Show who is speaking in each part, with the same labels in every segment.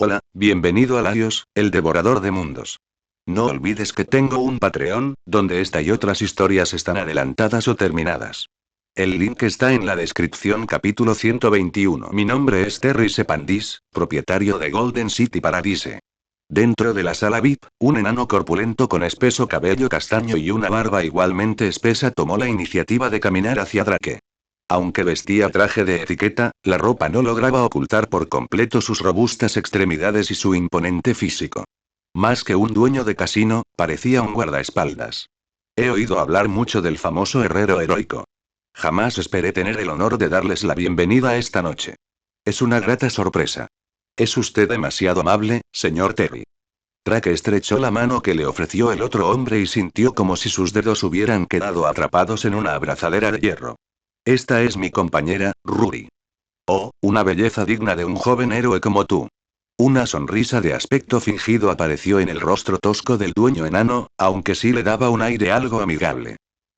Speaker 1: Hola, bienvenido a Laios, el devorador de mundos. No olvides que tengo un Patreon, donde esta y otras historias están adelantadas o terminadas. El link está en la descripción. Capítulo 121. Mi nombre es Terry Sepandis, propietario de Golden City Paradise. Dentro de la sala VIP, un enano corpulento con espeso cabello castaño y una barba igualmente espesa tomó la iniciativa de caminar hacia Drake. Aunque vestía traje de etiqueta, la ropa no lograba ocultar por completo sus robustas extremidades y su imponente físico. Más que un dueño de casino, parecía un guardaespaldas. He oído hablar mucho del famoso herrero heroico. Jamás esperé tener el honor de darles la bienvenida esta noche. Es una grata sorpresa. Es usted demasiado amable, señor Terry. Drake estrechó la mano que le ofreció el otro hombre y sintió como si sus dedos hubieran quedado atrapados en una abrazadera de hierro. Esta es mi compañera, Ruby. Oh, una belleza digna de un joven héroe como tú. Una sonrisa de aspecto fingido apareció en el rostro tosco del dueño enano, aunque sí le daba un aire algo amigable.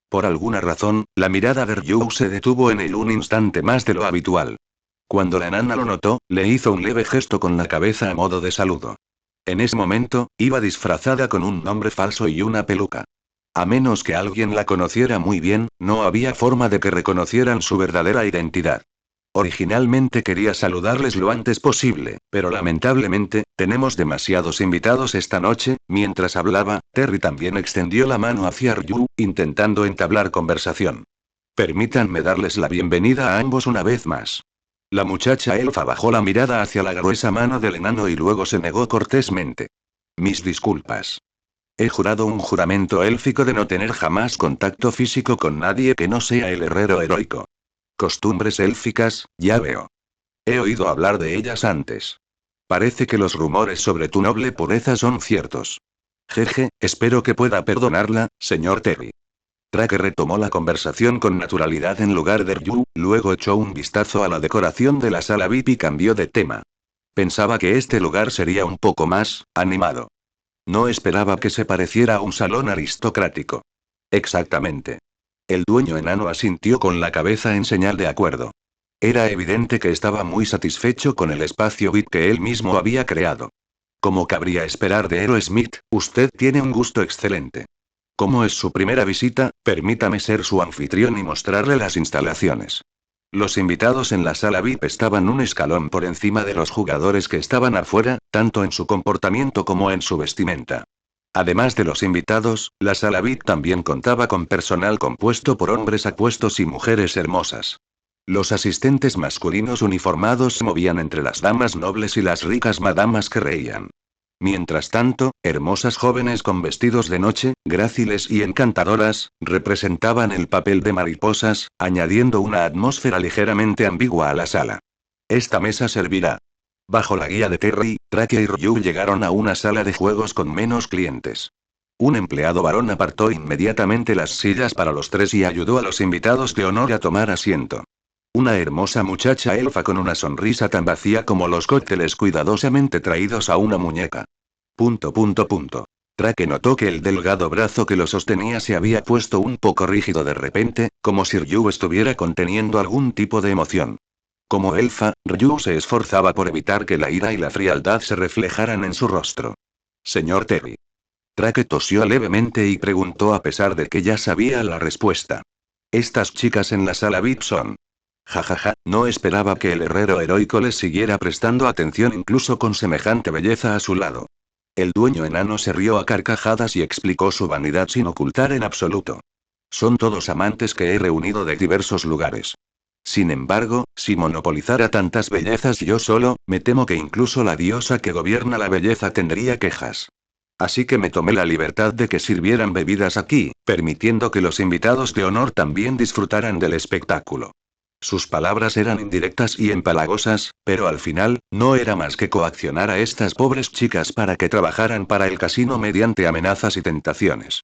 Speaker 1: Por alguna razón, la mirada de Ryu se detuvo en él un instante más de lo habitual. Cuando la enana lo notó, le hizo un leve gesto con la cabeza a modo de saludo. En ese momento, iba disfrazada con un nombre falso y una peluca. A menos que alguien la conociera muy bien, no había forma de que reconocieran su verdadera identidad. Originalmente quería saludarles lo antes posible, pero lamentablemente, tenemos demasiados invitados esta noche. Mientras hablaba, Terry también extendió la mano hacia Ryu, intentando entablar conversación. Permítanme darles la bienvenida a ambos una vez más. La muchacha elfa bajó la mirada hacia la gruesa mano del enano y luego se negó cortésmente. Mis disculpas. He jurado un juramento élfico de no tener jamás contacto físico con nadie que no sea el herrero heroico. Costumbres élficas, ya veo. He oído hablar de ellas antes. Parece que los rumores sobre tu noble pureza son ciertos. Jeje, espero que pueda perdonarla, señor Terry. Drake retomó la conversación con naturalidad en lugar de Ryu, luego echó un vistazo a la decoración de la sala VIP y cambió de tema. Pensaba que este lugar sería un poco más animado. No esperaba que se pareciera a un salón aristocrático. Exactamente. El dueño enano asintió con la cabeza en señal de acuerdo. Era evidente que estaba muy satisfecho con el espacio VIP que él mismo había creado. Como cabría esperar de Hero Smith, usted tiene un gusto excelente. Como es su primera visita, permítame ser su anfitrión y mostrarle las instalaciones. Los invitados en la sala VIP estaban un escalón por encima de los jugadores que estaban afuera, tanto en su comportamiento como en su vestimenta. Además de los invitados, la sala VIP también contaba con personal compuesto por hombres apuestos y mujeres hermosas. Los asistentes masculinos uniformados se movían entre las damas nobles y las ricas madamas que reían. Mientras tanto, hermosas jóvenes con vestidos de noche, gráciles y encantadoras, representaban el papel de mariposas, añadiendo una atmósfera ligeramente ambigua a la sala. Esta mesa servirá. Bajo la guía de Terry, Drake y Ryu llegaron a una sala de juegos con menos clientes. Un empleado varón apartó inmediatamente las sillas para los tres y ayudó a los invitados de honor a tomar asiento. Una hermosa muchacha elfa con una sonrisa tan vacía como los cócteles cuidadosamente traídos a una muñeca. Drake notó que el delgado brazo que lo sostenía se había puesto un poco rígido de repente, como si Ryu estuviera conteniendo algún tipo de emoción. Como elfa, Ryu se esforzaba por evitar que la ira y la frialdad se reflejaran en su rostro. Señor Terry. Drake tosió levemente y preguntó a pesar de que ya sabía la respuesta. Estas chicas en la sala VIP son. Jajaja, no esperaba que el herrero heroico les siguiera prestando atención incluso con semejante belleza a su lado. El dueño enano se rió a carcajadas y explicó su vanidad sin ocultar en absoluto. Son todos amantes que he reunido de diversos lugares. Sin embargo, si monopolizara tantas bellezas yo solo, me temo que incluso la diosa que gobierna la belleza tendría quejas. Así que me tomé la libertad de que sirvieran bebidas aquí, permitiendo que los invitados de honor también disfrutaran del espectáculo. Sus palabras eran indirectas y empalagosas, pero al final, no era más que coaccionar a estas pobres chicas para que trabajaran para el casino mediante amenazas y tentaciones.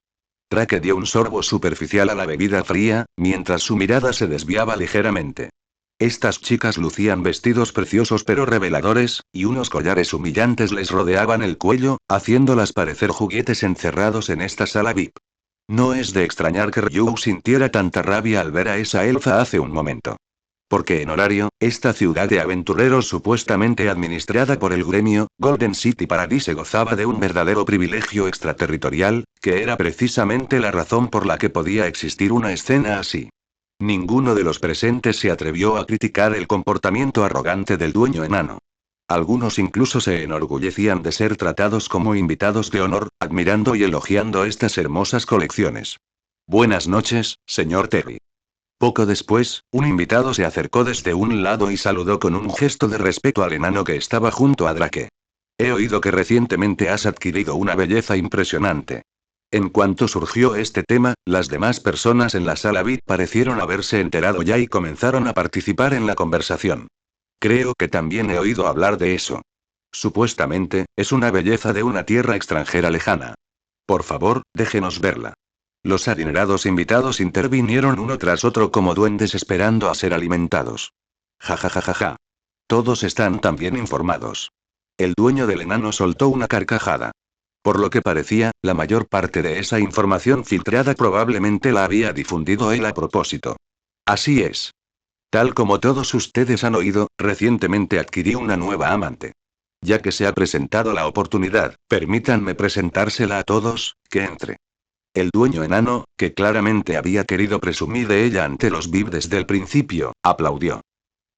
Speaker 1: Drake dio un sorbo superficial a la bebida fría, mientras su mirada se desviaba ligeramente. Estas chicas lucían vestidos preciosos pero reveladores, y unos collares humillantes les rodeaban el cuello, haciéndolas parecer juguetes encerrados en esta sala VIP. No es de extrañar que Ryu sintiera tanta rabia al ver a esa elfa hace un momento. Porque en horario, esta ciudad de aventureros supuestamente administrada por el gremio, Golden City Paradise gozaba de un verdadero privilegio extraterritorial, que era precisamente la razón por la que podía existir una escena así. Ninguno de los presentes se atrevió a criticar el comportamiento arrogante del dueño enano. Algunos incluso se enorgullecían de ser tratados como invitados de honor, admirando y elogiando estas hermosas colecciones. Buenas noches, señor Terry. Poco después, un invitado se acercó desde un lado y saludó con un gesto de respeto al enano que estaba junto a Drake. He oído que recientemente has adquirido una belleza impresionante. En cuanto surgió este tema, las demás personas en la sala VIP parecieron haberse enterado ya y comenzaron a participar en la conversación. Creo que también he oído hablar de eso. Supuestamente, es una belleza de una tierra extranjera lejana. Por favor, déjenos verla. Los adinerados invitados intervinieron uno tras otro como duendes esperando a ser alimentados. Ja ja ja ja ja. Todos están tan bien informados. El dueño del enano soltó una carcajada. Por lo que parecía, la mayor parte de esa información filtrada probablemente la había difundido él a propósito. Así es. Tal como todos ustedes han oído, recientemente adquirí una nueva amante. Ya que se ha presentado la oportunidad, permítanme presentársela a todos, que entre. El dueño enano, que claramente había querido presumir de ella ante los VIP desde el principio, aplaudió.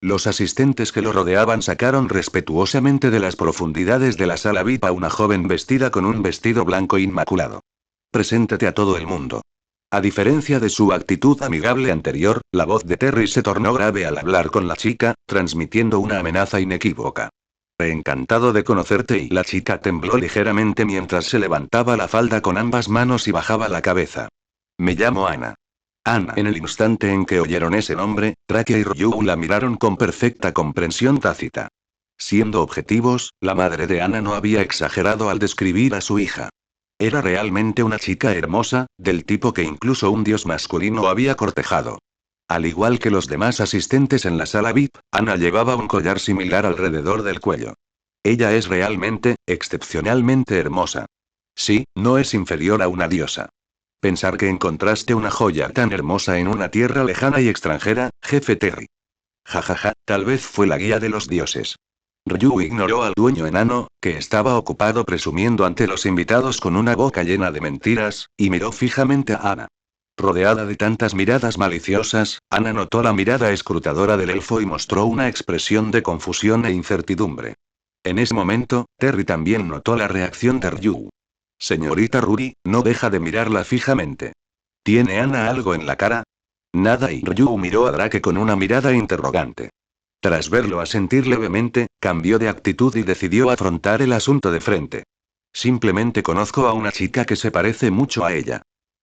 Speaker 1: Los asistentes que lo rodeaban sacaron respetuosamente de las profundidades de la sala VIP a una joven vestida con un vestido blanco inmaculado. Preséntate a todo el mundo. A diferencia de su actitud amigable anterior, la voz de Terry se tornó grave al hablar con la chica, transmitiendo una amenaza inequívoca. Encantado de conocerte, y la chica tembló ligeramente mientras se levantaba la falda con ambas manos y bajaba la cabeza. Me llamo Ana. Ana. En el instante en que oyeron ese nombre, Drake y Ryu la miraron con perfecta comprensión tácita. Siendo objetivos, la madre de Ana no había exagerado al describir a su hija. Era realmente una chica hermosa, del tipo que incluso un dios masculino había cortejado. Al igual que los demás asistentes en la sala VIP, Ana llevaba un collar similar alrededor del cuello. Ella es realmente, excepcionalmente hermosa. Sí, no es inferior a una diosa. Pensar que encontraste una joya tan hermosa en una tierra lejana y extranjera, jefe Terry. Jajaja, tal vez fue la guía de los dioses. Ryu ignoró al dueño enano, que estaba ocupado presumiendo ante los invitados con una boca llena de mentiras, y miró fijamente a Ana. Rodeada de tantas miradas maliciosas, Ana notó la mirada escrutadora del elfo y mostró una expresión de confusión e incertidumbre. En ese momento, Terry también notó la reacción de Ryu. Señorita Ruri, no deja de mirarla fijamente. ¿Tiene Ana algo en la cara? Nada, y Ryu miró a Drake con una mirada interrogante. Tras verlo asentir levemente, cambió de actitud y decidió afrontar el asunto de frente. Simplemente conozco a una chica que se parece mucho a ella.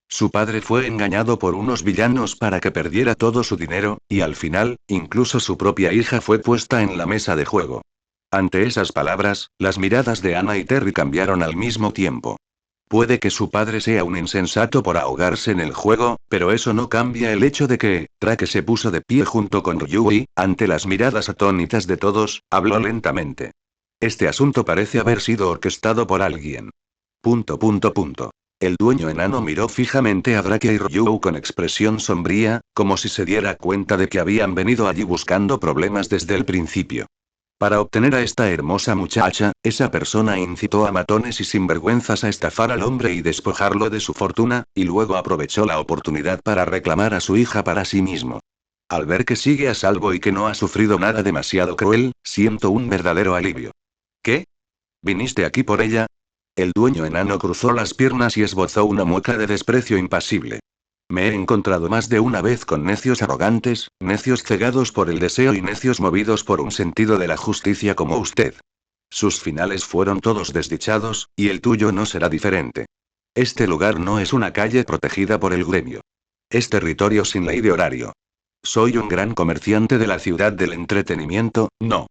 Speaker 1: Su padre fue engañado por unos villanos para que perdiera todo su dinero, y al final, incluso su propia hija fue puesta en la mesa de juego. Ante esas palabras, las miradas de Ana y Terry cambiaron al mismo tiempo. Puede que su padre sea un insensato por ahogarse en el juego, pero eso no cambia el hecho de que, Drake se puso de pie junto con Ryu y, ante las miradas atónitas de todos, habló lentamente. Este asunto parece haber sido orquestado por alguien. ... El dueño enano miró fijamente a Drake y Ryu con expresión sombría, como si se diera cuenta de que habían venido allí buscando problemas desde el principio. Para obtener a esta hermosa muchacha, esa persona incitó a matones y sinvergüenzas a estafar al hombre y despojarlo de su fortuna, y luego aprovechó la oportunidad para reclamar a su hija para sí mismo. Al ver que sigue a salvo y que no ha sufrido nada demasiado cruel, siento un verdadero alivio. ¿Qué? ¿Viniste aquí por ella? El dueño enano cruzó las piernas y esbozó una mueca de desprecio impasible. Me he encontrado más de una vez con necios arrogantes, necios cegados por el deseo y necios movidos por un sentido de la justicia como usted. Sus finales fueron todos desdichados, y el tuyo no será diferente. Este lugar no es una calle protegida por el gremio. Es territorio sin ley de horario. Soy un gran comerciante de la ciudad del entretenimiento, no.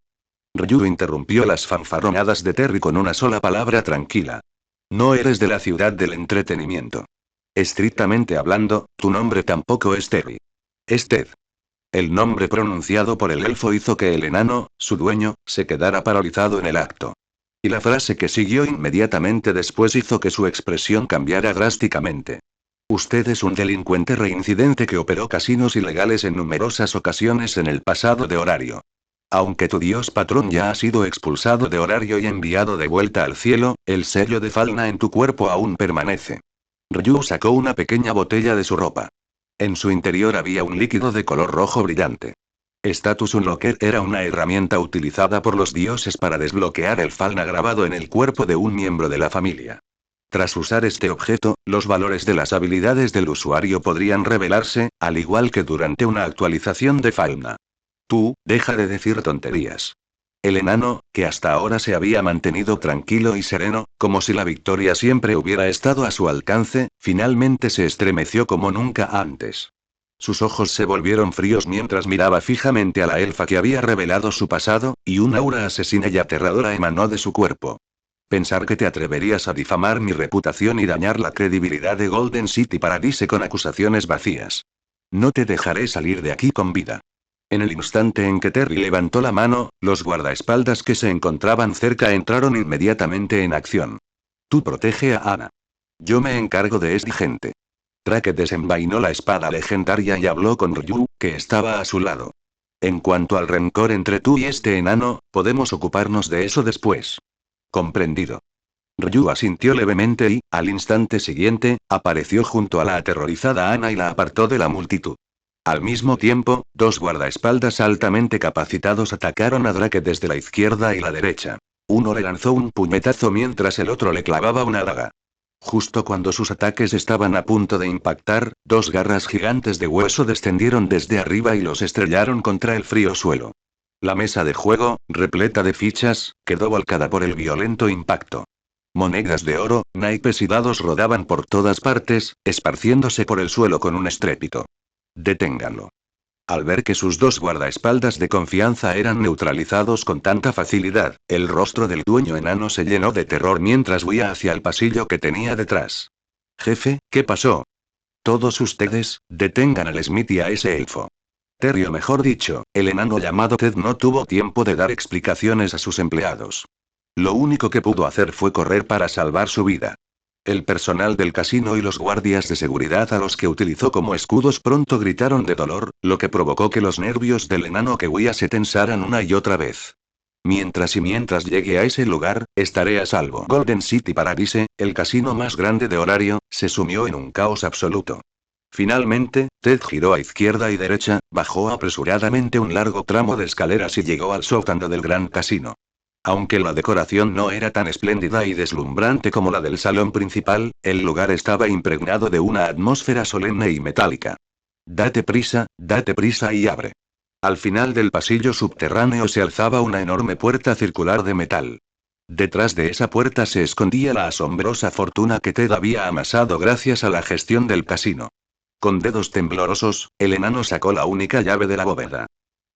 Speaker 1: Ryu interrumpió las fanfarronadas de Terry con una sola palabra tranquila. No eres de la ciudad del entretenimiento. Estrictamente hablando, tu nombre tampoco es Terry. Es Ted. El nombre pronunciado por el elfo hizo que el enano, su dueño, se quedara paralizado en el acto. Y la frase que siguió inmediatamente después hizo que su expresión cambiara drásticamente. Usted es un delincuente reincidente que operó casinos ilegales en numerosas ocasiones en el pasado de horario. Aunque tu dios patrón ya ha sido expulsado de horario y enviado de vuelta al cielo, el sello de Falna en tu cuerpo aún permanece. Ryu sacó una pequeña botella de su ropa. En su interior había un líquido de color rojo brillante. Status Unlocker era una herramienta utilizada por los dioses para desbloquear el Falna grabado en el cuerpo de un miembro de la familia. Tras usar este objeto, los valores de las habilidades del usuario podrían revelarse, al igual que durante una actualización de Falna. Tú, deja de decir tonterías. El enano, que hasta ahora se había mantenido tranquilo y sereno, como si la victoria siempre hubiera estado a su alcance, finalmente se estremeció como nunca antes. Sus ojos se volvieron fríos mientras miraba fijamente a la elfa que había revelado su pasado, y un aura asesina y aterradora emanó de su cuerpo. Pensar que te atreverías a difamar mi reputación y dañar la credibilidad de Golden City Paradise con acusaciones vacías. No te dejaré salir de aquí con vida. En el instante en que Terry levantó la mano, los guardaespaldas que se encontraban cerca entraron inmediatamente en acción. Tú protege a Ana. Yo me encargo de esta gente. Traque desenvainó la espada legendaria y habló con Ryu, que estaba a su lado. En cuanto al rencor entre tú y este enano, podemos ocuparnos de eso después. Comprendido. Ryu asintió levemente y, al instante siguiente, apareció junto a la aterrorizada Ana y la apartó de la multitud. Al mismo tiempo, dos guardaespaldas altamente capacitados atacaron a Drake desde la izquierda y la derecha. Uno le lanzó un puñetazo mientras el otro le clavaba una daga. Justo cuando sus ataques estaban a punto de impactar, dos garras gigantes de hueso descendieron desde arriba y los estrellaron contra el frío suelo. La mesa de juego, repleta de fichas, quedó volcada por el violento impacto. Monedas de oro, naipes y dados rodaban por todas partes, esparciéndose por el suelo con un estrépito. Deténganlo. Al ver que sus dos guardaespaldas de confianza eran neutralizados con tanta facilidad, el rostro del dueño enano se llenó de terror mientras huía hacia el pasillo que tenía detrás. Jefe, ¿qué pasó? Todos ustedes, detengan al Smith y a ese elfo. Terry, o mejor dicho, el enano llamado Ted no tuvo tiempo de dar explicaciones a sus empleados. Lo único que pudo hacer fue correr para salvar su vida. El personal del casino y los guardias de seguridad a los que utilizó como escudos pronto gritaron de dolor, lo que provocó que los nervios del enano que huía se tensaran una y otra vez. Mientras llegue a ese lugar, estaré a salvo. Golden City Paradise, el casino más grande de horario, se sumió en un caos absoluto. Finalmente, Ted giró a izquierda y derecha, bajó apresuradamente un largo tramo de escaleras y llegó al sótano del gran casino. Aunque la decoración no era tan espléndida y deslumbrante como la del salón principal, el lugar estaba impregnado de una atmósfera solemne y metálica. Date prisa y abre. Al final del pasillo subterráneo se alzaba una enorme puerta circular de metal. Detrás de esa puerta se escondía la asombrosa fortuna que Ted había amasado gracias a la gestión del casino. Con dedos temblorosos, el enano sacó la única llave de la bóveda.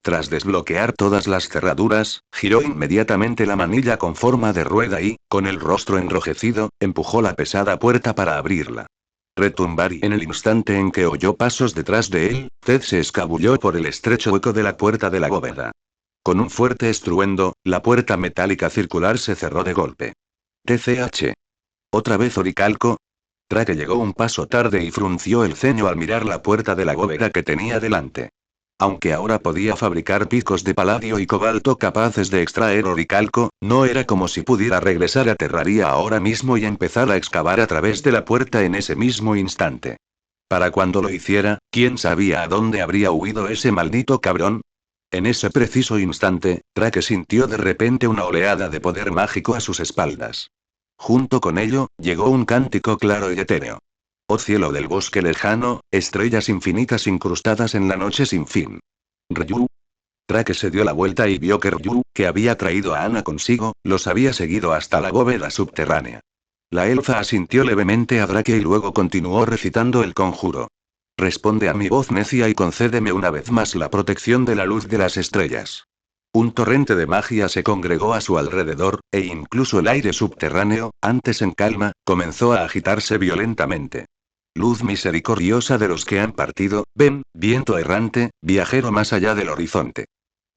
Speaker 1: Tras desbloquear todas las cerraduras, giró inmediatamente la manilla con forma de rueda y, con el rostro enrojecido, empujó la pesada puerta para abrirla. Retumbar y en el instante en que oyó pasos detrás de él, Ted se escabulló por el estrecho hueco de la puerta de la bóveda. Con un fuerte estruendo, la puerta metálica circular se cerró de golpe. TCH. ¿Otra vez oricalco? Drake llegó un paso tarde y frunció el ceño al mirar la puerta de la bóveda que tenía delante. Aunque ahora podía fabricar picos de paladio y cobalto capaces de extraer oricalco, no era como si pudiera regresar a Terraria ahora mismo y empezar a excavar a través de la puerta en ese mismo instante. Para cuando lo hiciera, ¿quién sabía a dónde habría huido ese maldito cabrón? En ese preciso instante, Drake sintió de repente una oleada de poder mágico a sus espaldas. Junto con ello, llegó un cántico claro y etéreo. Oh cielo del bosque lejano, estrellas infinitas incrustadas en la noche sin fin. Ryu. Drake se dio la vuelta y vio que Ryu, que había traído a Ana consigo, los había seguido hasta la bóveda subterránea. La elfa asintió levemente a Drake y luego continuó recitando el conjuro. Responde a mi voz necia y concédeme una vez más la protección de la luz de las estrellas. Un torrente de magia se congregó a su alrededor, e incluso el aire subterráneo, antes en calma, comenzó a agitarse violentamente. Luz misericordiosa de los que han partido, ven, viento errante, viajero más allá del horizonte.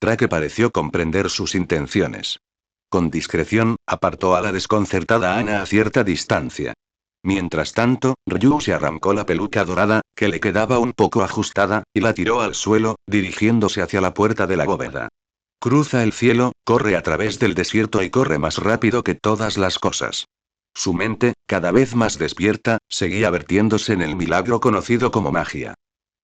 Speaker 1: Drake pareció comprender sus intenciones. Con discreción, apartó a la desconcertada Ana a cierta distancia. Mientras tanto, Ryu se arrancó la peluca dorada, que le quedaba un poco ajustada, y la tiró al suelo, dirigiéndose hacia la puerta de la bóveda. Cruza el cielo, corre a través del desierto y corre más rápido que todas las cosas. Su mente, cada vez más despierta, seguía vertiéndose en el milagro conocido como magia.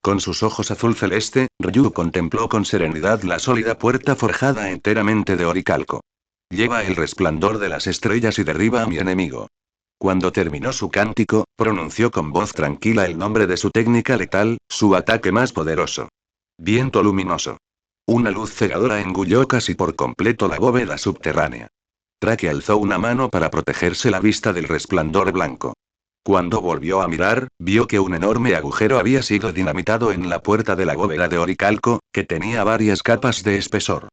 Speaker 1: Con sus ojos azul celeste, Ryu contempló con serenidad la sólida puerta forjada enteramente de oricalco. Lleva el resplandor de las estrellas y derriba a mi enemigo. Cuando terminó su cántico, pronunció con voz tranquila el nombre de su técnica letal, su ataque más poderoso. Viento luminoso. Una luz cegadora engulló casi por completo la bóveda subterránea. Drake alzó una mano para protegerse la vista del resplandor blanco. Cuando volvió a mirar, vio que un enorme agujero había sido dinamitado en la puerta de la bóveda de oricalco, que tenía varias capas de espesor.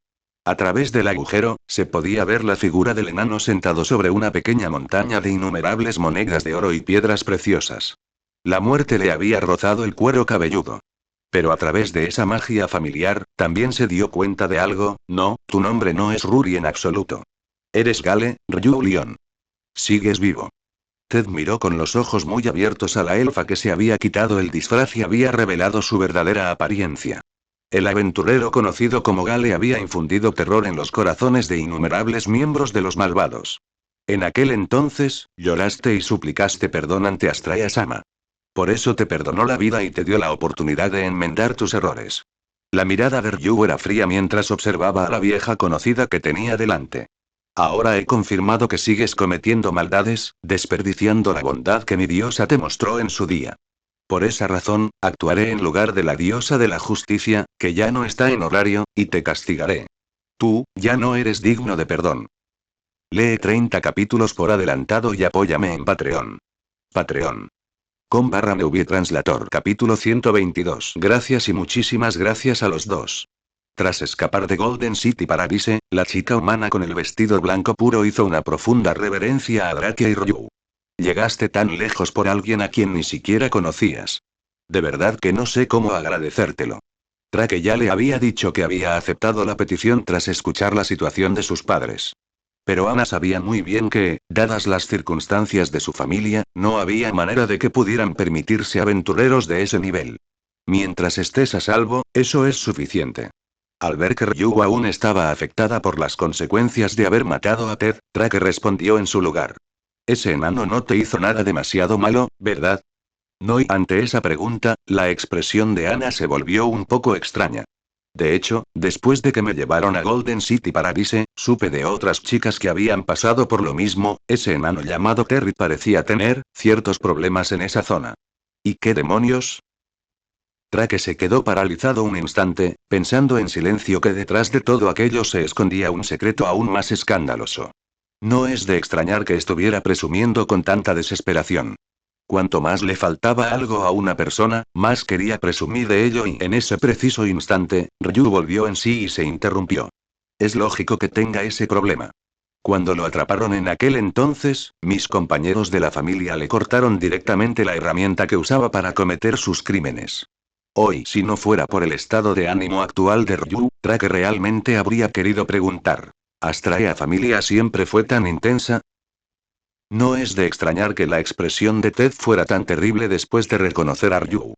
Speaker 1: A través del agujero, se podía ver la figura del enano sentado sobre una pequeña montaña de innumerables monedas de oro y piedras preciosas. La muerte le había rozado el cuero cabelludo. Pero a través de esa magia familiar, también se dio cuenta de algo. No, tu nombre no es Ruri en absoluto. Eres Gale, Ryu Leon. Sigues vivo. Ted miró con los ojos muy abiertos a la elfa que se había quitado el disfraz y había revelado su verdadera apariencia. El aventurero conocido como Gale había infundido terror en los corazones de innumerables miembros de los malvados. En aquel entonces, lloraste y suplicaste perdón ante Astraea-sama. Por eso te perdonó la vida y te dio la oportunidad de enmendar tus errores. La mirada de Ryu era fría mientras observaba a la vieja conocida que tenía delante. Ahora he confirmado que sigues cometiendo maldades, desperdiciando la bondad que mi diosa te mostró en su día. Por esa razón, actuaré en lugar de la diosa de la justicia, que ya no está en horario, y te castigaré. Tú, ya no eres digno de perdón. Lee 30 capítulos por adelantado y apóyame en Patreon. Patreon.com/movietranslator capítulo 122. Gracias y muchísimas gracias a los dos. Tras escapar de Golden City Paradise, la chica humana con el vestido blanco puro hizo una profunda reverencia a Drake y Ryu. Llegaste tan lejos por alguien a quien ni siquiera conocías. De verdad que no sé cómo agradecértelo. Drake ya le había dicho que había aceptado la petición tras escuchar la situación de sus padres. Pero Ana sabía muy bien que, dadas las circunstancias de su familia, no había manera de que pudieran permitirse aventureros de ese nivel. Mientras estés a salvo, eso es suficiente. Al ver que Ryu aún estaba afectada por las consecuencias de haber matado a Ted, Drake respondió en su lugar. Ese enano no te hizo nada demasiado malo, ¿verdad? No, y ante esa pregunta, la expresión de Ana se volvió un poco extraña. De hecho, después de que me llevaron a Golden City Paradise, supe de otras chicas que habían pasado por lo mismo. Ese enano llamado Terry parecía tener ciertos problemas en esa zona. ¿Y qué demonios? Drake se quedó paralizado un instante, pensando en silencio que detrás de todo aquello se escondía un secreto aún más escandaloso. No es de extrañar que estuviera presumiendo con tanta desesperación. Cuanto más le faltaba algo a una persona, más quería presumir de ello y en ese preciso instante, Ryu volvió en sí y se interrumpió. Es lógico que tenga ese problema. Cuando lo atraparon en aquel entonces, mis compañeros de la familia le cortaron directamente la herramienta que usaba para cometer sus crímenes. Hoy, si no fuera por el estado de ánimo actual de Ryu, Drake realmente habría querido preguntar. ¿Astraea familia siempre fue tan intensa? No es de extrañar que la expresión de Ted fuera tan terrible después de reconocer a Ryu.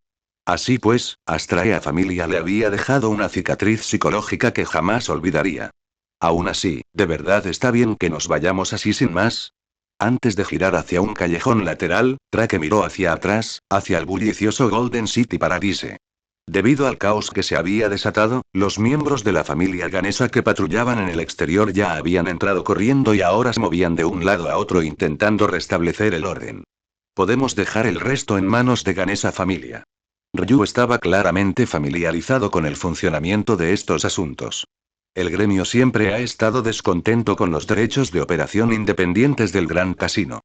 Speaker 1: Así pues, Astraea familia le había dejado una cicatriz psicológica que jamás olvidaría. Aún así, ¿de verdad está bien que nos vayamos así sin más? Antes de girar hacia un callejón lateral, Drake miró hacia atrás, hacia el bullicioso Golden City Paradise. Debido al caos que se había desatado, los miembros de la familia Ganesha que patrullaban en el exterior ya habían entrado corriendo y ahora se movían de un lado a otro intentando restablecer el orden. Podemos dejar el resto en manos de Ganesha familia. Ryu estaba claramente familiarizado con el funcionamiento de estos asuntos. El gremio siempre ha estado descontento con los derechos de operación independientes del Gran Casino.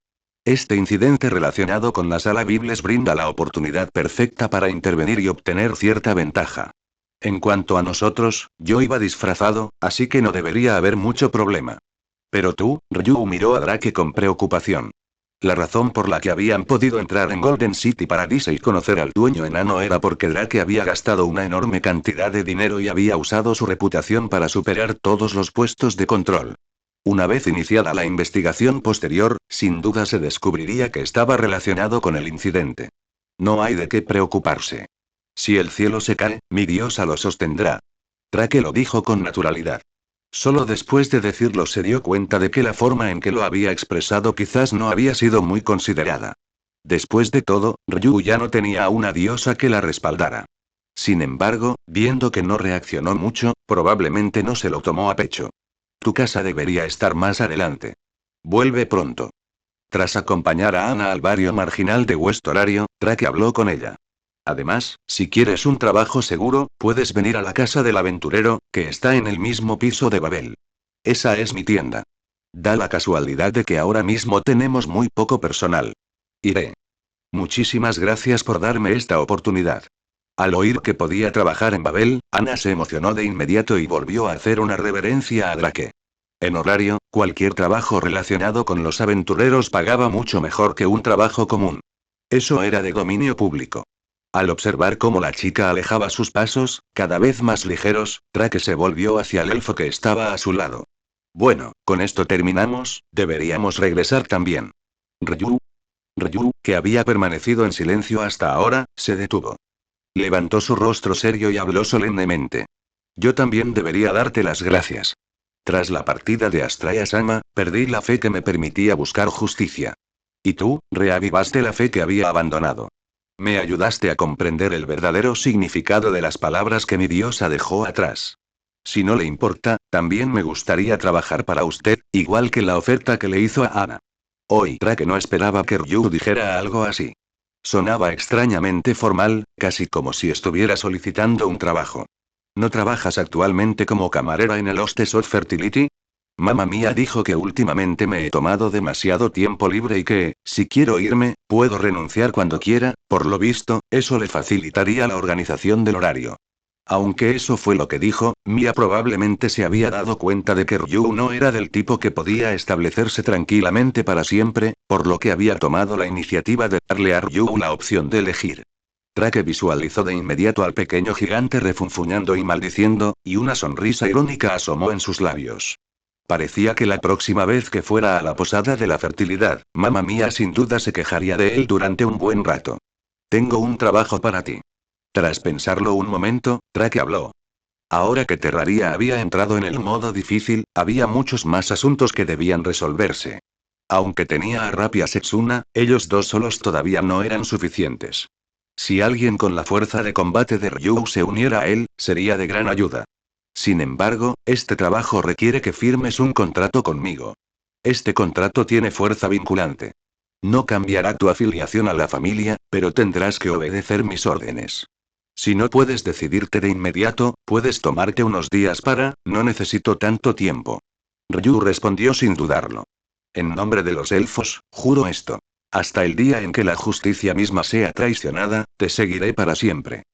Speaker 1: Este incidente relacionado con la sala Bibles brinda la oportunidad perfecta para intervenir y obtener cierta ventaja. En cuanto a nosotros, yo iba disfrazado, así que no debería haber mucho problema. Pero tú, Ryu miró a Drake con preocupación. La razón por la que habían podido entrar en Golden City Paradise y conocer al dueño enano era porque Drake había gastado una enorme cantidad de dinero y había usado su reputación para superar todos los puestos de control. Una vez iniciada la investigación posterior, sin duda se descubriría que estaba relacionado con el incidente. No hay de qué preocuparse. Si el cielo se cae, mi diosa lo sostendrá. Traque lo dijo con naturalidad. Solo después de decirlo se dio cuenta de que la forma en que lo había expresado quizás no había sido muy considerada. Después de todo, Ryu ya no tenía a una diosa que la respaldara. Sin embargo, viendo que no reaccionó mucho, probablemente no se lo tomó a pecho. Tu casa debería estar más adelante. Vuelve pronto. Tras acompañar a Ana al barrio marginal de West Horario, Traque habló con ella. Además, si quieres un trabajo seguro, puedes venir a la casa del aventurero, que está en el mismo piso de Babel. Esa es mi tienda. Da la casualidad de que ahora mismo tenemos muy poco personal. Iré. Muchísimas gracias por darme esta oportunidad. Al oír que podía trabajar en Babel, Ana se emocionó de inmediato y volvió a hacer una reverencia a Drake. En Horario, cualquier trabajo relacionado con los aventureros pagaba mucho mejor que un trabajo común. Eso era de dominio público. Al observar cómo la chica alejaba sus pasos, cada vez más ligeros, Drake se volvió hacia el elfo que estaba a su lado. Bueno, con esto terminamos, deberíamos regresar también. Ryu, que había permanecido en silencio hasta ahora, se detuvo. Levantó su rostro serio y habló solemnemente. Yo también debería darte las gracias. Tras la partida de Astraya-sama, perdí la fe que me permitía buscar justicia. Y tú, reavivaste la fe que había abandonado. Me ayudaste a comprender el verdadero significado de las palabras que mi diosa dejó atrás. Si no le importa, también me gustaría trabajar para usted, igual que la oferta que le hizo a Ana. Hoy Drake no esperaba que Ryu dijera algo así. Sonaba extrañamente formal, casi como si estuviera solicitando un trabajo. ¿No trabajas actualmente como camarera en el Hostess of Fertility? Mamá mía dijo que últimamente me he tomado demasiado tiempo libre y que, si quiero irme, puedo renunciar cuando quiera, por lo visto, eso le facilitaría la organización del horario. Aunque eso fue lo que dijo, Mia probablemente se había dado cuenta de que Ryu no era del tipo que podía establecerse tranquilamente para siempre, por lo que había tomado la iniciativa de darle a Ryu la opción de elegir. Drake visualizó de inmediato al pequeño gigante refunfuñando y maldiciendo, y una sonrisa irónica asomó en sus labios. Parecía que la próxima vez que fuera a la posada de la fertilidad, Mamma Mía sin duda se quejaría de él durante un buen rato. Tengo un trabajo para ti. Tras pensarlo un momento, Drake habló. Ahora que Terraria había entrado en el modo difícil, había muchos más asuntos que debían resolverse. Aunque tenía a Rapia Setsuna, ellos dos solos todavía no eran suficientes. Si alguien con la fuerza de combate de Ryu se uniera a él, sería de gran ayuda. Sin embargo, este trabajo requiere que firmes un contrato conmigo. Este contrato tiene fuerza vinculante. No cambiará tu afiliación a la familia, pero tendrás que obedecer mis órdenes. Si no puedes decidirte de inmediato, puedes tomarte unos días no necesito tanto tiempo. Ryu respondió sin dudarlo. En nombre de los elfos, juro esto. Hasta el día en que la justicia misma sea traicionada, te seguiré para siempre.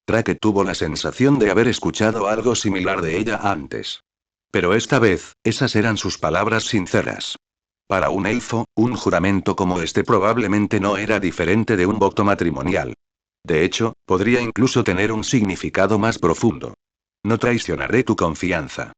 Speaker 1: Drake tuvo la sensación de haber escuchado algo similar de ella antes. Pero esta vez, esas eran sus palabras sinceras. Para un elfo, un juramento como este probablemente no era diferente de un voto matrimonial. De hecho, podría incluso tener un significado más profundo. No traicionaré tu confianza.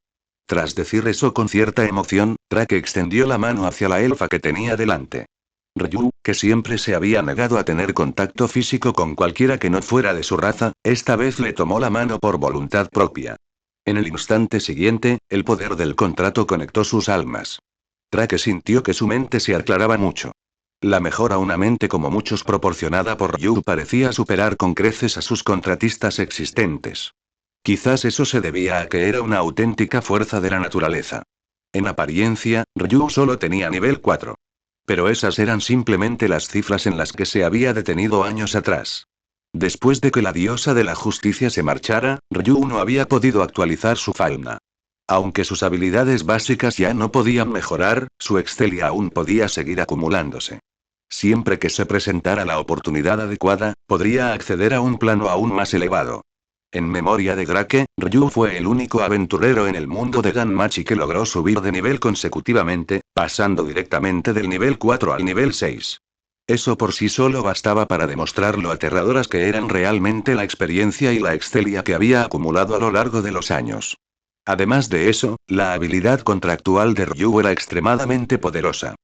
Speaker 1: Tras decir eso con cierta emoción, Drake extendió la mano hacia la elfa que tenía delante. Ryu, que siempre se había negado a tener contacto físico con cualquiera que no fuera de su raza, esta vez le tomó la mano por voluntad propia. En el instante siguiente, el poder del contrato conectó sus almas. Drake sintió que su mente se aclaraba mucho. La mejora a una mente como muchos proporcionada por Ryu parecía superar con creces a sus contratistas existentes. Quizás eso se debía a que era una auténtica fuerza de la naturaleza. En apariencia, Ryu solo tenía nivel 4. Pero esas eran simplemente las cifras en las que se había detenido años atrás. Después de que la diosa de la justicia se marchara, Ryu no había podido actualizar su fauna. Aunque sus habilidades básicas ya no podían mejorar, su excelia aún podía seguir acumulándose. Siempre que se presentara la oportunidad adecuada, podría acceder a un plano aún más elevado. En memoria de Drake, Ryu fue el único aventurero en el mundo de Danmachi que logró subir de nivel consecutivamente, pasando directamente del nivel 4 al nivel 6. Eso por sí solo bastaba para demostrar lo aterradoras que eran realmente la experiencia y la excelia que había acumulado a lo largo de los años. Además de eso, la habilidad contractual de Ryu era extremadamente poderosa.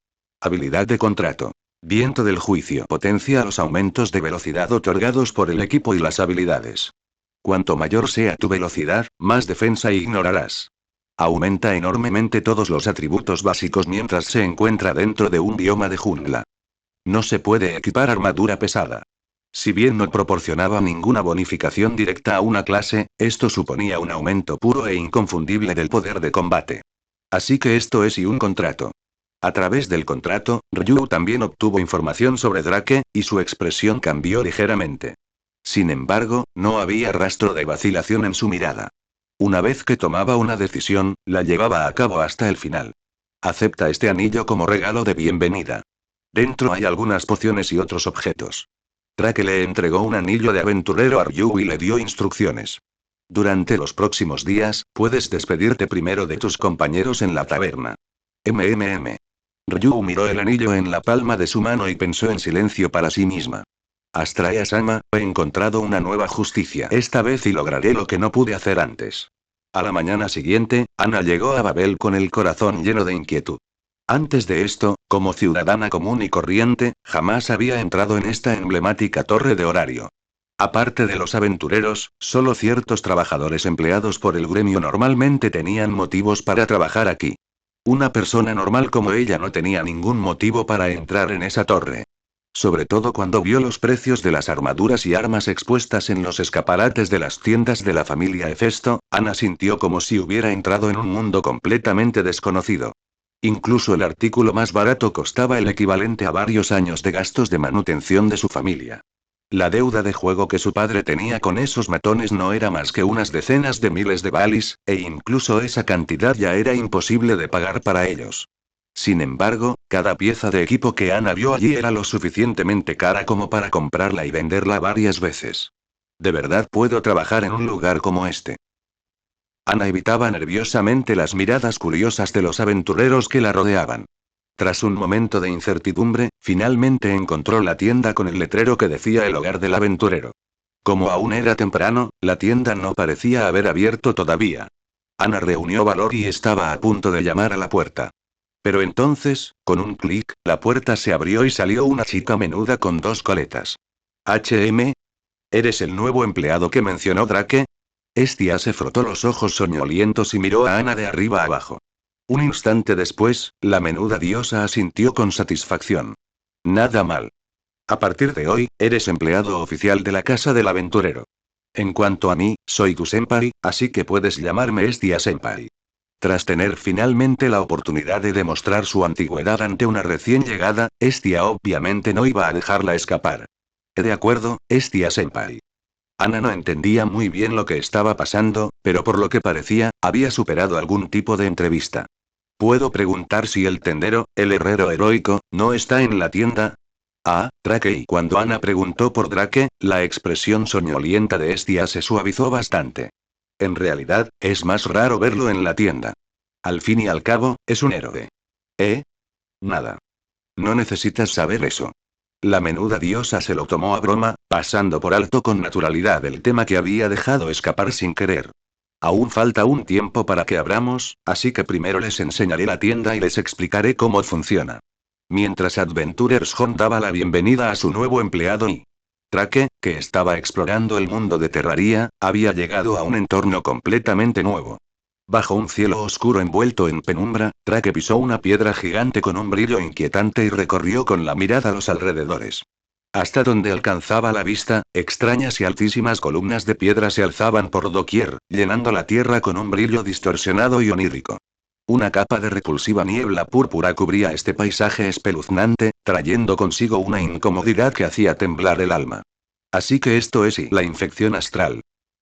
Speaker 1: Habilidad de contrato. Viento del juicio potencia los aumentos de velocidad otorgados por el equipo y las habilidades. Cuanto mayor sea tu velocidad, más defensa ignorarás. Aumenta enormemente todos los atributos básicos mientras se encuentra dentro de un bioma de jungla. No se puede equipar armadura pesada. Si bien no proporcionaba ninguna bonificación directa a una clase, esto suponía un aumento puro e inconfundible del poder de combate. Así que esto es un contrato. A través del contrato, Ryu también obtuvo información sobre Drake, y su expresión cambió ligeramente. Sin embargo, no había rastro de vacilación en su mirada. Una vez que tomaba una decisión, la llevaba a cabo hasta el final. Acepta este anillo como regalo de bienvenida. Dentro hay algunas pociones y otros objetos. Drake le entregó un anillo de aventurero a Ryu y le dio instrucciones. Durante los próximos días, puedes despedirte primero de tus compañeros en la taberna. Ryu miró el anillo en la palma de su mano y pensó en silencio para sí misma. Astraea-sama, he encontrado una nueva justicia esta vez y lograré lo que no pude hacer antes. A la mañana siguiente, Ana llegó a Babel con el corazón lleno de inquietud. Antes de esto, como ciudadana común y corriente, jamás había entrado en esta emblemática torre de horario. Aparte de los aventureros, solo ciertos trabajadores empleados por el gremio normalmente tenían motivos para trabajar aquí. Una persona normal como ella no tenía ningún motivo para entrar en esa torre. Sobre todo cuando vio los precios de las armaduras y armas expuestas en los escaparates de las tiendas de la familia Hefesto, Ana sintió como si hubiera entrado en un mundo completamente desconocido. Incluso el artículo más barato costaba el equivalente a varios años de gastos de manutención de su familia. La deuda de juego que su padre tenía con esos matones no era más que unas decenas de miles de balis, e incluso esa cantidad ya era imposible de pagar para ellos. Sin embargo, cada pieza de equipo que Ana vio allí era lo suficientemente cara como para comprarla y venderla varias veces. ¿De verdad puedo trabajar en un lugar como este? Ana evitaba nerviosamente las miradas curiosas de los aventureros que la rodeaban. Tras un momento de incertidumbre, finalmente encontró la tienda con el letrero que decía el hogar del aventurero. Como aún era temprano, la tienda no parecía haber abierto todavía. Ana reunió valor y estaba a punto de llamar a la puerta. Pero entonces, con un clic, la puerta se abrió y salió una chica menuda con dos coletas. ¿Eres el nuevo empleado que mencionó Drake? Estia se frotó los ojos soñolientos y miró a Ana de arriba a abajo. Un instante después, la menuda diosa asintió con satisfacción. Nada mal. A partir de hoy, eres empleado oficial de la casa del aventurero. En cuanto a mí, soy tu senpai, así que puedes llamarme Estia senpai. Tras tener finalmente la oportunidad de demostrar su antigüedad ante una recién llegada, Estia obviamente no iba a dejarla escapar. De acuerdo, Estia senpai. Ana no entendía muy bien lo que estaba pasando, pero por lo que parecía, había superado algún tipo de entrevista. ¿Puedo preguntar si el tendero, el herrero heroico, no está en la tienda? Drake. Y cuando Ana preguntó por Drake, la expresión soñolienta de Estia se suavizó bastante. En realidad, es más raro verlo en la tienda. Al fin y al cabo, es un héroe. Nada. No necesitas saber eso. La menuda diosa se lo tomó a broma, pasando por alto con naturalidad el tema que había dejado escapar sin querer. Aún falta un tiempo para que abramos, así que primero les enseñaré la tienda y les explicaré cómo funciona. Mientras Adventurers Hunt daba la bienvenida a su nuevo empleado y Drake, que estaba explorando el mundo de Terraria, había llegado a un entorno completamente nuevo. Bajo un cielo oscuro envuelto en penumbra, Drake pisó una piedra gigante con un brillo inquietante y recorrió con la mirada los alrededores. Hasta donde alcanzaba la vista, extrañas y altísimas columnas de piedra se alzaban por doquier, llenando la tierra con un brillo distorsionado y onírico. Una capa de repulsiva niebla púrpura cubría este paisaje espeluznante, trayendo consigo una incomodidad que hacía temblar el alma. Así que esto es la infección astral.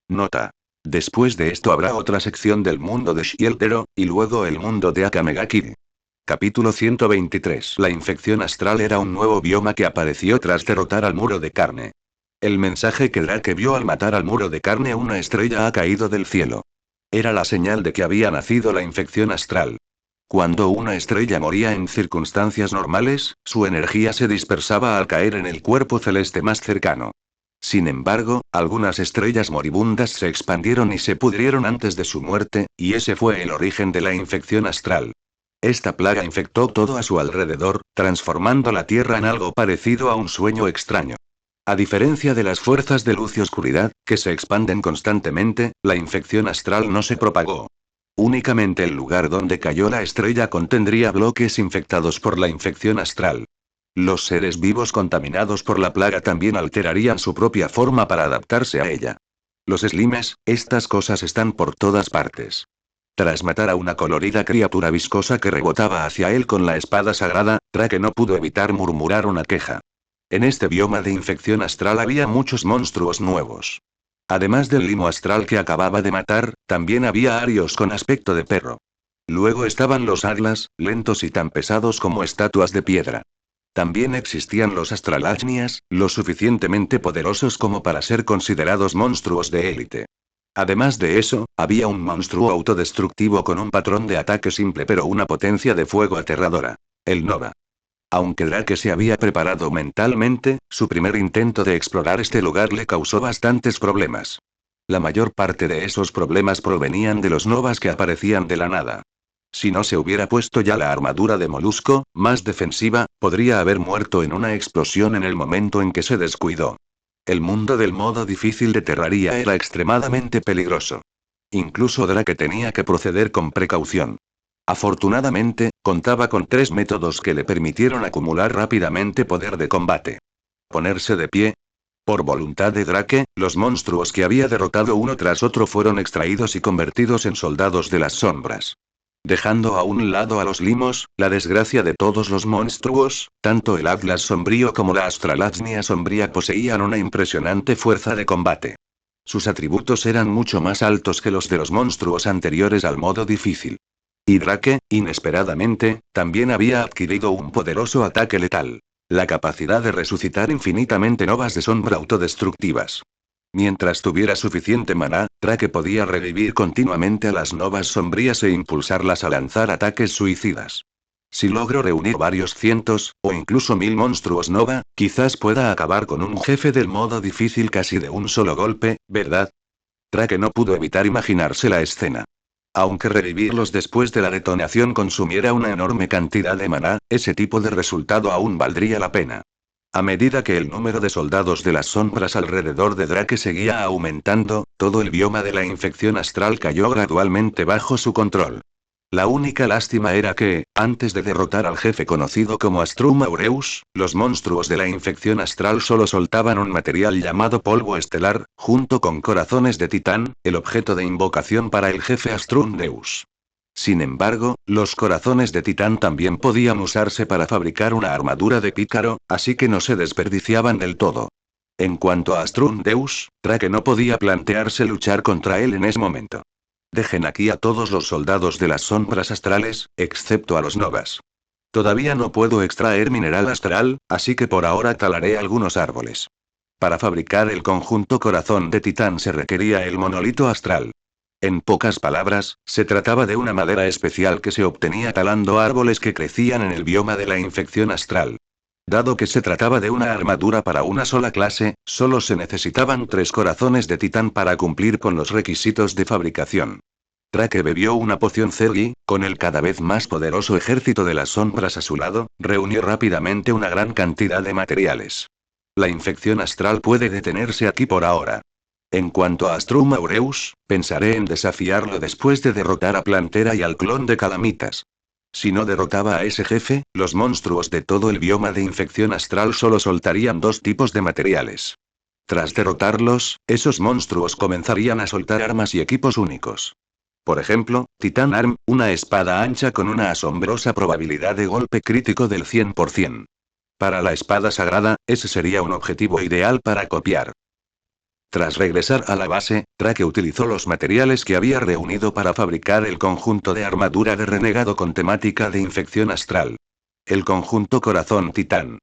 Speaker 1: Nota. Después de esto habrá otra sección del mundo de Shieltero, y luego el mundo de Akamegaki. Capítulo 123. La infección astral era un nuevo bioma que apareció tras derrotar al muro de carne. El mensaje que Drake vio al matar al muro de carne: una estrella ha caído del cielo. Era la señal de que había nacido la infección astral. Cuando una estrella moría en circunstancias normales, su energía se dispersaba al caer en el cuerpo celeste más cercano. Sin embargo, algunas estrellas moribundas se expandieron y se pudrieron antes de su muerte, y ese fue el origen de la infección astral. Esta plaga infectó todo a su alrededor, transformando la Tierra en algo parecido a un sueño extraño. A diferencia de las fuerzas de luz y oscuridad, que se expanden constantemente, la infección astral no se propagó. Únicamente el lugar donde cayó la estrella contendría bloques infectados por la infección astral. Los seres vivos contaminados por la plaga también alterarían su propia forma para adaptarse a ella. Los slimes, estas cosas están por todas partes. Tras matar a una colorida criatura viscosa que rebotaba hacia él con la espada sagrada, Drake no pudo evitar murmurar una queja. En este bioma de infección astral había muchos monstruos nuevos. Además del limo astral que acababa de matar, también había arios con aspecto de perro. Luego estaban los atlas, lentos y tan pesados como estatuas de piedra. También existían los astralachnias, lo suficientemente poderosos como para ser considerados monstruos de élite. Además de eso, había un monstruo autodestructivo con un patrón de ataque simple pero una potencia de fuego aterradora. El Nova. Aunque Drake se había preparado mentalmente, su primer intento de explorar este lugar le causó bastantes problemas. La mayor parte de esos problemas provenían de los Novas que aparecían de la nada. Si no se hubiera puesto ya la armadura de molusco, más defensiva, podría haber muerto en una explosión en el momento en que se descuidó. El mundo del modo difícil de Terraria era extremadamente peligroso. Incluso Drake tenía que proceder con precaución. Afortunadamente, contaba con 3 métodos que le permitieron acumular rápidamente poder de combate. Ponerse de pie. Por voluntad de Drake, los monstruos que había derrotado uno tras otro fueron extraídos y convertidos en soldados de las sombras. Dejando a un lado a los limos, la desgracia de todos los monstruos, tanto el Atlas sombrío como la Astralachnia sombría poseían una impresionante fuerza de combate. Sus atributos eran mucho más altos que los de los monstruos anteriores al modo difícil. Y Drake, inesperadamente, también había adquirido un poderoso ataque letal. La capacidad de resucitar infinitamente novas de sombra autodestructivas. Mientras tuviera suficiente maná, Drake podía revivir continuamente a las novas sombrías e impulsarlas a lanzar ataques suicidas. Si logro reunir varios cientos, o incluso 1000 monstruos nova, quizás pueda acabar con un jefe del modo difícil casi de un solo golpe, ¿verdad? Drake no pudo evitar imaginarse la escena. Aunque revivirlos después de la detonación consumiera una enorme cantidad de maná, ese tipo de resultado aún valdría la pena. A medida que el número de soldados de las sombras alrededor de Drake seguía aumentando, todo el bioma de la infección astral cayó gradualmente bajo su control. La única lástima era que, antes de derrotar al jefe conocido como Astrum Aureus, los monstruos de la infección astral solo soltaban un material llamado polvo estelar, junto con corazones de titán, el objeto de invocación para el jefe Astrum Deus. Sin embargo, los corazones de titán también podían usarse para fabricar una armadura de pícaro, así que no se desperdiciaban del todo. En cuanto a Astrum Deus, Drake no podía plantearse luchar contra él en ese momento. Dejen aquí a todos los soldados de las sombras astrales, excepto a los novas. Todavía no puedo extraer mineral astral, así que por ahora talaré algunos árboles. Para fabricar el conjunto corazón de titán se requería el monolito astral. En pocas palabras, se trataba de una madera especial que se obtenía talando árboles que crecían en el bioma de la infección astral. Dado que se trataba de una armadura para una sola clase, solo se necesitaban 3 corazones de titán para cumplir con los requisitos de fabricación. Drake bebió una poción Zergi, con el cada vez más poderoso ejército de las sombras a su lado, reunió rápidamente una gran cantidad de materiales. La infección astral puede detenerse aquí por ahora. En cuanto a Astrum Aureus, pensaré en desafiarlo después de derrotar a Plantera y al clon de Calamitas. Si no derrotaba a ese jefe, los monstruos de todo el bioma de infección astral solo soltarían 2 tipos de materiales. Tras derrotarlos, esos monstruos comenzarían a soltar armas y equipos únicos. Por ejemplo, Titan Arm, una espada ancha con una asombrosa probabilidad de golpe crítico del 100%. Para la espada sagrada, ese sería un objetivo ideal para copiar. Tras regresar a la base, Drake utilizó los materiales que había reunido para fabricar el conjunto de armadura de renegado con temática de infección astral. El conjunto corazón titán.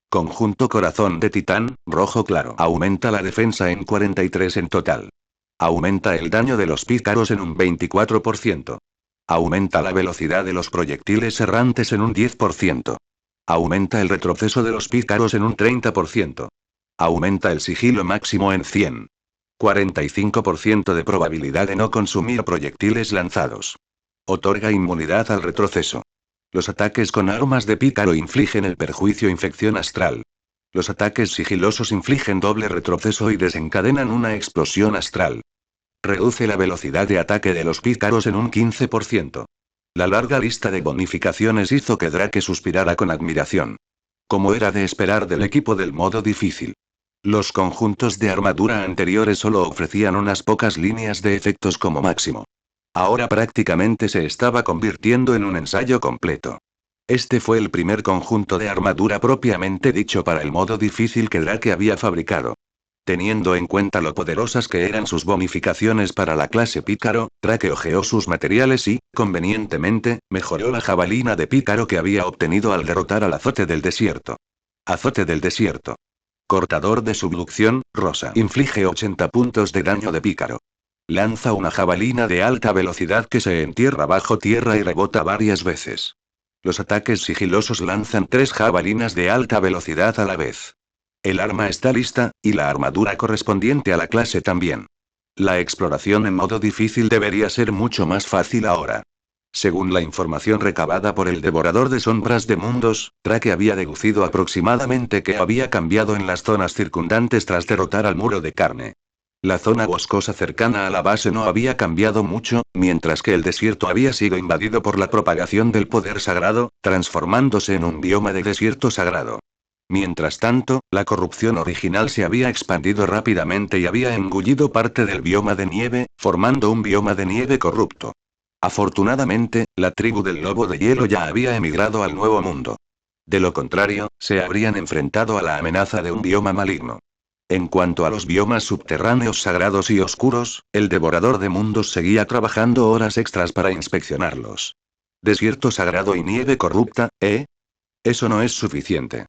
Speaker 1: Conjunto corazón de titán, rojo claro. Aumenta la defensa en 43 en total. Aumenta el daño de los pícaros en un 24%. Aumenta la velocidad de los proyectiles errantes en un 10%. Aumenta el retroceso de los pícaros en un 30%. Aumenta el sigilo máximo en 100. 45% de probabilidad de no consumir proyectiles lanzados. Otorga inmunidad al retroceso. Los ataques con armas de pícaro infligen el perjuicio infección astral. Los ataques sigilosos infligen doble retroceso y desencadenan una explosión astral. Reduce la velocidad de ataque de los pícaros en un 15%. La larga lista de bonificaciones hizo que Drake suspirara con admiración. Como era de esperar del equipo del modo difícil. Los conjuntos de armadura anteriores solo ofrecían unas pocas líneas de efectos como máximo. Ahora prácticamente se estaba convirtiendo en un ensayo completo. Este fue el primer conjunto de armadura propiamente dicho para el modo difícil que Drake había fabricado. Teniendo en cuenta lo poderosas que eran sus bonificaciones para la clase pícaro, Drake hojeó sus materiales y, convenientemente, mejoró la jabalina de pícaro que había obtenido al derrotar al azote del desierto. Azote del desierto. Cortador de subducción, rosa. Inflige 80 puntos de daño de pícaro. Lanza una jabalina de alta velocidad que se entierra bajo tierra y rebota varias veces. Los ataques sigilosos lanzan 3 jabalinas de alta velocidad a la vez. El arma está lista, y la armadura correspondiente a la clase también. La exploración en modo difícil debería ser mucho más fácil ahora. Según la información recabada por el Devorador de Sombras de Mundos, Drake había deducido aproximadamente que había cambiado en las zonas circundantes tras derrotar al muro de carne. La zona boscosa cercana a la base no había cambiado mucho, mientras que el desierto había sido invadido por la propagación del poder sagrado, transformándose en un bioma de desierto sagrado. Mientras tanto, la corrupción original se había expandido rápidamente y había engullido parte del bioma de nieve, formando un bioma de nieve corrupto. Afortunadamente, la tribu del lobo de hielo ya había emigrado al nuevo mundo. De lo contrario, se habrían enfrentado a la amenaza de un bioma maligno. En cuanto a los biomas subterráneos sagrados y oscuros, el Devorador de Mundos seguía trabajando horas extras para inspeccionarlos. Desierto sagrado y nieve corrupta, ¿eh? Eso no es suficiente.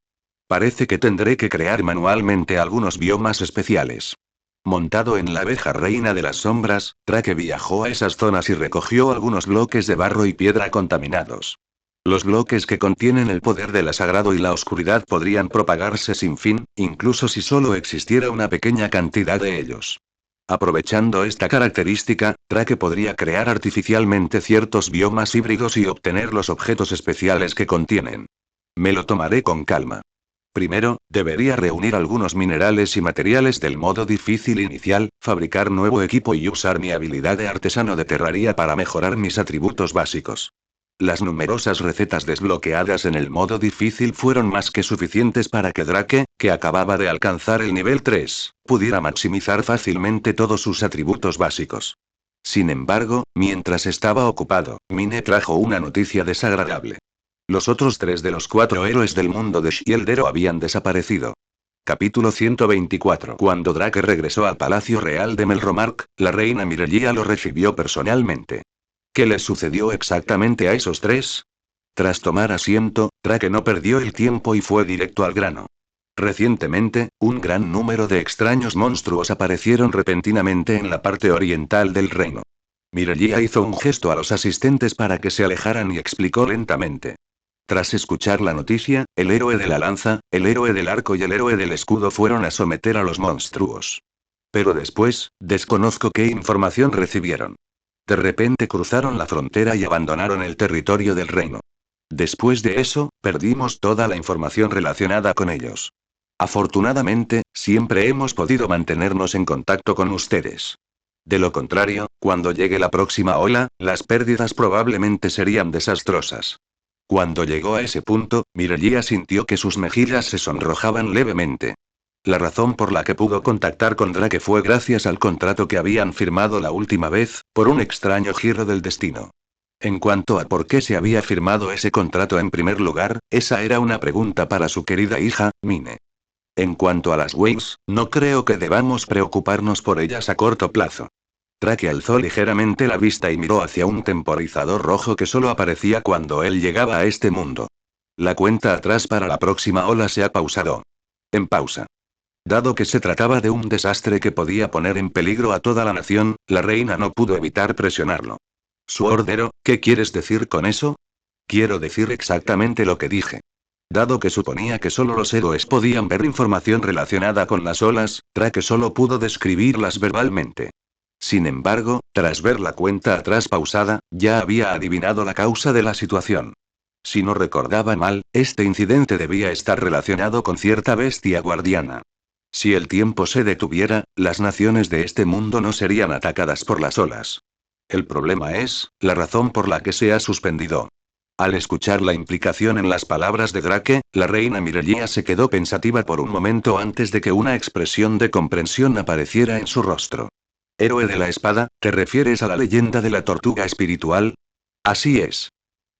Speaker 1: Parece que tendré que crear manualmente algunos biomas especiales. Montado en la abeja reina de las sombras, Drake viajó a esas zonas y recogió algunos bloques de barro y piedra contaminados. Los bloques que contienen el poder de la sagrado y la oscuridad podrían propagarse sin fin, incluso si solo existiera una pequeña cantidad de ellos. Aprovechando esta característica, Drake podría crear artificialmente ciertos biomas híbridos y obtener los objetos especiales que contienen. Me lo tomaré con calma. Primero, debería reunir algunos minerales y materiales del modo difícil inicial, fabricar nuevo equipo y usar mi habilidad de artesano de terraría para mejorar mis atributos básicos. Las numerosas recetas desbloqueadas en el modo difícil fueron más que suficientes para que Drake, que acababa de alcanzar el nivel 3, pudiera maximizar fácilmente todos sus atributos básicos. Sin embargo, mientras estaba ocupado, Mine trajo una noticia desagradable. Los otros 3 de los 4 héroes del mundo de Shieldero habían desaparecido. Capítulo 124. Cuando Drake regresó al Palacio Real de Melromark, la reina Mirelia lo recibió personalmente. ¿Qué le sucedió exactamente a esos 3? Tras tomar asiento, Drake no perdió el tiempo y fue directo al grano. Recientemente, un gran número de extraños monstruos aparecieron repentinamente en la parte oriental del reino. Mirelia hizo un gesto a los asistentes para que se alejaran y explicó lentamente. Tras escuchar la noticia, el héroe de la lanza, el héroe del arco y el héroe del escudo fueron a someter a los monstruos. Pero después, desconozco qué información recibieron. De repente cruzaron la frontera y abandonaron el territorio del reino. Después de eso, perdimos toda la información relacionada con ellos. Afortunadamente, siempre hemos podido mantenernos en contacto con ustedes. De lo contrario, cuando llegue la próxima ola, las pérdidas probablemente serían desastrosas. Cuando llegó a ese punto, Mirelia sintió que sus mejillas se sonrojaban levemente. La razón por la que pudo contactar con Drake fue gracias al contrato que habían firmado la última vez, por un extraño giro del destino. En cuanto a por qué se había firmado ese contrato en primer lugar, esa era una pregunta para su querida hija, Mine. En cuanto a las Waves, no creo que debamos preocuparnos por ellas a corto plazo. Drake alzó ligeramente la vista y miró hacia un temporizador rojo que solo aparecía cuando él llegaba a este mundo. La cuenta atrás para la próxima ola se ha pausado. En pausa. Dado que se trataba de un desastre que podía poner en peligro a toda la nación, la reina no pudo evitar presionarlo. Swordero, ¿qué quieres decir con eso? Quiero decir exactamente lo que dije. Dado que suponía que solo los héroes podían ver información relacionada con las olas, Drake solo pudo describirlas verbalmente. Sin embargo, tras ver la cuenta atrás pausada, ya había adivinado la causa de la situación. Si no recordaba mal, este incidente debía estar relacionado con cierta bestia guardiana. Si el tiempo se detuviera, las naciones de este mundo no serían atacadas por las olas. El problema es, la razón por la que se ha suspendido. Al escuchar la implicación en las palabras de Drake, la reina Mirelia se quedó pensativa por un momento antes de que una expresión de comprensión apareciera en su rostro. Héroe de la espada, ¿te refieres a la leyenda de la tortuga espiritual? Así es.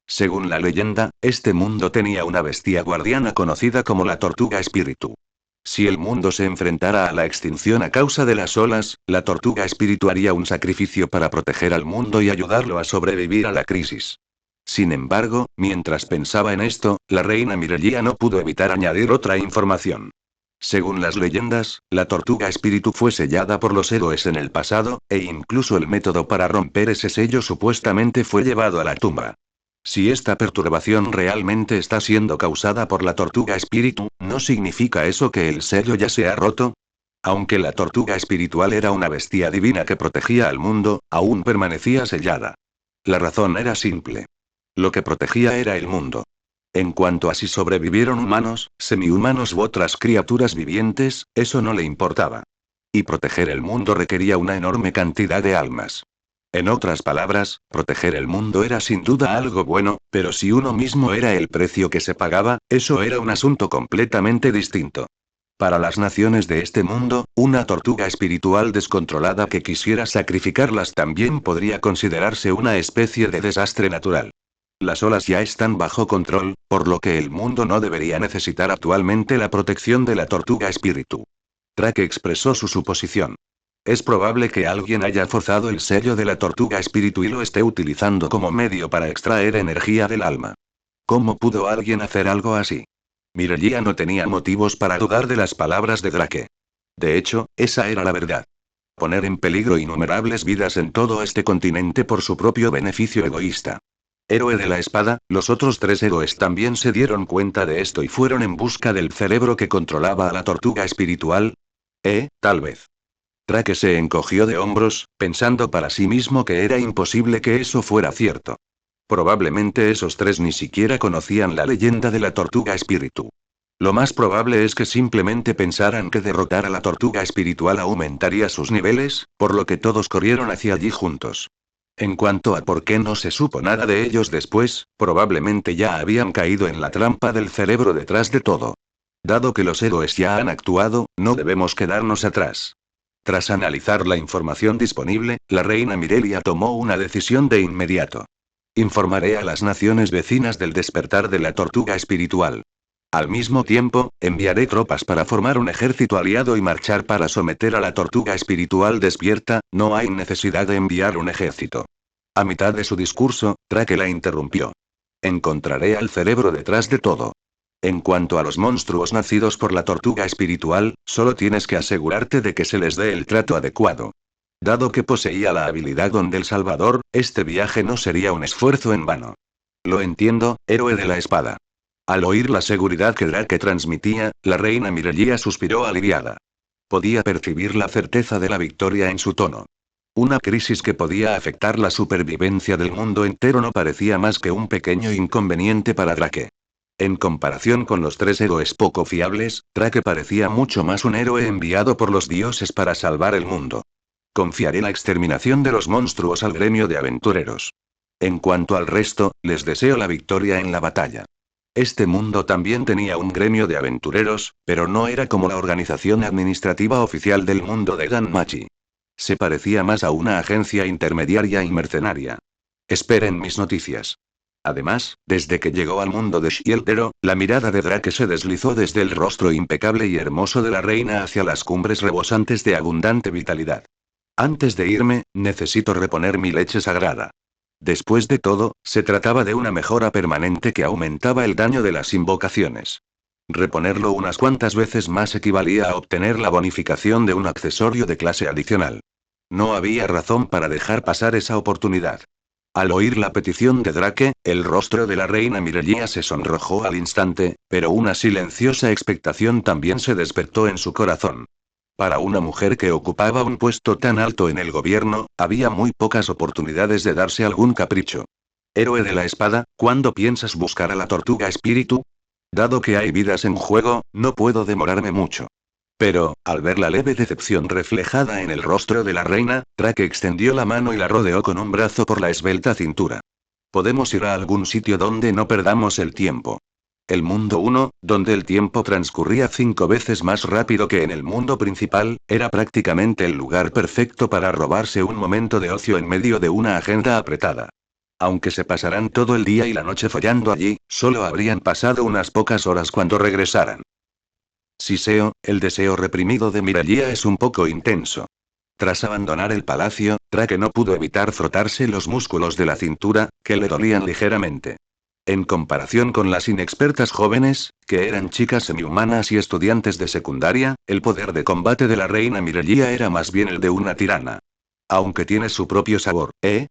Speaker 1: Según la leyenda, este mundo tenía una bestia guardiana conocida como la tortuga espíritu. Si el mundo se enfrentara a la extinción a causa de las olas, la tortuga espíritu haría un sacrificio para proteger al mundo y ayudarlo a sobrevivir a la crisis. Sin embargo, mientras pensaba en esto, la reina Mirelia no pudo evitar añadir otra información. Según las leyendas, la tortuga espíritu fue sellada por los héroes en el pasado, e incluso el método para romper ese sello supuestamente fue llevado a la tumba. Si esta perturbación realmente está siendo causada por la tortuga espíritu, ¿no significa eso que el sello ya se ha roto? Aunque la tortuga espiritual era una bestia divina que protegía al mundo, aún permanecía sellada. La razón era simple. Lo que protegía era el mundo. En cuanto a si sobrevivieron humanos, semihumanos u otras criaturas vivientes, eso no le importaba. Y proteger el mundo requería una enorme cantidad de almas. En otras palabras, proteger el mundo era sin duda algo bueno, pero si uno mismo era el precio que se pagaba, eso era un asunto completamente distinto. Para las naciones de este mundo, una tortuga espiritual descontrolada que quisiera sacrificarlas también podría considerarse una especie de desastre natural. Las olas ya están bajo control, por lo que el mundo no debería necesitar actualmente la protección de la tortuga espíritu. Drake expresó su suposición. Es probable que alguien haya forzado el sello de la tortuga espíritu y lo esté utilizando como medio para extraer energía del alma. ¿Cómo pudo alguien hacer algo así? Mirelia no tenía motivos para dudar de las palabras de Drake. De hecho, esa era la verdad. Poner en peligro innumerables vidas en todo este continente por su propio beneficio egoísta. Héroe de la espada, los otros tres héroes también se dieron cuenta de esto y fueron en busca del cerebro que controlaba a la tortuga espiritual. Tal vez. Drake se encogió de hombros, pensando para sí mismo que era imposible que eso fuera cierto. Probablemente esos tres ni siquiera conocían la leyenda de la tortuga espíritu. Lo más probable es que simplemente pensaran que derrotar a la tortuga espiritual aumentaría sus niveles, por lo que todos corrieron hacia allí juntos. En cuanto a por qué no se supo nada de ellos después, probablemente ya habían caído en la trampa del cerebro detrás de todo. Dado que los héroes ya han actuado, no debemos quedarnos atrás. Tras analizar la información disponible, la reina Mirelia tomó una decisión de inmediato. Informaré a las naciones vecinas del despertar de la tortuga espiritual. Al mismo tiempo, enviaré tropas para formar un ejército aliado y marchar para someter a la tortuga espiritual despierta. No hay necesidad de enviar un ejército. A mitad de su discurso, Drake la interrumpió. Encontraré al cerebro detrás de todo. En cuanto a los monstruos nacidos por la tortuga espiritual, solo tienes que asegurarte de que se les dé el trato adecuado. Dado que poseía la habilidad Don del Salvador, este viaje no sería un esfuerzo en vano. Lo entiendo, héroe de la espada. Al oír la seguridad que Drake transmitía, la reina Mirelia suspiró aliviada. Podía percibir la certeza de la victoria en su tono. Una crisis que podía afectar la supervivencia del mundo entero no parecía más que un pequeño inconveniente para Drake. En comparación con los tres héroes poco fiables, Drake parecía mucho más un héroe enviado por los dioses para salvar el mundo. Confiaré la exterminación de los monstruos al gremio de aventureros. En cuanto al resto, les deseo la victoria en la batalla. Este mundo también tenía un gremio de aventureros, pero no era como la organización administrativa oficial del mundo de Danmachi. Se parecía más a una agencia intermediaria y mercenaria. Esperen mis noticias. Además, desde que llegó al mundo de Shieldero, la mirada de Drake se deslizó desde el rostro impecable y hermoso de la reina hacia las cumbres rebosantes de abundante vitalidad. Antes de irme, necesito reponer mi leche sagrada. Después de todo, se trataba de una mejora permanente que aumentaba el daño de las invocaciones. Reponerlo unas cuantas veces más equivalía a obtener la bonificación de un accesorio de clase adicional. No había razón para dejar pasar esa oportunidad. Al oír la petición de Drake, el rostro de la reina Mirelia se sonrojó al instante, pero una silenciosa expectación también se despertó en su corazón. Para una mujer que ocupaba un puesto tan alto en el gobierno, había muy pocas oportunidades de darse algún capricho. Héroe de la espada, ¿cuándo piensas buscar a la tortuga espíritu? Dado que hay vidas en juego, no puedo demorarme mucho. Pero, al ver la leve decepción reflejada en el rostro de la reina, Drake extendió la mano y la rodeó con un brazo por la esbelta cintura. Podemos ir a algún sitio donde no perdamos el tiempo. El mundo 1, donde el tiempo transcurría 5 veces más rápido que en el mundo principal, era prácticamente el lugar perfecto para robarse un momento de ocio en medio de una agenda apretada. Aunque se pasarán todo el día y la noche follando allí, solo habrían pasado unas pocas horas cuando regresaran. Siseo, el deseo reprimido de Mirelia es un poco intenso. Tras abandonar el palacio, Drake no pudo evitar frotarse los músculos de la cintura, que le dolían ligeramente. En comparación con las inexpertas jóvenes, que eran chicas semihumanas y estudiantes de secundaria, el poder de combate de la reina Mirelia era más bien el de una tirana. Aunque tiene su propio sabor, ¿eh?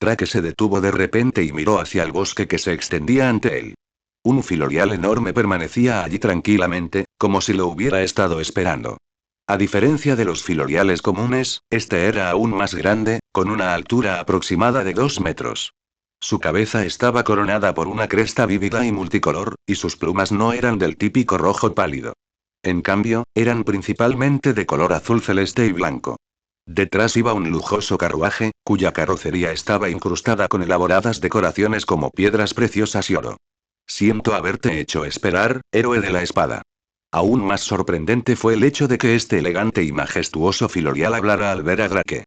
Speaker 1: Drake se detuvo de repente y miró hacia el bosque que se extendía ante él. Un filorial enorme permanecía allí tranquilamente, como si lo hubiera estado esperando. A diferencia de los filoriales comunes, este era aún más grande, con una altura aproximada de 2 metros. Su cabeza estaba coronada por una cresta vívida y multicolor, y sus plumas no eran del típico rojo pálido. En cambio, eran principalmente de color azul celeste y blanco. Detrás iba un lujoso carruaje, cuya carrocería estaba incrustada con elaboradas decoraciones como piedras preciosas y oro. Siento haberte hecho esperar, héroe de la espada. Aún más sorprendente fue el hecho de que este elegante y majestuoso filorial hablara al ver a Drake.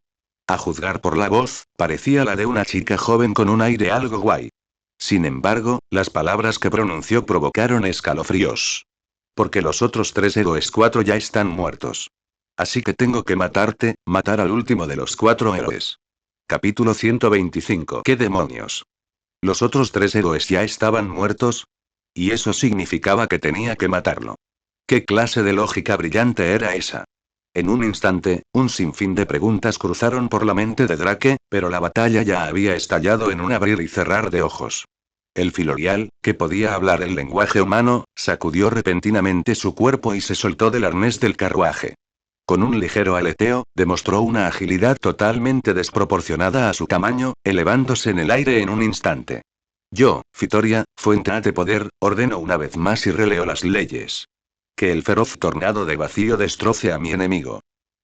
Speaker 1: A juzgar por la voz, parecía la de una chica joven con un aire algo guay. Sin embargo, las palabras que pronunció provocaron escalofríos. Porque los otros 3 héroes 4 ya están muertos. Así que tengo que matarte, matar al último de los 4 héroes. Capítulo 125. ¿Qué demonios? ¿Los otros 3 héroes ya estaban muertos? Y eso significaba que tenía que matarlo. ¿Qué clase de lógica brillante era esa? En un instante, un sinfín de preguntas cruzaron por la mente de Drake, pero la batalla ya había estallado en un abrir y cerrar de ojos. El filorial, que podía hablar el lenguaje humano, sacudió repentinamente su cuerpo y se soltó del arnés del carruaje. Con un ligero aleteo, demostró una agilidad totalmente desproporcionada a su tamaño, elevándose en el aire en un instante. Yo, Fitoria, fuente de poder, ordeno una vez más y releo las leyes. Que el feroz tornado de vacío destroce a mi enemigo.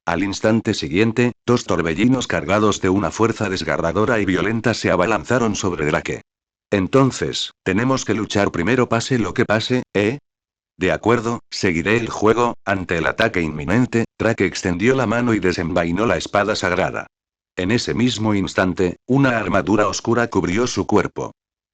Speaker 1: Al instante siguiente, 2 torbellinos cargados de una fuerza desgarradora y violenta se abalanzaron sobre Drake. Entonces, tenemos que luchar primero pase lo que pase, ¿eh? De acuerdo, seguiré el juego. Ante el ataque inminente, Drake extendió la mano y desenvainó la espada sagrada. En ese mismo instante, una armadura oscura cubrió su cuerpo.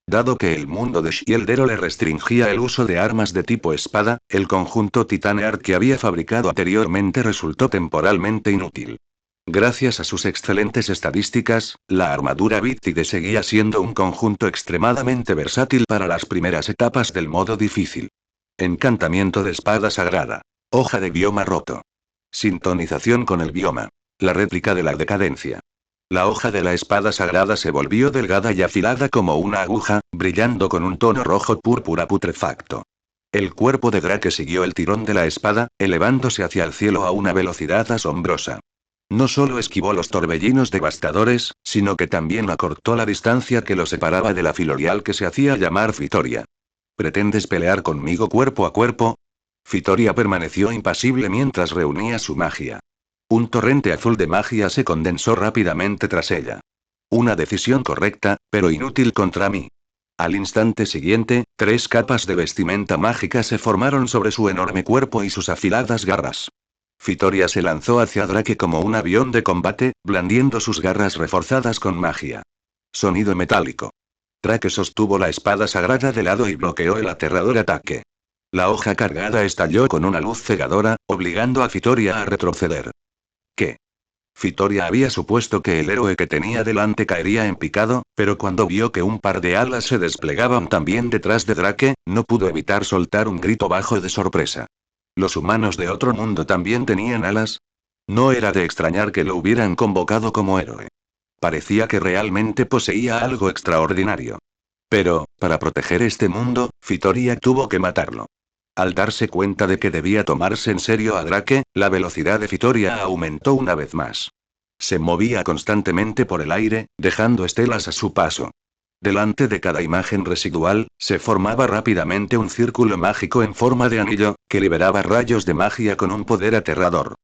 Speaker 1: Dado que el mundo de Shieldero le restringía el uso de armas de tipo espada, el conjunto Titaneart que había fabricado anteriormente resultó temporalmente inútil. Gracias a sus excelentes estadísticas, la armadura Víttide seguía siendo un conjunto extremadamente versátil para las primeras etapas del modo difícil. Encantamiento de espada sagrada. Hoja de bioma roto. Sintonización con el bioma. La réplica de la decadencia. La hoja de la espada sagrada se volvió delgada y afilada como una aguja, brillando con un tono rojo púrpura putrefacto. El cuerpo de Drake siguió el tirón de la espada, elevándose hacia el cielo a una velocidad asombrosa. No solo esquivó los torbellinos devastadores, sino que también acortó la distancia que lo separaba de la filorial que se hacía llamar Fitoria. ¿Pretendes pelear conmigo cuerpo a cuerpo? Fitoria permaneció impasible mientras reunía su magia. Un torrente azul de magia se condensó rápidamente tras ella. Una decisión correcta, pero inútil contra mí. Al instante siguiente, 3 capas de vestimenta mágica se formaron sobre su enorme cuerpo y sus afiladas garras. Fitoria se lanzó hacia Drake como un avión de combate, blandiendo sus garras reforzadas con magia. Sonido metálico. Drake sostuvo la espada sagrada de lado y bloqueó el aterrador ataque. La hoja cargada estalló con una luz cegadora, obligando a Fitoria a retroceder. ¿Qué? Fitoria había supuesto que el héroe que tenía delante caería en picado, pero cuando vio que un par de alas se desplegaban también detrás de Drake, no pudo evitar soltar un grito bajo de sorpresa. ¿Los humanos de otro mundo también tenían alas? No era de extrañar que lo hubieran convocado como héroe. Parecía que realmente poseía algo extraordinario. Pero, para proteger este mundo, Fitoria tuvo que matarlo. Al darse cuenta de que debía tomarse en serio a Drake, la velocidad de Fitoria aumentó una vez más. Se movía constantemente por el aire, dejando estelas a su paso. Delante de cada imagen residual, se formaba rápidamente un círculo mágico en forma de anillo, que liberaba rayos de magia con un poder aterrador.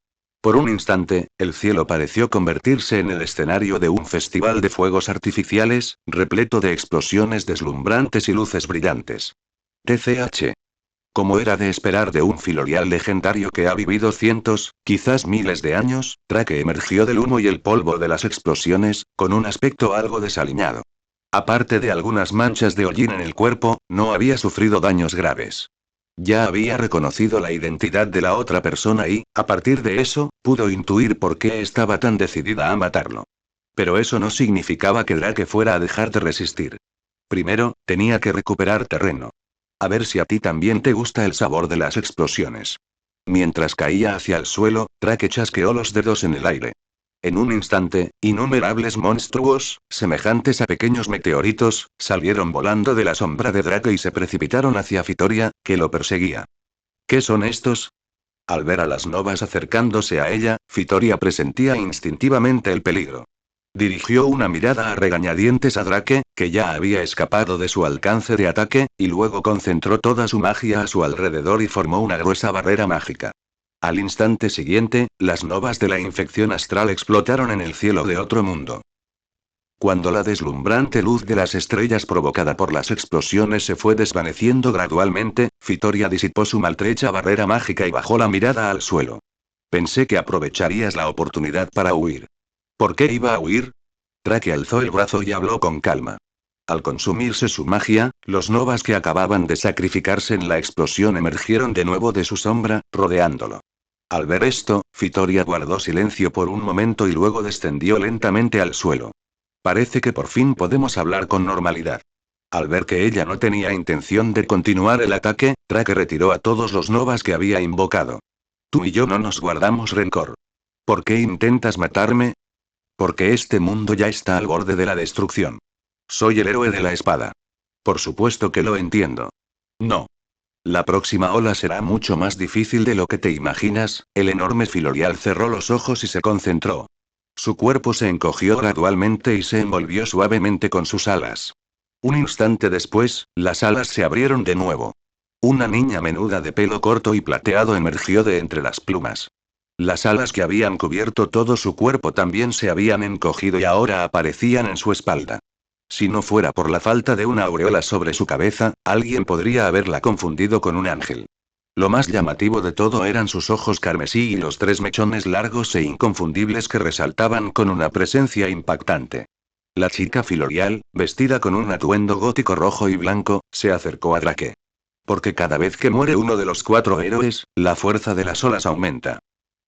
Speaker 1: Por un instante, el cielo pareció convertirse en el escenario de un festival de fuegos artificiales, repleto de explosiones deslumbrantes y luces brillantes. TCH. Como era de esperar de un filorial legendario que ha vivido cientos, quizás miles de años, Drake emergió del humo y el polvo de las explosiones, con un aspecto algo desaliñado. Aparte de algunas manchas de hollín en el cuerpo, no había sufrido daños graves. Ya había reconocido la identidad de la otra persona y, a partir de eso, pudo intuir por qué estaba tan decidida a matarlo. Pero eso no significaba que Drake fuera a dejar de resistir. Primero, tenía que recuperar terreno. A ver si a ti también te gusta el sabor de las explosiones. Mientras caía hacia el suelo, Drake chasqueó los dedos en el aire. En un instante, innumerables monstruos, semejantes a pequeños meteoritos, salieron volando de la sombra de Drake y se precipitaron hacia Fitoria, que lo perseguía. ¿Qué son estos? Al ver a las novas acercándose a ella, Fitoria presentía instintivamente el peligro. Dirigió una mirada a regañadientes a Drake, que ya había escapado de su alcance de ataque, y luego concentró toda su magia a su alrededor y formó una gruesa barrera mágica. Al instante siguiente, las novas de la infección astral explotaron en el cielo de otro mundo. Cuando la deslumbrante luz de las estrellas provocada por las explosiones se fue desvaneciendo gradualmente, Fitoria disipó su maltrecha barrera mágica y bajó la mirada al suelo. Pensé que aprovecharías la oportunidad para huir. ¿Por qué iba a huir? Drake alzó el brazo y habló con calma. Al consumirse su magia, los novas que acababan de sacrificarse en la explosión emergieron de nuevo de su sombra, rodeándolo. Al ver esto, Fitoria guardó silencio por un momento y luego descendió lentamente al suelo. Parece que por fin podemos hablar con normalidad. Al ver que ella no tenía intención de continuar el ataque, Drake retiró a todos los novas que había invocado. Tú y yo no nos guardamos rencor. ¿Por qué intentas matarme? Porque este mundo ya está al borde de la destrucción. Soy el héroe de la espada. Por supuesto que lo entiendo. No. La próxima ola será mucho más difícil de lo que te imaginas. El enorme filorial cerró los ojos y se concentró. Su cuerpo se encogió gradualmente y se envolvió suavemente con sus alas. Un instante después, las alas se abrieron de nuevo. Una niña menuda de pelo corto y plateado emergió de entre las plumas. Las alas que habían cubierto todo su cuerpo también se habían encogido y ahora aparecían en su espalda. Si no fuera por la falta de una aureola sobre su cabeza, alguien podría haberla confundido con un ángel. Lo más llamativo de todo eran sus ojos carmesí y los 3 mechones largos e inconfundibles que resaltaban con una presencia impactante. La chica filorial, vestida con un atuendo gótico rojo y blanco, se acercó a Drake. Porque cada vez que muere uno de los 4 héroes, la fuerza de las olas aumenta.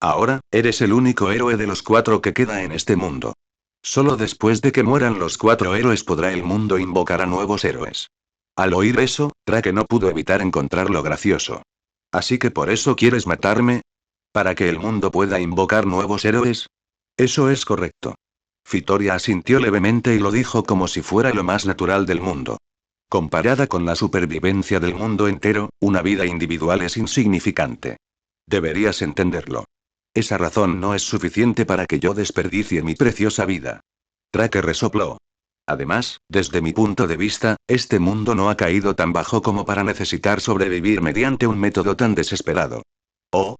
Speaker 1: Ahora, eres el único héroe de los 4 que queda en este mundo. Solo después de que mueran los 4 héroes podrá el mundo invocar a nuevos héroes. Al oír eso, Drake no pudo evitar encontrarlo gracioso. ¿Así que por eso quieres matarme? ¿Para que el mundo pueda invocar nuevos héroes? Eso es correcto. Fitoria asintió levemente y lo dijo como si fuera lo más natural del mundo. Comparada con la supervivencia del mundo entero, una vida individual es insignificante. Deberías entenderlo. Esa razón no es suficiente para que yo desperdicie mi preciosa vida. Drake resopló. Además, desde mi punto de vista, este mundo no ha caído tan bajo como para necesitar sobrevivir mediante un método tan desesperado. Oh.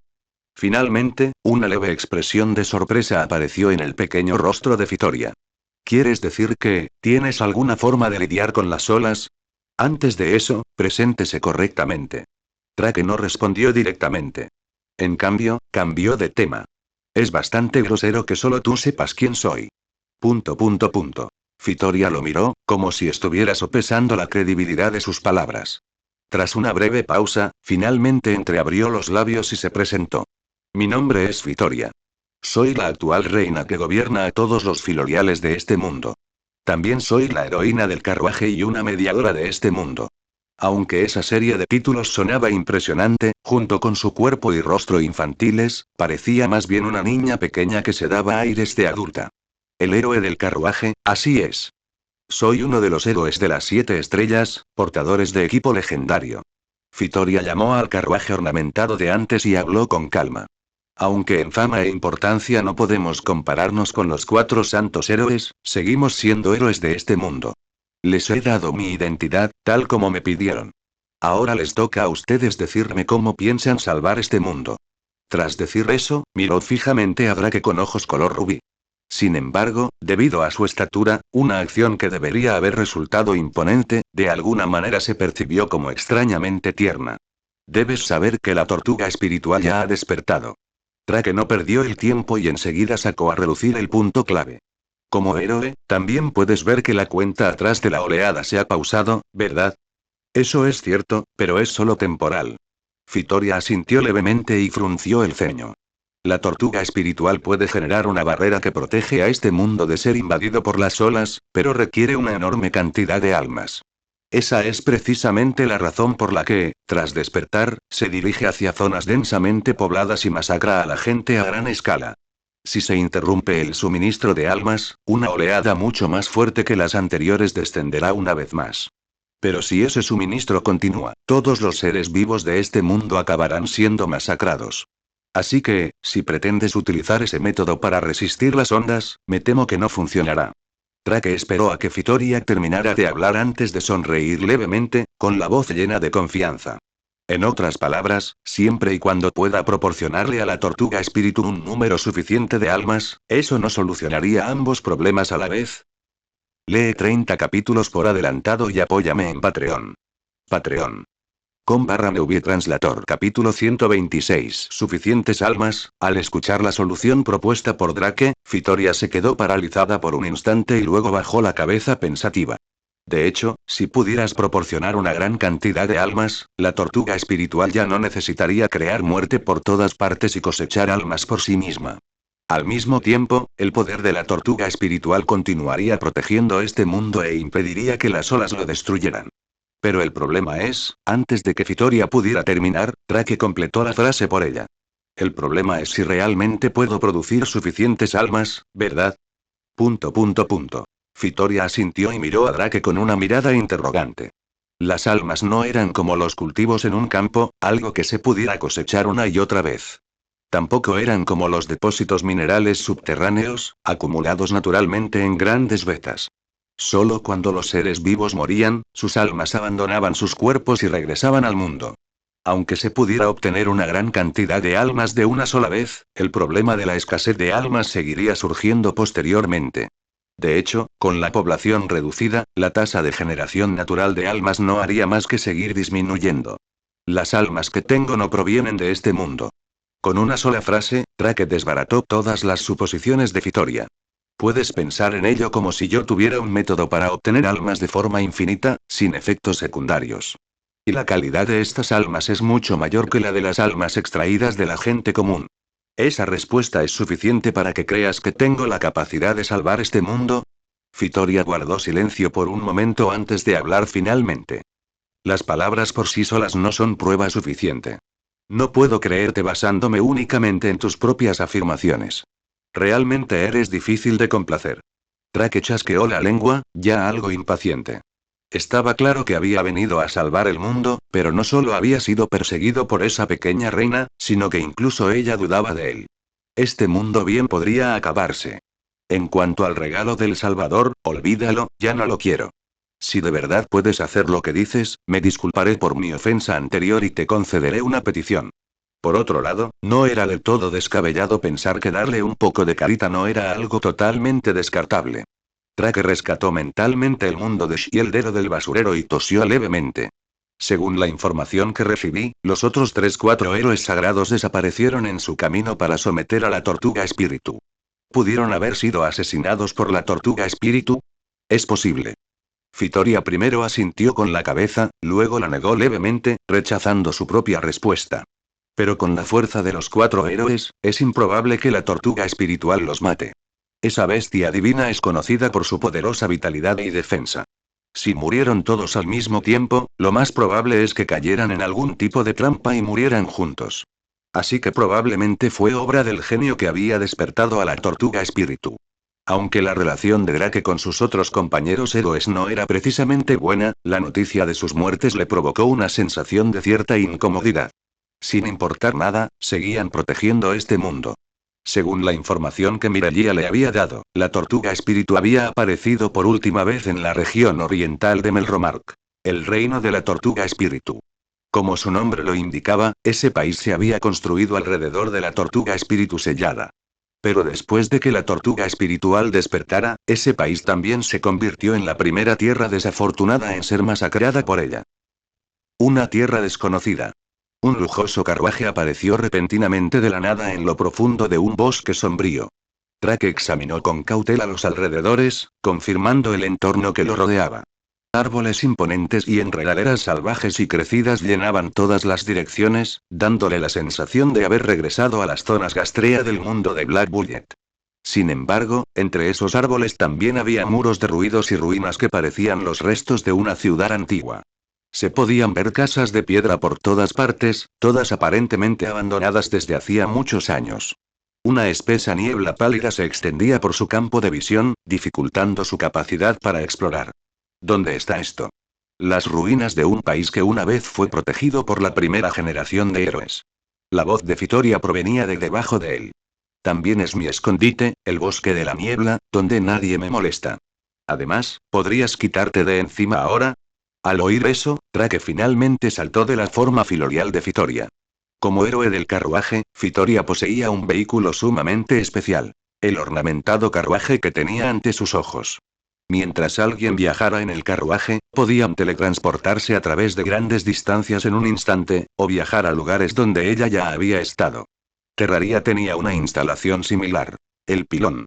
Speaker 1: Finalmente, una leve expresión de sorpresa apareció en el pequeño rostro de Fitoria. ¿Quieres decir que, tienes alguna forma de lidiar con las olas? Antes de eso, preséntese correctamente. Drake no respondió directamente. En cambio, cambió de tema. Es bastante grosero que solo tú sepas quién soy. Punto. Fitoria lo miró, como si estuviera sopesando la credibilidad de sus palabras. Tras una breve pausa, finalmente entreabrió los labios y se presentó. Mi nombre es Fitoria. Soy la actual reina que gobierna a todos los filoriales de este mundo. También soy la heroína del carruaje y una mediadora de este mundo. Aunque esa serie de títulos sonaba impresionante, junto con su cuerpo y rostro infantiles, parecía más bien una niña pequeña que se daba aires de adulta. El héroe del carruaje, así es. Soy uno de los héroes de las 7 estrellas, portadores de equipo legendario. Fitoria llamó al carruaje ornamentado de antes y habló con calma. Aunque en fama e importancia no podemos compararnos con los 4 santos héroes, seguimos siendo héroes de este mundo. Les he dado mi identidad, tal como me pidieron. Ahora les toca a ustedes decirme cómo piensan salvar este mundo. Tras decir eso, miró fijamente a Drake con ojos color rubí. Sin embargo, debido a su estatura, una acción que debería haber resultado imponente, de alguna manera se percibió como extrañamente tierna. Debes saber que la tortuga espiritual ya ha despertado. Drake no perdió el tiempo y enseguida sacó a relucir el punto clave. Como héroe, también puedes ver que la cuenta atrás de la oleada se ha pausado, ¿verdad? Eso es cierto, pero es solo temporal. Fitoria asintió levemente y frunció el ceño. La tortuga espiritual puede generar una barrera que protege a este mundo de ser invadido por las olas, pero requiere una enorme cantidad de almas. Esa es precisamente la razón por la que, tras despertar, se dirige hacia zonas densamente pobladas y masacra a la gente a gran escala. Si se interrumpe el suministro de almas, una oleada mucho más fuerte que las anteriores descenderá una vez más. Pero si ese suministro continúa, todos los seres vivos de este mundo acabarán siendo masacrados. Así que, si pretendes utilizar ese método para resistir las ondas, me temo que no funcionará. Drake esperó a que Fitoria terminara de hablar antes de sonreír levemente, con la voz llena de confianza. En otras palabras, siempre y cuando pueda proporcionarle a la tortuga espíritu un número suficiente de almas, ¿eso no solucionaría ambos problemas a la vez? Lee 30 capítulos por adelantado y apóyame en Patreon. Patreon. com/Movie Translator capítulo 126 Suficientes almas. Al escuchar la solución propuesta por Drake, Fitoria se quedó paralizada por un instante y luego bajó la cabeza pensativa. De hecho, si pudieras proporcionar una gran cantidad de almas, la tortuga espiritual ya no necesitaría crear muerte por todas partes y cosechar almas por sí misma. Al mismo tiempo, el poder de la tortuga espiritual continuaría protegiendo este mundo e impediría que las olas lo destruyeran. Pero el problema es, antes de que Fitoria pudiera terminar, Drake completó la frase por ella. El problema es si realmente puedo producir suficientes almas, ¿verdad? ... Fitoria asintió y miró a Drake con una mirada interrogante. Las almas no eran como los cultivos en un campo, algo que se pudiera cosechar una y otra vez. Tampoco eran como los depósitos minerales subterráneos, acumulados naturalmente en grandes vetas. Solo cuando los seres vivos morían, sus almas abandonaban sus cuerpos y regresaban al mundo. Aunque se pudiera obtener una gran cantidad de almas de una sola vez, el problema de la escasez de almas seguiría surgiendo posteriormente. De hecho, con la población reducida, la tasa de generación natural de almas no haría más que seguir disminuyendo. Las almas que tengo no provienen de este mundo. Con una sola frase, Drake desbarató todas las suposiciones de Fitoria. Puedes pensar en ello como si yo tuviera un método para obtener almas de forma infinita, sin efectos secundarios. Y la calidad de estas almas es mucho mayor que la de las almas extraídas de la gente común. ¿Esa respuesta es suficiente para que creas que tengo la capacidad de salvar este mundo? Fitoria guardó silencio por un momento antes de hablar finalmente. Las palabras por sí solas no son prueba suficiente. No puedo creerte basándome únicamente en tus propias afirmaciones. Realmente eres difícil de complacer. Drake chasqueó la lengua, ya algo impaciente. Estaba claro que había venido a salvar el mundo, pero no solo había sido perseguido por esa pequeña reina, sino que incluso ella dudaba de él. Este mundo bien podría acabarse. En cuanto al regalo del Salvador, olvídalo, ya no lo quiero. Si de verdad puedes hacer lo que dices, me disculparé por mi ofensa anterior y te concederé una petición. Por otro lado, no era del todo descabellado pensar que darle un poco de carita no era algo totalmente descartable. Drake rescató mentalmente el mundo de Shieldero del basurero y tosió levemente. Según la información que recibí, los otros 3-4 héroes sagrados desaparecieron en su camino para someter a la tortuga espíritu. ¿Pudieron haber sido asesinados por la tortuga espíritu? Es posible. Fitoria primero asintió con la cabeza, luego la negó levemente, rechazando su propia respuesta. Pero con la fuerza de los 4 héroes, es improbable que la tortuga espiritual los mate. Esa bestia divina es conocida por su poderosa vitalidad y defensa. Si murieron todos al mismo tiempo, lo más probable es que cayeran en algún tipo de trampa y murieran juntos. Así que probablemente fue obra del genio que había despertado a la tortuga espíritu. Aunque la relación de Drake con sus otros compañeros héroes no era precisamente buena, la noticia de sus muertes le provocó una sensación de cierta incomodidad. Sin importar nada, seguían protegiendo este mundo. Según la información que Mirelia le había dado, la tortuga espíritu había aparecido por última vez en la región oriental de Melromark. El reino de la tortuga espíritu. Como su nombre lo indicaba, ese país se había construido alrededor de la tortuga espíritu sellada. Pero después de que la tortuga espiritual despertara, ese país también se convirtió en la primera tierra desafortunada en ser masacrada por ella. Una tierra desconocida. Un lujoso carruaje apareció repentinamente de la nada en lo profundo de un bosque sombrío. Drake examinó con cautela los alrededores, confirmando el entorno que lo rodeaba. Árboles imponentes y enredaderas salvajes y crecidas llenaban todas las direcciones, dándole la sensación de haber regresado a las zonas gastrea del mundo de Black Bullet. Sin embargo, entre esos árboles también había muros derruidos y ruinas que parecían los restos de una ciudad antigua. Se podían ver casas de piedra por todas partes, todas aparentemente abandonadas desde hacía muchos años. Una espesa niebla pálida se extendía por su campo de visión, dificultando su capacidad para explorar. ¿Dónde está esto? Las ruinas de un país que una vez fue protegido por la primera generación de héroes. La voz de Fitoria provenía de debajo de él. También es mi escondite, el bosque de la niebla, donde nadie me molesta. Además, ¿podrías quitarte de encima ahora? Al oír eso, Drake finalmente saltó de la forma filorial de Fitoria. Como héroe del carruaje, Fitoria poseía un vehículo sumamente especial. El ornamentado carruaje que tenía ante sus ojos. Mientras alguien viajara en el carruaje, podían teletransportarse a través de grandes distancias en un instante, o viajar a lugares donde ella ya había estado. Terraria tenía una instalación similar. El pilón.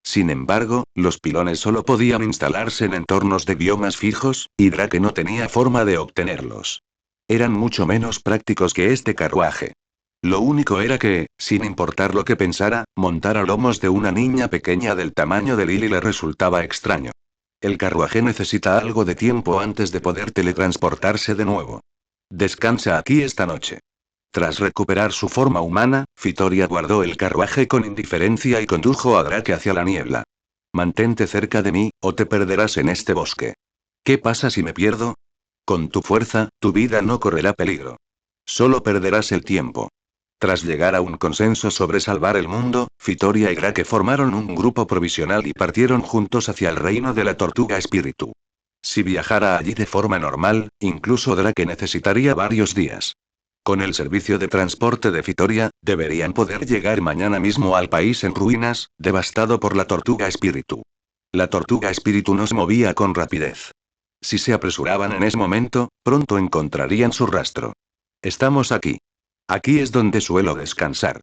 Speaker 1: Sin embargo, los pilones solo podían instalarse en entornos de biomas fijos, y Drake no tenía forma de obtenerlos. Eran mucho menos prácticos que este carruaje. Lo único era que, sin importar lo que pensara, montar a lomos de una niña pequeña del tamaño de Lily le resultaba extraño. El carruaje necesita algo de tiempo antes de poder teletransportarse de nuevo. Descansa aquí esta noche. Tras recuperar su forma humana, Fitoria guardó el carruaje con indiferencia y condujo a Drake hacia la niebla. Mantente cerca de mí, o te perderás en este bosque. ¿Qué pasa si me pierdo? Con tu fuerza, tu vida no correrá peligro. Solo perderás el tiempo. Tras llegar a un consenso sobre salvar el mundo, Fitoria y Drake formaron un grupo provisional y partieron juntos hacia el reino de la tortuga espíritu. Si viajara allí de forma normal, incluso Drake necesitaría varios días. Con el servicio de transporte de Fitoria, deberían poder llegar mañana mismo al país en ruinas, devastado por la tortuga espíritu. La tortuga espíritu no se movía con rapidez. Si se apresuraban en ese momento, pronto encontrarían su rastro. Estamos aquí. Aquí es donde suelo descansar.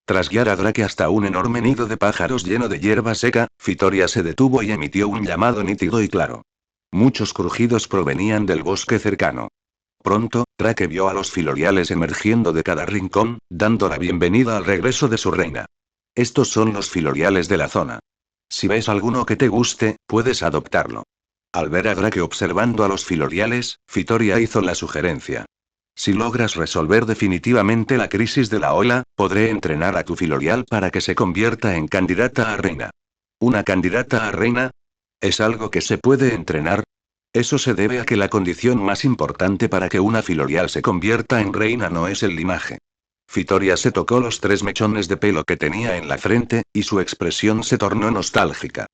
Speaker 1: Tras guiar a Drake hasta un enorme nido de pájaros lleno de hierba seca, Fitoria se detuvo y emitió un llamado nítido y claro. Muchos crujidos provenían del bosque cercano. Pronto, Drake vio a los filoriales emergiendo de cada rincón, dando la bienvenida al regreso de su reina. Estos son los filoriales de la zona. Si ves alguno que te guste, puedes adoptarlo. Al ver a Drake observando a los filoriales, Fitoria hizo la sugerencia. Si logras resolver definitivamente la crisis de la ola, podré entrenar a tu filorial para que se convierta en candidata a reina. ¿Una candidata a reina? ¿Es algo que se puede entrenar? Eso se debe a que la condición más importante para que una filorial se convierta en reina no es el linaje. Fitoria se tocó los 3 mechones de pelo que tenía en la frente, y su expresión se tornó nostálgica.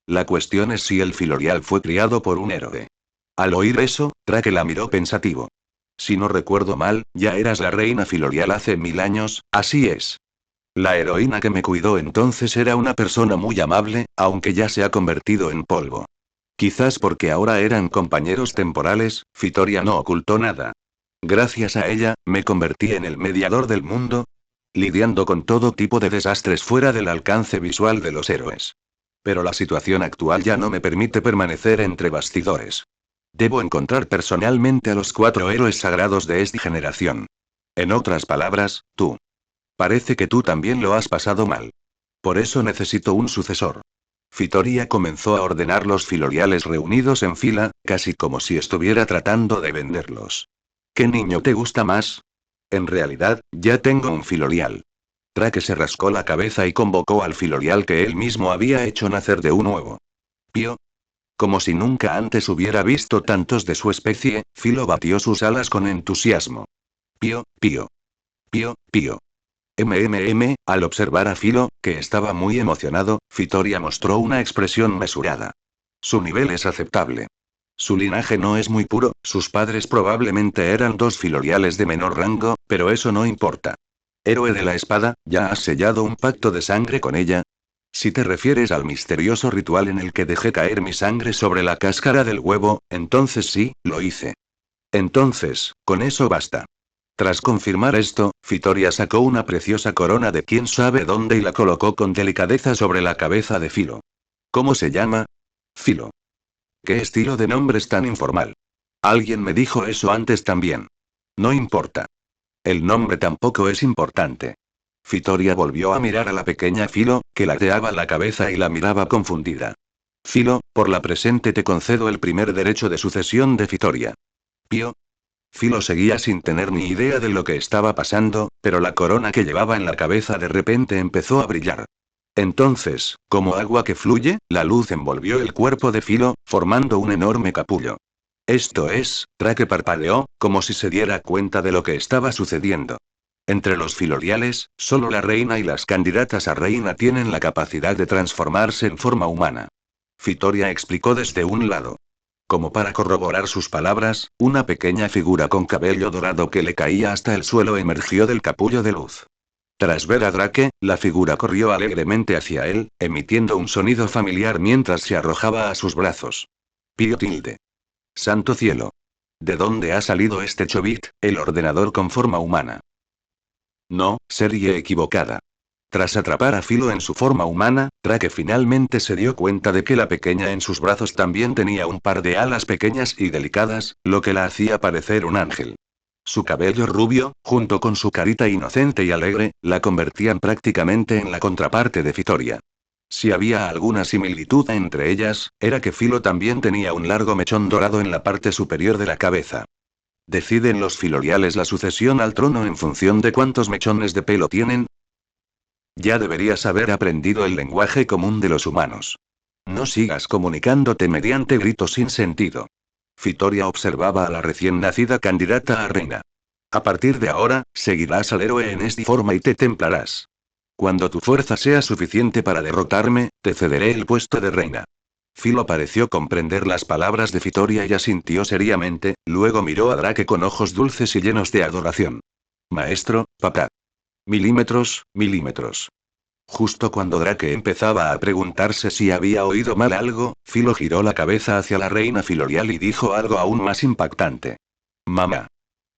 Speaker 1: La cuestión es si el filorial fue criado por un héroe. Al oír eso, Drake la miró pensativo. Si no recuerdo mal, ya eras la reina filorial hace 1000 años, así es. La heroína que me cuidó entonces era una persona muy amable, aunque ya se ha convertido en polvo. Quizás porque ahora eran compañeros temporales, Fitoria no ocultó nada. Gracias a ella, me convertí en el mediador del mundo, lidiando con todo tipo de desastres fuera del alcance visual de los héroes. Pero la situación actual ya no me permite permanecer entre bastidores. Debo encontrar personalmente a los 4 héroes sagrados de esta generación. En otras palabras, tú. Parece que tú también lo has pasado mal. Por eso necesito un sucesor. Fitoria comenzó a ordenar los filoriales reunidos en fila, casi como si estuviera tratando de venderlos. ¿Qué niño te gusta más? En realidad, ya tengo un filorial. Drake se rascó la cabeza y convocó al filorial que él mismo había hecho nacer de un huevo. Pío. Como si nunca antes hubiera visto tantos de su especie, Filo batió sus alas con entusiasmo. Pío, pío. Pío, pío. Al observar a Filo, que estaba muy emocionado, Fitoria mostró una expresión mesurada. Su nivel es aceptable. Su linaje no es muy puro, sus padres probablemente eran dos filoriales de menor rango, pero eso no importa. Héroe de la espada, ¿ya has sellado un pacto de sangre con ella? Si te refieres al misterioso ritual en el que dejé caer mi sangre sobre la cáscara del huevo, entonces sí, lo hice. Entonces, con eso basta. Tras confirmar esto, Fitoria sacó una preciosa corona de quién sabe dónde y la colocó con delicadeza sobre la cabeza de Filo. ¿Cómo se llama? Filo. ¿Qué estilo de nombre es tan informal? Alguien me dijo eso antes también. No importa. El nombre tampoco es importante. Fitoria volvió a mirar a la pequeña Filo, que ladeaba la cabeza y la miraba confundida. Filo, por la presente te concedo el primer derecho de sucesión de Fitoria. Pío. Filo seguía sin tener ni idea de lo que estaba pasando, pero la corona que llevaba en la cabeza de repente empezó a brillar. Entonces, como agua que fluye, la luz envolvió el cuerpo de Filo, formando un enorme capullo. Esto es, Drake parpadeó, como si se diera cuenta de lo que estaba sucediendo. Entre los filoriales, solo la reina y las candidatas a reina tienen la capacidad de transformarse en forma humana. Fitoria explicó desde un lado. Como para corroborar sus palabras, una pequeña figura con cabello dorado que le caía hasta el suelo emergió del capullo de luz. Tras ver a Drake, la figura corrió alegremente hacia él, emitiendo un sonido familiar mientras se arrojaba a sus brazos. Pío tilde. Santo cielo. ¿De dónde ha salido este Chobit, el ordenador con forma humana? No, serie equivocada. Tras atrapar a Filo en su forma humana, Drake finalmente se dio cuenta de que la pequeña en sus brazos también tenía un par de alas pequeñas y delicadas, lo que la hacía parecer un ángel. Su cabello rubio, junto con su carita inocente y alegre, la convertían prácticamente en la contraparte de Fitoria. Si había alguna similitud entre ellas, era que Filo también tenía un largo mechón dorado en la parte superior de la cabeza. ¿Deciden los filoriales la sucesión al trono en función de cuántos mechones de pelo tienen? Ya deberías haber aprendido el lenguaje común de los humanos. No sigas comunicándote mediante gritos sin sentido. Fitoria observaba a la recién nacida candidata a reina. A partir de ahora, seguirás al héroe en esta forma y te templarás. Cuando tu fuerza sea suficiente para derrotarme, te cederé el puesto de reina. Filo pareció comprender las palabras de Fitoria y asintió seriamente, luego miró a Drake con ojos dulces y llenos de adoración. Maestro, papá. Milímetros, milímetros. Justo cuando Drake empezaba a preguntarse si había oído mal algo, Filo giró la cabeza hacia la reina filorial y dijo algo aún más impactante. Mamá.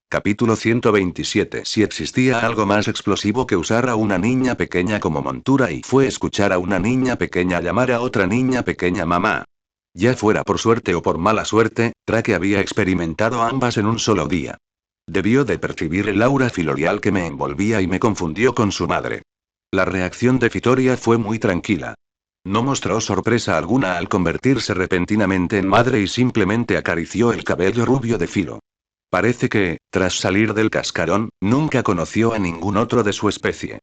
Speaker 1: Capítulo 127. Si existía algo más explosivo que usar a una niña pequeña como montura y fue escuchar a una niña pequeña llamar a otra niña pequeña mamá. Ya fuera por suerte o por mala suerte, Drake había experimentado ambas en un solo día. Debió de percibir el aura filorial que me envolvía y me confundió con su madre. La reacción de Fitoria fue muy tranquila. No mostró sorpresa alguna al convertirse repentinamente en madre y simplemente acarició el cabello rubio de Filo. Parece que, tras salir del cascarón, nunca conoció a ningún otro de su especie.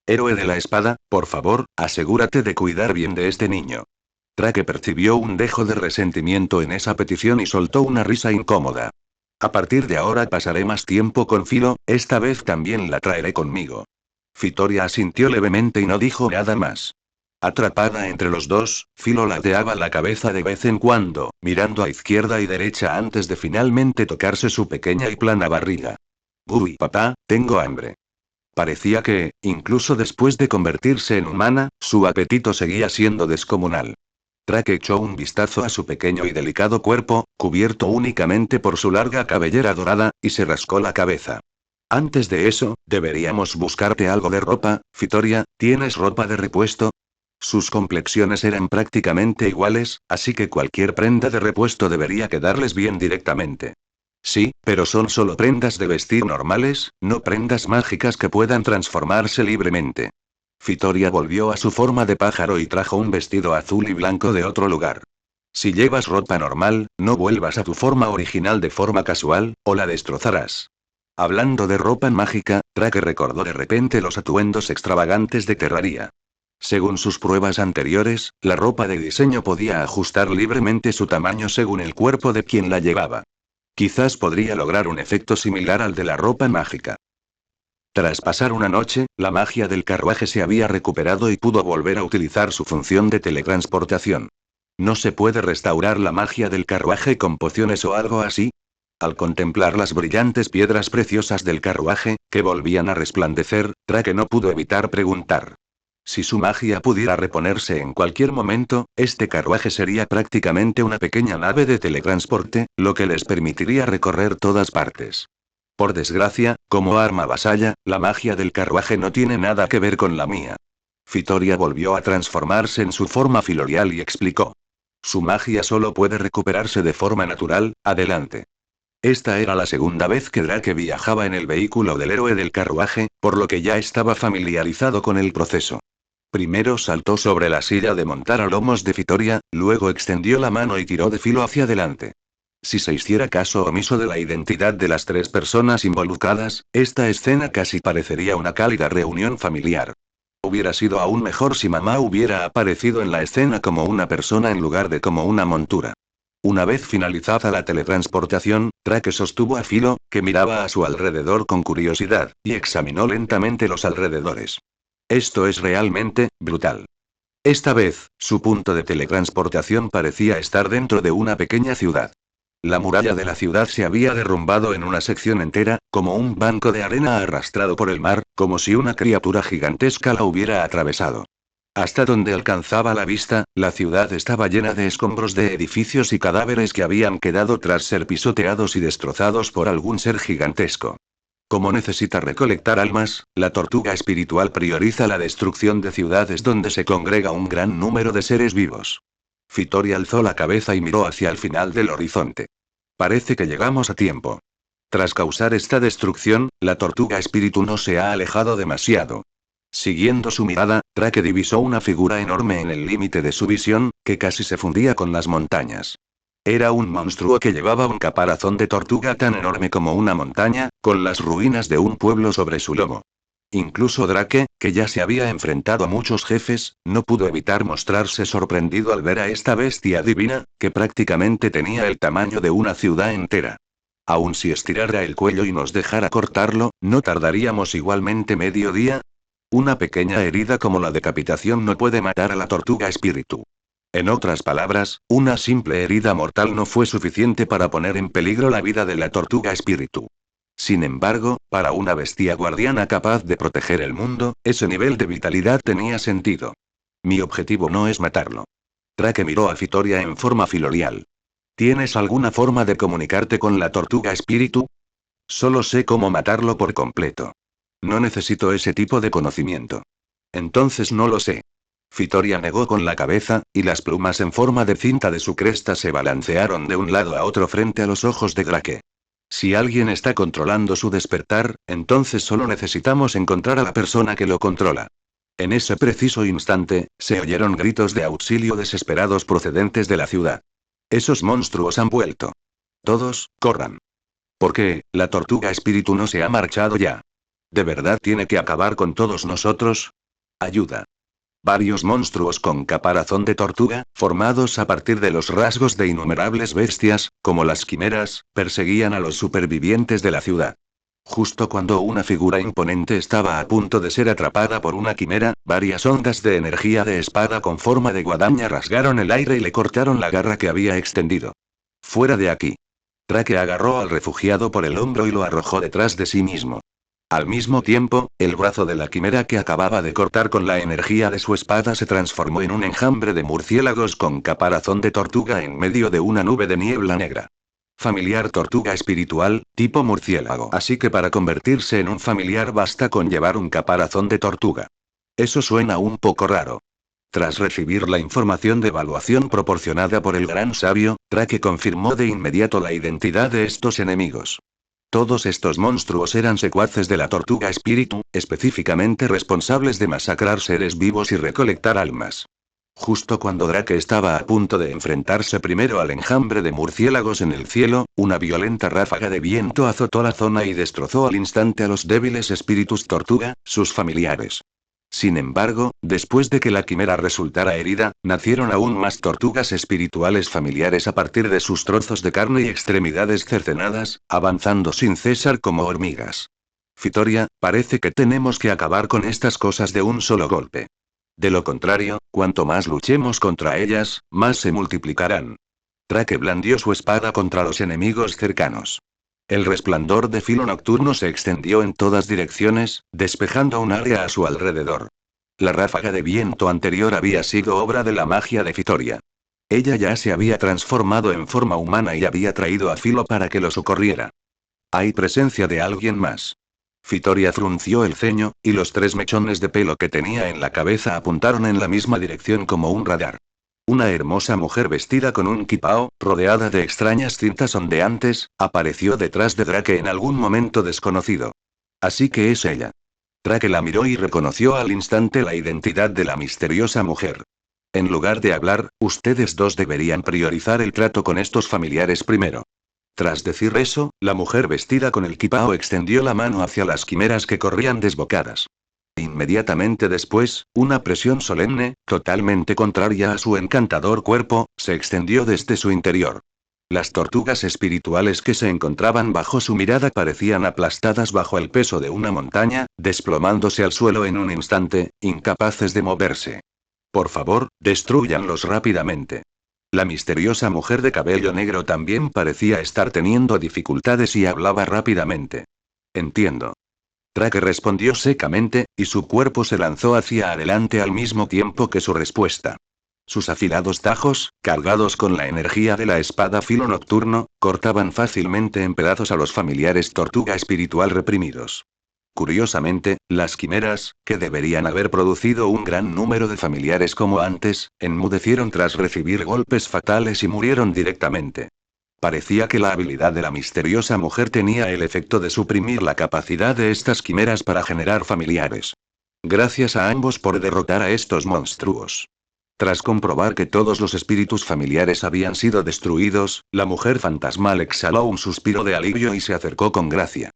Speaker 1: Héroe de la espada, por favor, asegúrate de cuidar bien de este niño. Drake percibió un dejo de resentimiento en esa petición y soltó una risa incómoda. A partir de ahora pasaré más tiempo con Filo, esta vez también la traeré conmigo. Fitoria asintió levemente y no dijo nada más. Atrapada entre los dos, Filo ladeaba la cabeza de vez en cuando, mirando a izquierda y derecha antes de finalmente tocarse su pequeña y plana barriga. Uy, papá, tengo hambre. Parecía que, incluso después de convertirse en humana, su apetito seguía siendo descomunal. Drake echó un vistazo a su pequeño y delicado cuerpo, cubierto únicamente por su larga cabellera dorada, y se rascó la cabeza. Antes de eso, deberíamos buscarte algo de ropa, Fitoria, ¿tienes ropa de repuesto? Sus complexiones eran prácticamente iguales, así que cualquier prenda de repuesto debería quedarles bien directamente. Sí, pero son solo prendas de vestir normales, no prendas mágicas que puedan transformarse libremente. Fitoria volvió a su forma de pájaro y trajo un vestido azul y blanco de otro lugar. Si llevas ropa normal, no vuelvas a tu forma original de forma casual, o la destrozarás. Hablando de ropa mágica, Drake recordó de repente los atuendos extravagantes de Terraria. Según sus pruebas anteriores, la ropa de diseño podía ajustar libremente su tamaño según el cuerpo de quien la llevaba. Quizás podría lograr un efecto similar al de la ropa mágica. Tras pasar una noche, la magia del carruaje se había recuperado y pudo volver a utilizar su función de teletransportación. ¿No se puede restaurar la magia del carruaje con pociones o algo así? Al contemplar las brillantes piedras preciosas del carruaje, que volvían a resplandecer, Drake no pudo evitar preguntar. Si su magia pudiera reponerse en cualquier momento, este carruaje sería prácticamente una pequeña nave de teletransporte, lo que les permitiría recorrer todas partes. Por desgracia, como arma vasalla, la magia del carruaje no tiene nada que ver con la mía. Fitoria volvió a transformarse en su forma filorial y explicó. Su magia solo puede recuperarse de forma natural, adelante. Esta era la segunda vez que Drake viajaba en el vehículo del héroe del carruaje, por lo que ya estaba familiarizado con el proceso. Primero saltó sobre la silla de montar a lomos de Fitoria, luego extendió la mano y tiró de filo hacia adelante. Si se hiciera caso omiso de la identidad de las tres personas involucradas, esta escena casi parecería una cálida reunión familiar. Hubiera sido aún mejor si mamá hubiera aparecido en la escena como una persona en lugar de como una montura. Una vez finalizada la teletransportación, Drake sostuvo a Filo, que miraba a su alrededor con curiosidad, y examinó lentamente los alrededores. Esto es realmente brutal. Esta vez, su punto de teletransportación parecía estar dentro de una pequeña ciudad. La muralla de la ciudad se había derrumbado en una sección entera, como un banco de arena arrastrado por el mar, como si una criatura gigantesca la hubiera atravesado. Hasta donde alcanzaba la vista, la ciudad estaba llena de escombros de edificios y cadáveres que habían quedado tras ser pisoteados y destrozados por algún ser gigantesco. Como necesita recolectar almas, la tortuga espiritual prioriza la destrucción de ciudades donde se congrega un gran número de seres vivos. Fitoria alzó la cabeza y miró hacia el final del horizonte. Parece que llegamos a tiempo. Tras causar esta destrucción, la tortuga espíritu no se ha alejado demasiado. Siguiendo su mirada, Drake divisó una figura enorme en el límite de su visión, que casi se fundía con las montañas. Era un monstruo que llevaba un caparazón de tortuga tan enorme como una montaña, con las ruinas de un pueblo sobre su lomo. Incluso Drake, que ya se había enfrentado a muchos jefes, no pudo evitar mostrarse sorprendido al ver a esta bestia divina, que prácticamente tenía el tamaño de una ciudad entera. Aun si estirara el cuello y nos dejara cortarlo, ¿no tardaríamos igualmente medio día? Una pequeña herida como la decapitación no puede matar a la tortuga espíritu. En otras palabras, una simple herida mortal no fue suficiente para poner en peligro la vida de la tortuga espíritu. Sin embargo, para una bestia guardiana capaz de proteger el mundo, ese nivel de vitalidad tenía sentido. Mi objetivo no es matarlo. Drake miró a Fitoria en forma filorial. ¿Tienes alguna forma de comunicarte con la tortuga espíritu? Solo sé cómo matarlo por completo. No necesito ese tipo de conocimiento. Entonces no lo sé. Fitoria negó con la cabeza, y las plumas en forma de cinta de su cresta se balancearon de un lado a otro frente a los ojos de Drake. Si alguien está controlando su despertar, entonces solo necesitamos encontrar a la persona que lo controla. En ese preciso instante, se oyeron gritos de auxilio desesperados procedentes de la ciudad. Esos monstruos han vuelto. Todos, corran. ¿Por qué, la tortuga espíritu no se ha marchado ya? ¿De verdad tiene que acabar con todos nosotros? Ayuda. Varios monstruos con caparazón de tortuga, formados a partir de los rasgos de innumerables bestias, como las quimeras, perseguían a los supervivientes de la ciudad. Justo cuando una figura imponente estaba a punto de ser atrapada por una quimera, varias ondas de energía de espada con forma de guadaña rasgaron el aire y le cortaron la garra que había extendido. ¡Fuera de aquí! Drake agarró al refugiado por el hombro y lo arrojó detrás de sí mismo. Al mismo tiempo, el brazo de la quimera que acababa de cortar con la energía de su espada se transformó en un enjambre de murciélagos con caparazón de tortuga en medio de una nube de niebla negra. Familiar tortuga espiritual, tipo murciélago. Así que para convertirse en un familiar basta con llevar un caparazón de tortuga. Eso suena un poco raro. Tras recibir la información de evaluación proporcionada por el gran sabio, Drake confirmó de inmediato la identidad de estos enemigos. Todos estos monstruos eran secuaces de la tortuga espíritu, específicamente responsables de masacrar seres vivos y recolectar almas. Justo cuando Drake estaba a punto de enfrentarse primero al enjambre de murciélagos en el cielo, una violenta ráfaga de viento azotó la zona y destrozó al instante a los débiles espíritus tortuga, sus familiares. Sin embargo, después de que la quimera resultara herida, nacieron aún más tortugas espirituales familiares a partir de sus trozos de carne y extremidades cercenadas, avanzando sin cesar como hormigas. Fitoria, parece que tenemos que acabar con estas cosas de un solo golpe. De lo contrario, cuanto más luchemos contra ellas, más se multiplicarán. Drake blandió su espada contra los enemigos cercanos. El resplandor de filo nocturno se extendió en todas direcciones, despejando un área a su alrededor. La ráfaga de viento anterior había sido obra de la magia de Fitoria. Ella ya se había transformado en forma humana y había traído a Filo para que lo socorriera. Hay presencia de alguien más. Fitoria frunció el ceño, y los 3 mechones de pelo que tenía en la cabeza apuntaron en la misma dirección como un radar. Una hermosa mujer vestida con un kipao, rodeada de extrañas cintas ondeantes, apareció detrás de Drake en algún momento desconocido. Así que es ella. Drake la miró y reconoció al instante la identidad de la misteriosa mujer. En lugar de hablar, ustedes dos deberían priorizar el trato con estos familiares primero. Tras decir eso, la mujer vestida con el kipao extendió la mano hacia las quimeras que corrían desbocadas. Inmediatamente después, una presión solemne, totalmente contraria a su encantador cuerpo, se extendió desde su interior. Las tortugas espirituales que se encontraban bajo su mirada parecían aplastadas bajo el peso de una montaña, desplomándose al suelo en un instante, incapaces de moverse. Por favor, destrúyanlos rápidamente. La misteriosa mujer de cabello negro también parecía estar teniendo dificultades y hablaba rápidamente. Entiendo. Drake respondió secamente, y su cuerpo se lanzó hacia adelante al mismo tiempo que su respuesta. Sus afilados tajos, cargados con la energía de la espada filo nocturno, cortaban fácilmente en pedazos a los familiares tortuga espiritual reprimidos. Curiosamente, las quimeras, que deberían haber producido un gran número de familiares como antes, enmudecieron tras recibir golpes fatales y murieron directamente. Parecía que la habilidad de la misteriosa mujer tenía el efecto de suprimir la capacidad de estas quimeras para generar familiares. Gracias a ambos por derrotar a estos monstruos. Tras comprobar que todos los espíritus familiares habían sido destruidos, la mujer fantasmal exhaló un suspiro de alivio y se acercó con gracia.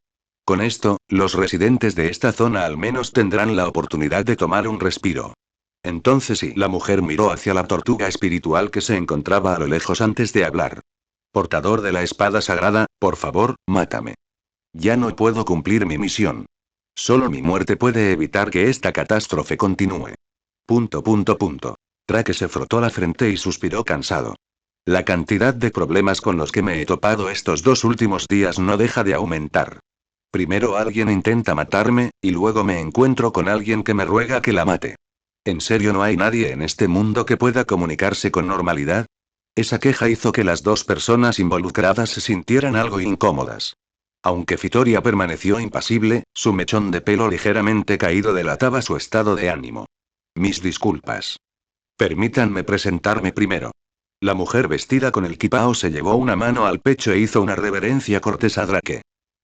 Speaker 1: Con esto, los residentes de esta zona al menos tendrán la oportunidad de tomar un respiro. Entonces sí, la mujer miró hacia la tortuga espiritual que se encontraba a lo lejos antes de hablar. Portador de la espada sagrada, por favor, mátame. Ya no puedo cumplir mi misión. Solo mi muerte puede evitar que esta catástrofe continúe. ... Drake se frotó la frente y suspiró cansado. La cantidad de problemas con los que me he topado estos 2 últimos días no deja de aumentar. Primero alguien intenta matarme, y luego me encuentro con alguien que me ruega que la mate. ¿En serio no hay nadie en este mundo que pueda comunicarse con normalidad? Esa queja hizo que las 2 personas involucradas se sintieran algo incómodas. Aunque Fitoria permaneció impasible, su mechón de pelo ligeramente caído delataba su estado de ánimo. Mis disculpas. Permítanme presentarme primero. La mujer vestida con el kipao se llevó una mano al pecho e hizo una reverencia cortés a Drake.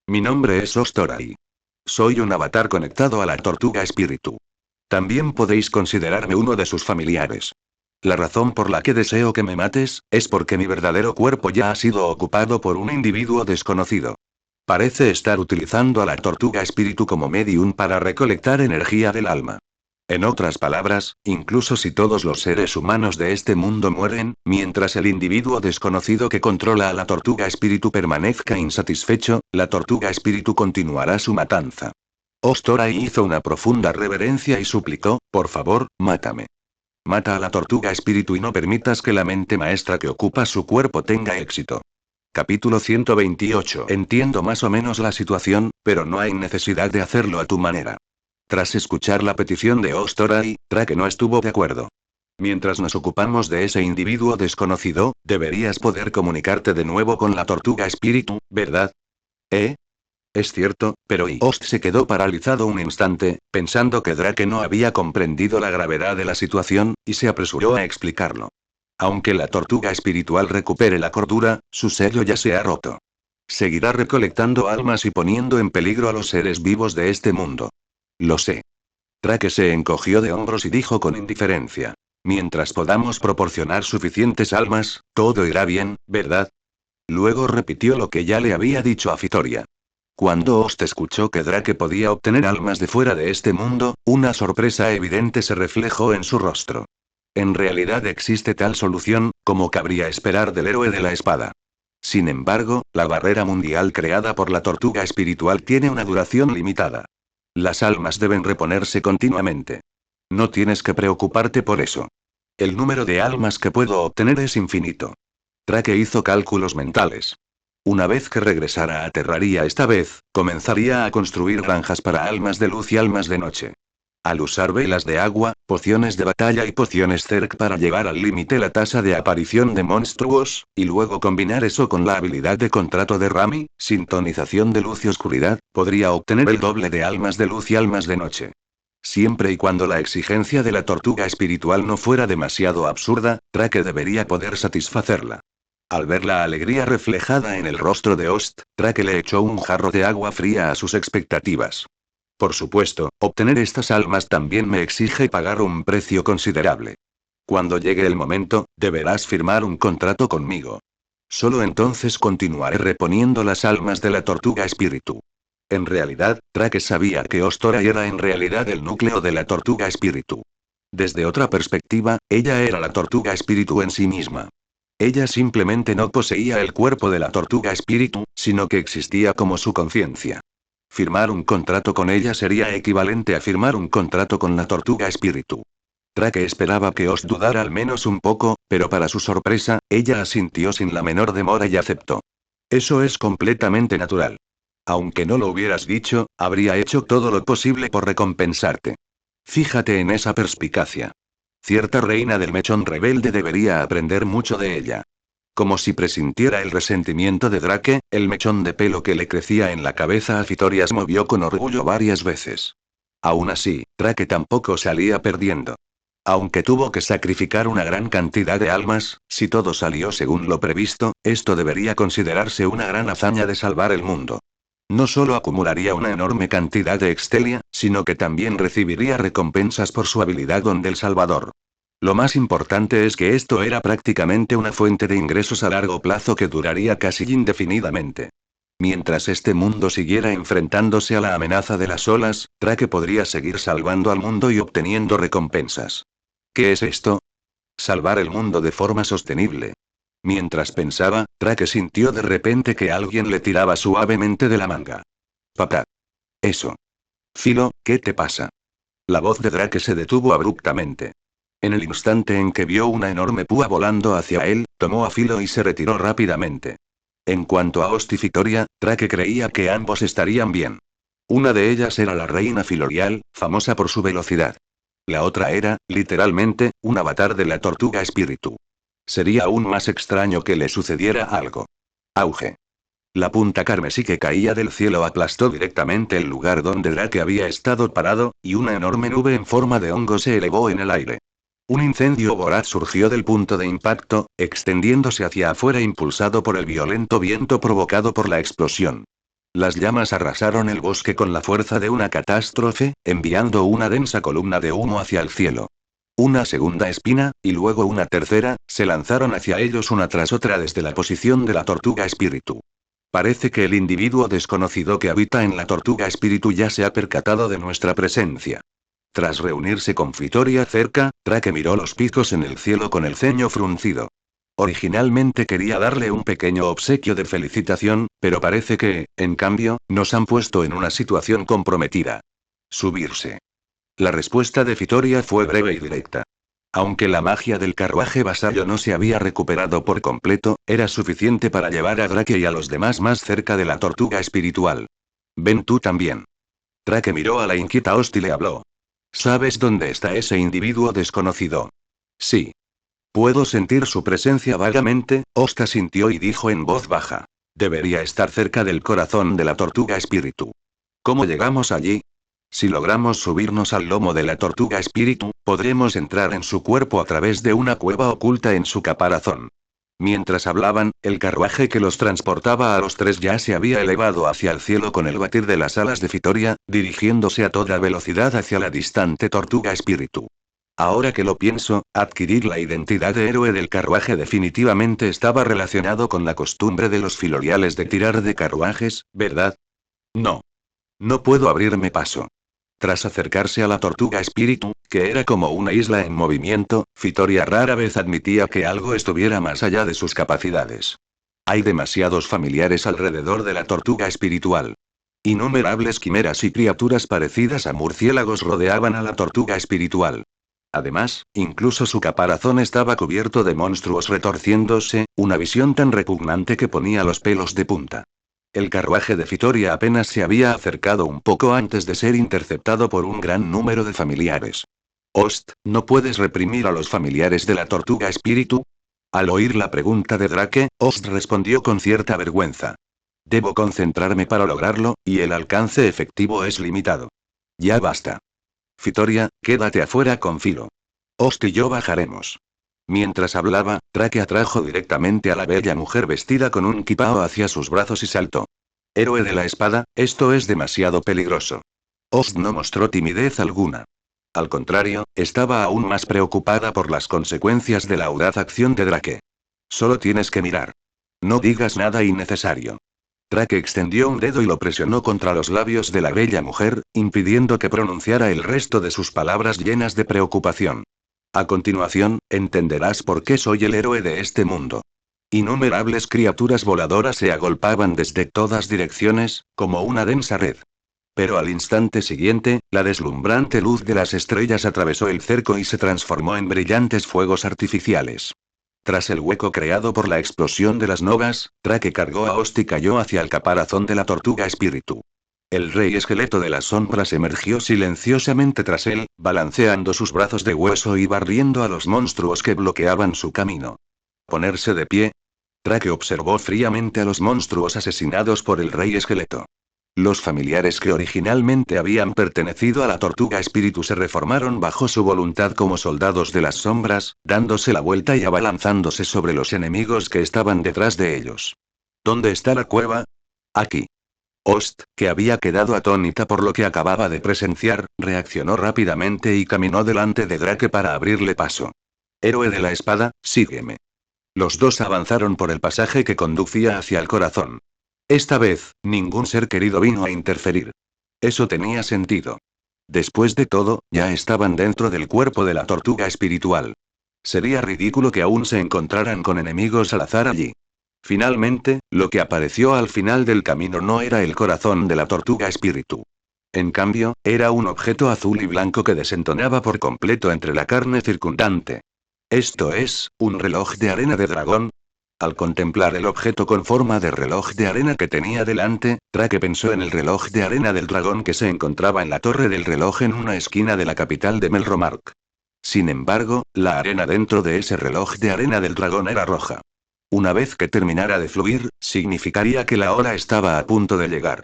Speaker 1: Mi nombre es Ostorai. Soy un avatar conectado a la tortuga espíritu. También podéis considerarme uno de sus familiares. La razón por la que deseo que me mates, es porque mi verdadero cuerpo ya ha sido ocupado por un individuo desconocido. Parece estar utilizando a la tortuga espíritu como medium para recolectar energía del alma. En otras palabras, incluso si todos los seres humanos de este mundo mueren, mientras el individuo desconocido que controla a la tortuga espíritu permanezca insatisfecho, la tortuga espíritu continuará su matanza. Ostorai hizo una profunda reverencia y suplicó, por favor, mátame. Mata a la tortuga espíritu y no permitas que la mente maestra que ocupa su cuerpo tenga éxito. Capítulo 128. Entiendo más o menos la situación, pero no hay necesidad de hacerlo a tu manera. Tras escuchar la petición de Ostorai, Drake no estuvo de acuerdo. Mientras nos ocupamos de ese individuo desconocido, deberías poder comunicarte de nuevo con la tortuga espíritu, ¿verdad? Es cierto, pero Ost se quedó paralizado un instante, pensando que Drake no había comprendido la gravedad de la situación, y se apresuró a explicarlo. Aunque la tortuga espiritual recupere la cordura, su sello ya se ha roto. Seguirá recolectando almas y poniendo en peligro a los seres vivos de este mundo. Lo sé. Drake se encogió de hombros y dijo con indiferencia. Mientras podamos proporcionar suficientes almas, todo irá bien, ¿verdad? Luego repitió lo que ya le había dicho a Fitoria. Cuando Ost escuchó que Drake podía obtener almas de fuera de este mundo, una sorpresa evidente se reflejó en su rostro. En realidad existe tal solución, como cabría esperar del héroe de la espada. Sin embargo, la barrera mundial creada por la tortuga espiritual tiene una duración limitada. Las almas deben reponerse continuamente. No tienes que preocuparte por eso. El número de almas que puedo obtener es infinito. Drake hizo cálculos mentales. Una vez que regresara a Terraria esta vez, comenzaría a construir granjas para almas de luz y almas de noche. Al usar velas de agua, pociones de batalla y pociones Zerg para llevar al límite la tasa de aparición de monstruos, y luego combinar eso con la habilidad de contrato de Rami, sintonización de luz y oscuridad, podría obtener el doble de almas de luz y almas de noche. Siempre y cuando la exigencia de la tortuga espiritual no fuera demasiado absurda, Drake debería poder satisfacerla. Al ver la alegría reflejada en el rostro de Ost, Drake le echó un jarro de agua fría a sus expectativas. Por supuesto, obtener estas almas también me exige pagar un precio considerable. Cuando llegue el momento, deberás firmar un contrato conmigo. Solo entonces continuaré reponiendo las almas de la tortuga espíritu. En realidad, Drake sabía que Ostorai era en realidad el núcleo de la tortuga espíritu. Desde otra perspectiva, ella era la tortuga espíritu en sí misma. Ella simplemente no poseía el cuerpo de la tortuga espíritu, sino que existía como su conciencia. Firmar un contrato con ella sería equivalente a firmar un contrato con la tortuga espíritu. Drake esperaba que Ost dudara al menos un poco, pero para su sorpresa, ella asintió sin la menor demora y aceptó. Eso es completamente natural. Aunque no lo hubieras dicho, habría hecho todo lo posible por recompensarte. Fíjate en esa perspicacia. Cierta reina del mechón rebelde debería aprender mucho de ella. Como si presintiera el resentimiento de Drake, el mechón de pelo que le crecía en la cabeza a Fitoria se movió con orgullo varias veces. Aún así, Drake tampoco salía perdiendo. Aunque tuvo que sacrificar una gran cantidad de almas, si todo salió según lo previsto, esto debería considerarse una gran hazaña de salvar el mundo. No solo acumularía una enorme cantidad de extelia, sino que también recibiría recompensas por su habilidad donde el Salvador. Lo más importante es que esto era prácticamente una fuente de ingresos a largo plazo que duraría casi indefinidamente. Mientras este mundo siguiera enfrentándose a la amenaza de las olas, Drake podría seguir salvando al mundo y obteniendo recompensas. ¿Qué es esto? Salvar el mundo de forma sostenible. Mientras pensaba, Drake sintió de repente que alguien le tiraba suavemente de la manga. Papá. Eso. Filo, ¿qué te pasa? La voz de Drake se detuvo abruptamente. En el instante en que vio una enorme púa volando hacia él, tomó a Filo y se retiró rápidamente. En cuanto a Ost y Fitoria, Drake creía que ambos estarían bien. Una de ellas era la reina Filorial, famosa por su velocidad. La otra era, literalmente, un avatar de la tortuga espíritu. Sería aún más extraño que le sucediera algo. Auge. La punta carmesí que caía del cielo aplastó directamente el lugar donde Drake había estado parado, y una enorme nube en forma de hongo se elevó en el aire. Un incendio voraz surgió del punto de impacto, extendiéndose hacia afuera impulsado por el violento viento provocado por la explosión. Las llamas arrasaron el bosque con la fuerza de una catástrofe, enviando una densa columna de humo hacia el cielo. Una segunda espina, y luego una tercera, se lanzaron hacia ellos una tras otra desde la posición de la tortuga espíritu. Parece que el individuo desconocido que habita en la tortuga espíritu ya se ha percatado de nuestra presencia. Tras reunirse con Fitoria cerca, Drake miró los picos en el cielo con el ceño fruncido. Originalmente quería darle un pequeño obsequio de felicitación, pero parece que, en cambio, nos han puesto en una situación comprometida. Subirse. La respuesta de Fitoria fue breve y directa. Aunque la magia del carruaje vasallo no se había recuperado por completo, era suficiente para llevar a Drake y a los demás más cerca de la tortuga espiritual. Ven tú también. Drake miró a la inquieta Ost y le habló. ¿Sabes dónde está ese individuo desconocido? Sí. Puedo sentir su presencia vagamente, Ost asintió y dijo en voz baja. Debería estar cerca del corazón de la tortuga espíritu. ¿Cómo llegamos allí? Si logramos subirnos al lomo de la tortuga espíritu, podremos entrar en su cuerpo a través de una cueva oculta en su caparazón. Mientras hablaban, el carruaje que los transportaba a los tres ya se había elevado hacia el cielo con el batir de las alas de Fitoria, dirigiéndose a toda velocidad hacia la distante tortuga espíritu. Ahora que lo pienso, adquirir la identidad de héroe del carruaje definitivamente estaba relacionado con la costumbre de los filoriales de tirar de carruajes, ¿verdad? No. No puedo abrirme paso. Tras acercarse a la tortuga espíritu, que era como una isla en movimiento, Fitoria rara vez admitía que algo estuviera más allá de sus capacidades. Hay demasiados familiares alrededor de la tortuga espiritual. Innumerables quimeras y criaturas parecidas a murciélagos rodeaban a la tortuga espiritual. Además, incluso su caparazón estaba cubierto de monstruos retorciéndose, una visión tan repugnante que ponía los pelos de punta. El carruaje de Fitoria apenas se había acercado un poco antes de ser interceptado por un gran número de familiares. Host, ¿no puedes reprimir a los familiares de la tortuga espíritu? Al oír la pregunta de Drake, Host respondió con cierta vergüenza. Debo concentrarme para lograrlo, y el alcance efectivo es limitado. Ya basta. Fitoria, quédate afuera con Filo. Host y yo bajaremos. Mientras hablaba, Drake atrajo directamente a la bella mujer vestida con un kipao hacia sus brazos y saltó. Héroe de la espada, esto es demasiado peligroso. Host no mostró timidez alguna. Al contrario, estaba aún más preocupada por las consecuencias de la audaz acción de Drake. Solo tienes que mirar. No digas nada innecesario. Drake extendió un dedo y lo presionó contra los labios de la bella mujer, impidiendo que pronunciara el resto de sus palabras llenas de preocupación. A continuación, entenderás por qué soy el héroe de este mundo. Innumerables criaturas voladoras se agolpaban desde todas direcciones, como una densa red. Pero al instante siguiente, la deslumbrante luz de las estrellas atravesó el cerco y se transformó en brillantes fuegos artificiales. Tras el hueco creado por la explosión de las novas, Drake cargó a Host y cayó hacia el caparazón de la tortuga espíritu. El rey esqueleto de las sombras emergió silenciosamente tras él, balanceando sus brazos de hueso y barriendo a los monstruos que bloqueaban su camino. ¿Ponerse de pie? Drake observó fríamente a los monstruos asesinados por el rey esqueleto. Los familiares que originalmente habían pertenecido a la tortuga espíritu se reformaron bajo su voluntad como soldados de las sombras, dándose la vuelta y abalanzándose sobre los enemigos que estaban detrás de ellos. ¿Dónde está la cueva? Aquí. Host, que había quedado atónita por lo que acababa de presenciar, reaccionó rápidamente y caminó delante de Drake para abrirle paso. Héroe de la espada, sígueme. Los dos avanzaron por el pasaje que conducía hacia el corazón. Esta vez, ningún ser querido vino a interferir. Eso tenía sentido. Después de todo, ya estaban dentro del cuerpo de la tortuga espiritual. Sería ridículo que aún se encontraran con enemigos al azar allí. Finalmente, lo que apareció al final del camino no era el corazón de la tortuga espíritu. En cambio, era un objeto azul y blanco que desentonaba por completo entre la carne circundante. ¿Esto es, un reloj de arena de dragón? Al contemplar el objeto con forma de reloj de arena que tenía delante, Drake pensó en el reloj de arena del dragón que se encontraba en la torre del reloj en una esquina de la capital de Melromark. Sin embargo, la arena dentro de ese reloj de arena del dragón era roja. Una vez que terminara de fluir, significaría que la hora estaba a punto de llegar.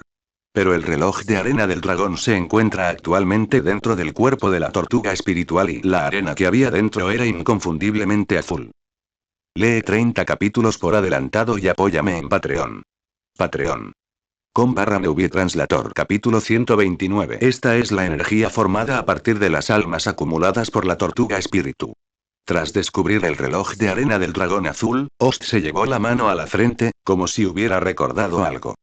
Speaker 1: Pero el reloj de arena del dragón se encuentra actualmente dentro del cuerpo de la tortuga espiritual y la arena que había dentro era inconfundiblemente azul. Lee 30 capítulos por adelantado y apóyame en Patreon. Patreon. com/movie-translator capítulo 129. Esta es la energía formada a partir de las almas acumuladas por la tortuga espíritu. Tras descubrir el reloj de arena del dragón azul, Host se llevó la mano a la frente, como si hubiera recordado algo.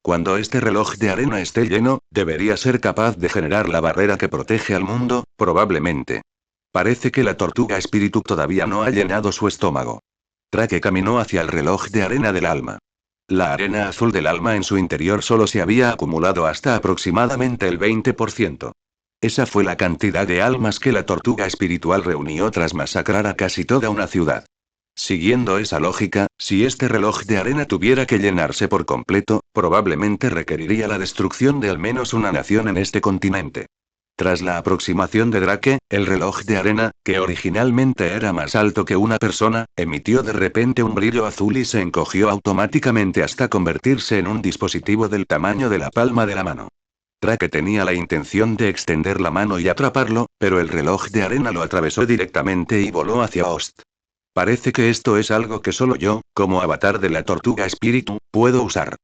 Speaker 1: Cuando este reloj de arena esté lleno, debería ser capaz de generar la barrera que protege al mundo, probablemente. Parece que la tortuga espíritu todavía no ha llenado su estómago. Drake caminó hacia el reloj de arena del alma. La arena azul del alma en su interior solo se había acumulado hasta aproximadamente el 20%. Esa fue la cantidad de almas que la tortuga espiritual reunió tras masacrar a casi toda una ciudad. Siguiendo esa lógica, si este reloj de arena tuviera que llenarse por completo, probablemente requeriría la destrucción de al menos una nación en este continente. Tras la aproximación de Drake, el reloj de arena, que originalmente era más alto que una persona, emitió de repente un brillo azul y se encogió automáticamente hasta convertirse en un dispositivo del tamaño de la palma de la mano. Drake tenía la intención de extender la mano y atraparlo, pero el reloj de arena lo atravesó directamente y voló hacia Host. Parece que esto es algo que solo yo, como avatar de la tortuga espíritu, puedo usar.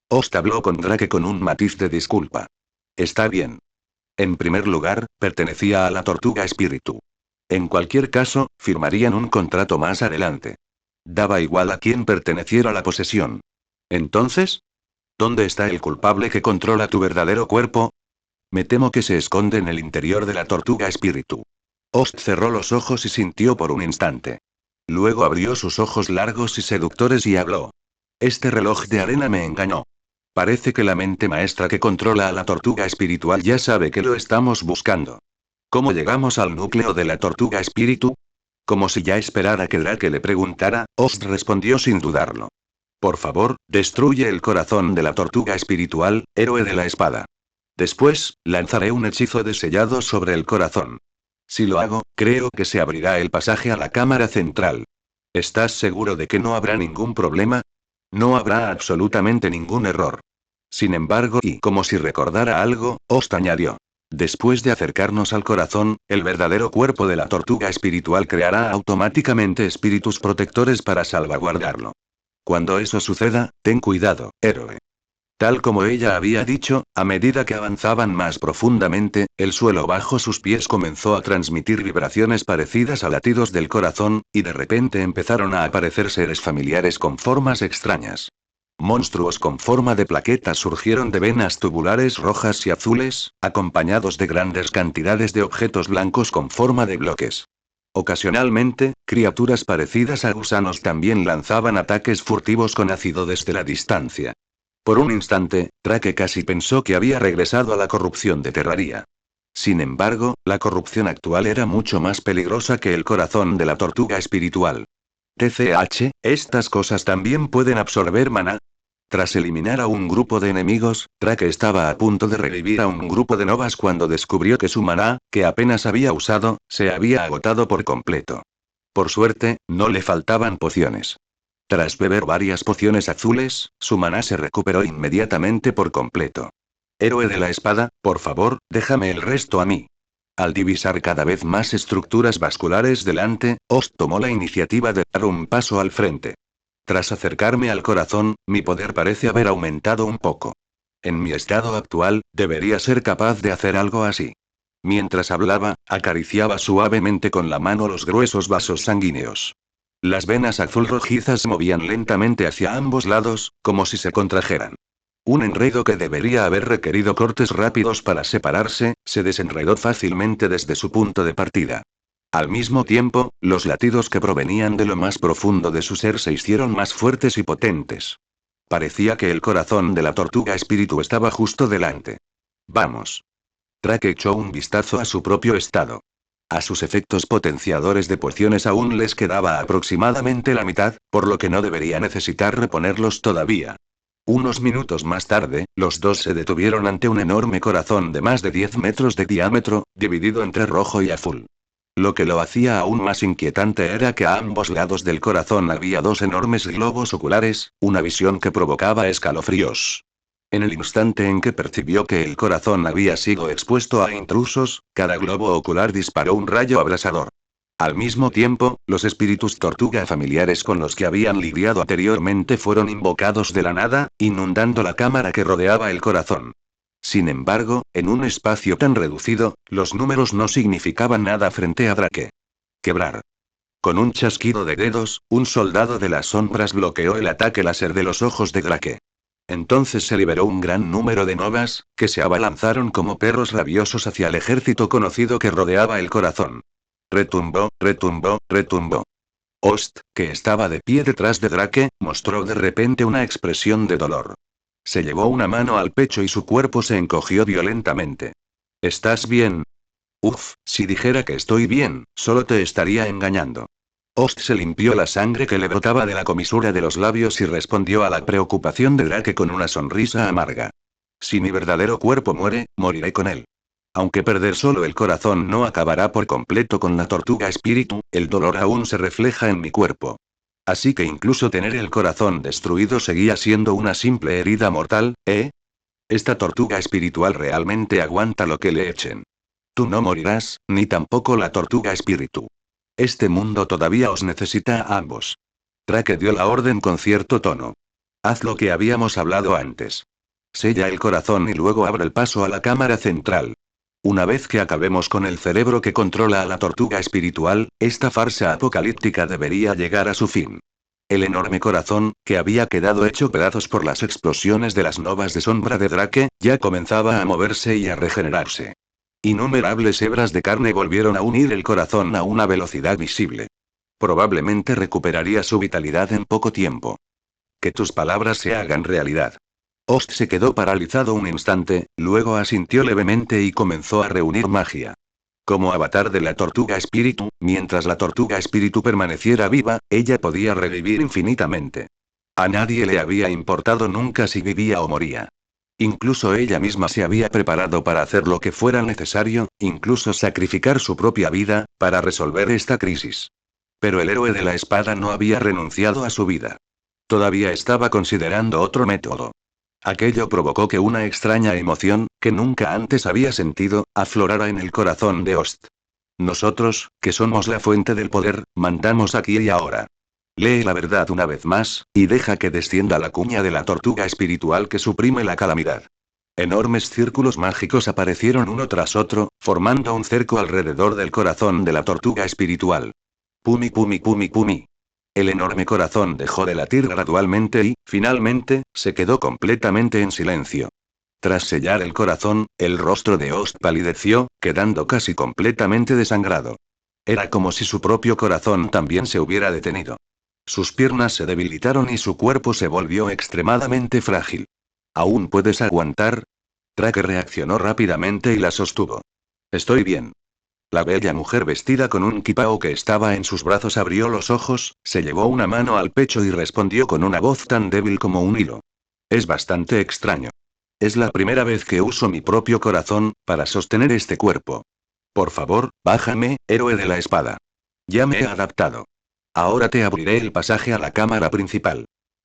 Speaker 1: Host habló con Drake con un matiz de disculpa. Está bien. En primer lugar, pertenecía a la tortuga espíritu. En cualquier caso, firmarían un contrato más adelante. Daba igual a quién perteneciera la posesión. Entonces, ¿dónde está el culpable que controla tu verdadero cuerpo? Me temo que se esconde en el interior de la tortuga espíritu. Ost cerró los ojos y sintió por un instante. Luego abrió sus ojos largos y seductores y habló. Este reloj de arena me engañó. Parece que la mente maestra que controla a la tortuga espiritual ya sabe que lo estamos buscando. ¿Cómo llegamos al núcleo de la tortuga espíritu? Como si ya esperara que Drake le preguntara, Ost respondió sin dudarlo. Por favor, destruye el corazón de la tortuga espiritual, héroe de la espada. Después, lanzaré un hechizo de sellado sobre el corazón. Si lo hago, creo que se abrirá el pasaje a la cámara central. ¿Estás seguro de que no habrá ningún problema? No habrá absolutamente ningún error. Sin embargo, y como si recordara algo, Ost añadió. Después de acercarnos al corazón, el verdadero cuerpo de la tortuga espiritual creará automáticamente espíritus protectores para salvaguardarlo. Cuando eso suceda, ten cuidado, héroe. Tal como ella había dicho, a medida que avanzaban más profundamente, el suelo bajo sus pies comenzó a transmitir vibraciones parecidas a latidos del corazón, y de repente empezaron a aparecer seres familiares con formas extrañas. Monstruos con forma de plaquetas surgieron de venas tubulares rojas y azules, acompañados de grandes cantidades de objetos blancos con forma de bloques. Ocasionalmente, criaturas parecidas a gusanos también lanzaban ataques furtivos con ácido desde la distancia. Por un instante, Drake casi pensó que había regresado a la corrupción de Terraria. Sin embargo, la corrupción actual era mucho más peligrosa que el corazón de la tortuga espiritual. TCH, ¿estas cosas también pueden absorber maná? Tras eliminar a un grupo de enemigos, Drake estaba a punto de revivir a un grupo de novas cuando descubrió que su maná, que apenas había usado, se había agotado por completo. Por suerte, no le faltaban pociones. Tras beber varias pociones azules, su maná se recuperó inmediatamente por completo. Héroe de la espada, por favor, déjame el resto a mí. Al divisar cada vez más estructuras vasculares delante, Ost tomó la iniciativa de dar un paso al frente. Tras acercarme al corazón, mi poder parece haber aumentado un poco. En mi estado actual, debería ser capaz de hacer algo así. Mientras hablaba, acariciaba suavemente con la mano los gruesos vasos sanguíneos. Las venas azul rojizas se movían lentamente hacia ambos lados, como si se contrajeran. Un enredo que debería haber requerido cortes rápidos para separarse, se desenredó fácilmente desde su punto de partida. Al mismo tiempo, los latidos que provenían de lo más profundo de su ser se hicieron más fuertes y potentes. Parecía que el corazón de la tortuga espíritu estaba justo delante. Vamos. Drake echó un vistazo a su propio estado. A sus efectos potenciadores de pociones aún les quedaba aproximadamente la mitad, por lo que no debería necesitar reponerlos todavía. Unos minutos más tarde, los dos se detuvieron ante un enorme corazón de más de 10 metros de diámetro, dividido entre rojo y azul. Lo que lo hacía aún más inquietante era que a ambos lados del corazón había dos enormes globos oculares, una visión que provocaba escalofríos. En el instante en que percibió que el corazón había sido expuesto a intrusos, cada globo ocular disparó un rayo abrasador. Al mismo tiempo, los espíritus tortuga familiares con los que habían lidiado anteriormente fueron invocados de la nada, inundando la cámara que rodeaba el corazón. Sin embargo, en un espacio tan reducido, los números no significaban nada frente a Drake. Quebrar. Con un chasquido de dedos, un soldado de las sombras bloqueó el ataque láser de los ojos de Drake. Entonces se liberó un gran número de novas, que se abalanzaron como perros rabiosos hacia el ejército conocido que rodeaba el corazón. Retumbó, retumbó, retumbó. Ost, que estaba de pie detrás de Drake, mostró de repente una expresión de dolor. Se llevó una mano al pecho y su cuerpo se encogió violentamente. ¿Estás bien? Uf, si dijera que estoy bien, solo te estaría engañando. Ost se limpió la sangre que le brotaba de la comisura de los labios y respondió a la preocupación de Drake con una sonrisa amarga. Si mi verdadero cuerpo muere, moriré con él. Aunque perder solo el corazón no acabará por completo con la tortuga espíritu, el dolor aún se refleja en mi cuerpo. Así que incluso tener el corazón destruido seguía siendo una simple herida mortal, ¿eh? Esta tortuga espiritual realmente aguanta lo que le echen. Tú no morirás, ni tampoco la tortuga espíritu. Este mundo todavía os necesita a ambos. Drake dio la orden con cierto tono. Haz lo que habíamos hablado antes. Sella el corazón y luego abre el paso a la cámara central. Una vez que acabemos con el cerebro que controla a la tortuga espiritual, esta farsa apocalíptica debería llegar a su fin. El enorme corazón, que había quedado hecho pedazos por las explosiones de las novas de sombra de Drake, ya comenzaba a moverse y a regenerarse. Innumerables hebras de carne volvieron a unir el corazón a una velocidad visible. Probablemente recuperaría su vitalidad en poco tiempo. Que tus palabras se hagan realidad. Ost se quedó paralizado un instante, luego asintió levemente y comenzó a reunir magia. Como avatar de la tortuga espíritu, mientras la tortuga espíritu permaneciera viva, ella podía revivir infinitamente. A nadie le había importado nunca si vivía o moría. Incluso ella misma se había preparado para hacer lo que fuera necesario, incluso sacrificar su propia vida, para resolver esta crisis. Pero el héroe de la espada no había renunciado a su vida. Todavía estaba considerando otro método. Aquello provocó que una extraña emoción, que nunca antes había sentido, aflorara en el corazón de Ost. Nosotros, que somos la fuente del poder, mandamos aquí y ahora. Lee la verdad una vez más, y deja que descienda la cuña de la tortuga espiritual que suprime la calamidad. Enormes círculos mágicos aparecieron uno tras otro, formando un cerco alrededor del corazón de la tortuga espiritual. Pumi pumi pumi pumi. El enorme corazón dejó de latir gradualmente y, finalmente, se quedó completamente en silencio. Tras sellar el corazón, el rostro de Ost palideció, quedando casi completamente desangrado. Era como si su propio corazón también se hubiera detenido. Sus piernas se debilitaron y su cuerpo se volvió extremadamente frágil. ¿Aún puedes aguantar? Drake reaccionó rápidamente y la sostuvo. Estoy bien. La bella mujer vestida con un kipao que estaba en sus brazos abrió los ojos, se llevó una mano al pecho y respondió con una voz tan débil como un hilo. Es bastante extraño. Es la primera vez que uso mi propio corazón, para sostener este cuerpo. Por favor, bájame, héroe de la espada. Ya me he adaptado. Ahora te abriré el pasaje a la cámara principal.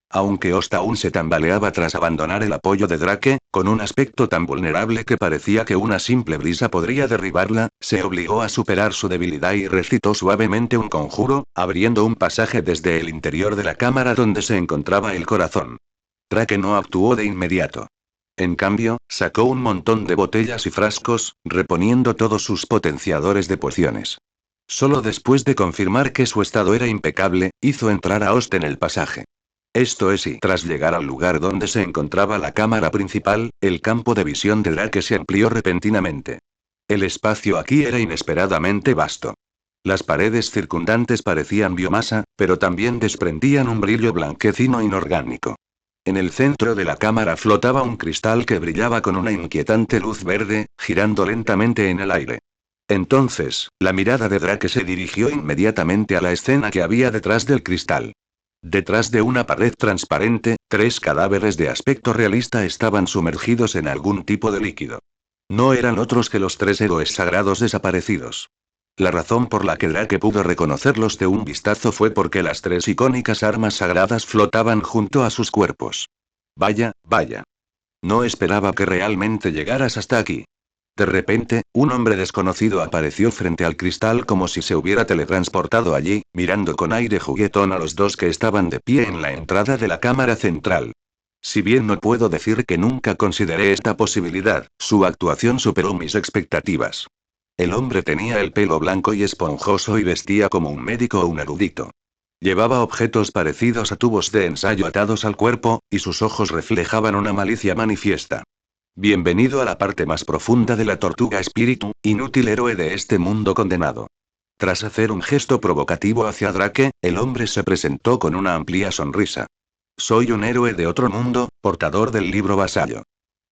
Speaker 1: Aunque Ost aún se tambaleaba tras abandonar el apoyo de Drake, con un aspecto tan vulnerable que parecía que una simple brisa podría derribarla, se obligó a superar su debilidad y recitó suavemente un conjuro, abriendo un pasaje desde el interior de la cámara donde se encontraba el corazón. Drake no actuó de inmediato. En cambio, sacó un montón de botellas y frascos, reponiendo todos sus potenciadores de pociones. Solo después de confirmar que su estado era impecable, hizo entrar a Ost en el pasaje. Esto es y tras llegar al lugar donde se encontraba la cámara principal, el campo de visión de Drake se amplió repentinamente. El espacio aquí era inesperadamente vasto. Las paredes circundantes parecían biomasa, pero también desprendían un brillo blanquecino inorgánico. En el centro de la cámara flotaba un cristal que brillaba con una inquietante luz verde, girando lentamente en el aire. Entonces, la mirada de Drake se dirigió inmediatamente a la escena que había detrás del cristal. Detrás de una pared transparente, 3 cadáveres de aspecto realista estaban sumergidos en algún tipo de líquido. No eran otros que los 3 héroes sagrados desaparecidos. La razón por la que Drake pudo reconocerlos de un vistazo fue porque las 3 icónicas armas sagradas flotaban junto a sus cuerpos. Vaya, vaya. No esperaba que realmente llegaras hasta aquí. De repente, un hombre desconocido apareció frente al cristal como si se hubiera teletransportado allí, mirando con aire juguetón a los 2 que estaban de pie en la entrada de la cámara central. Si bien no puedo decir que nunca consideré esta posibilidad, su actuación superó mis expectativas. El hombre tenía el pelo blanco y esponjoso y vestía como un médico o un erudito. Llevaba objetos parecidos a tubos de ensayo atados al cuerpo, y sus ojos reflejaban una malicia manifiesta. Bienvenido a la parte más profunda de la tortuga espíritu, inútil héroe de este mundo condenado. Tras hacer un gesto provocativo hacia Drake, el hombre se presentó con una amplia sonrisa. Soy un héroe de otro mundo, portador del libro vasallo.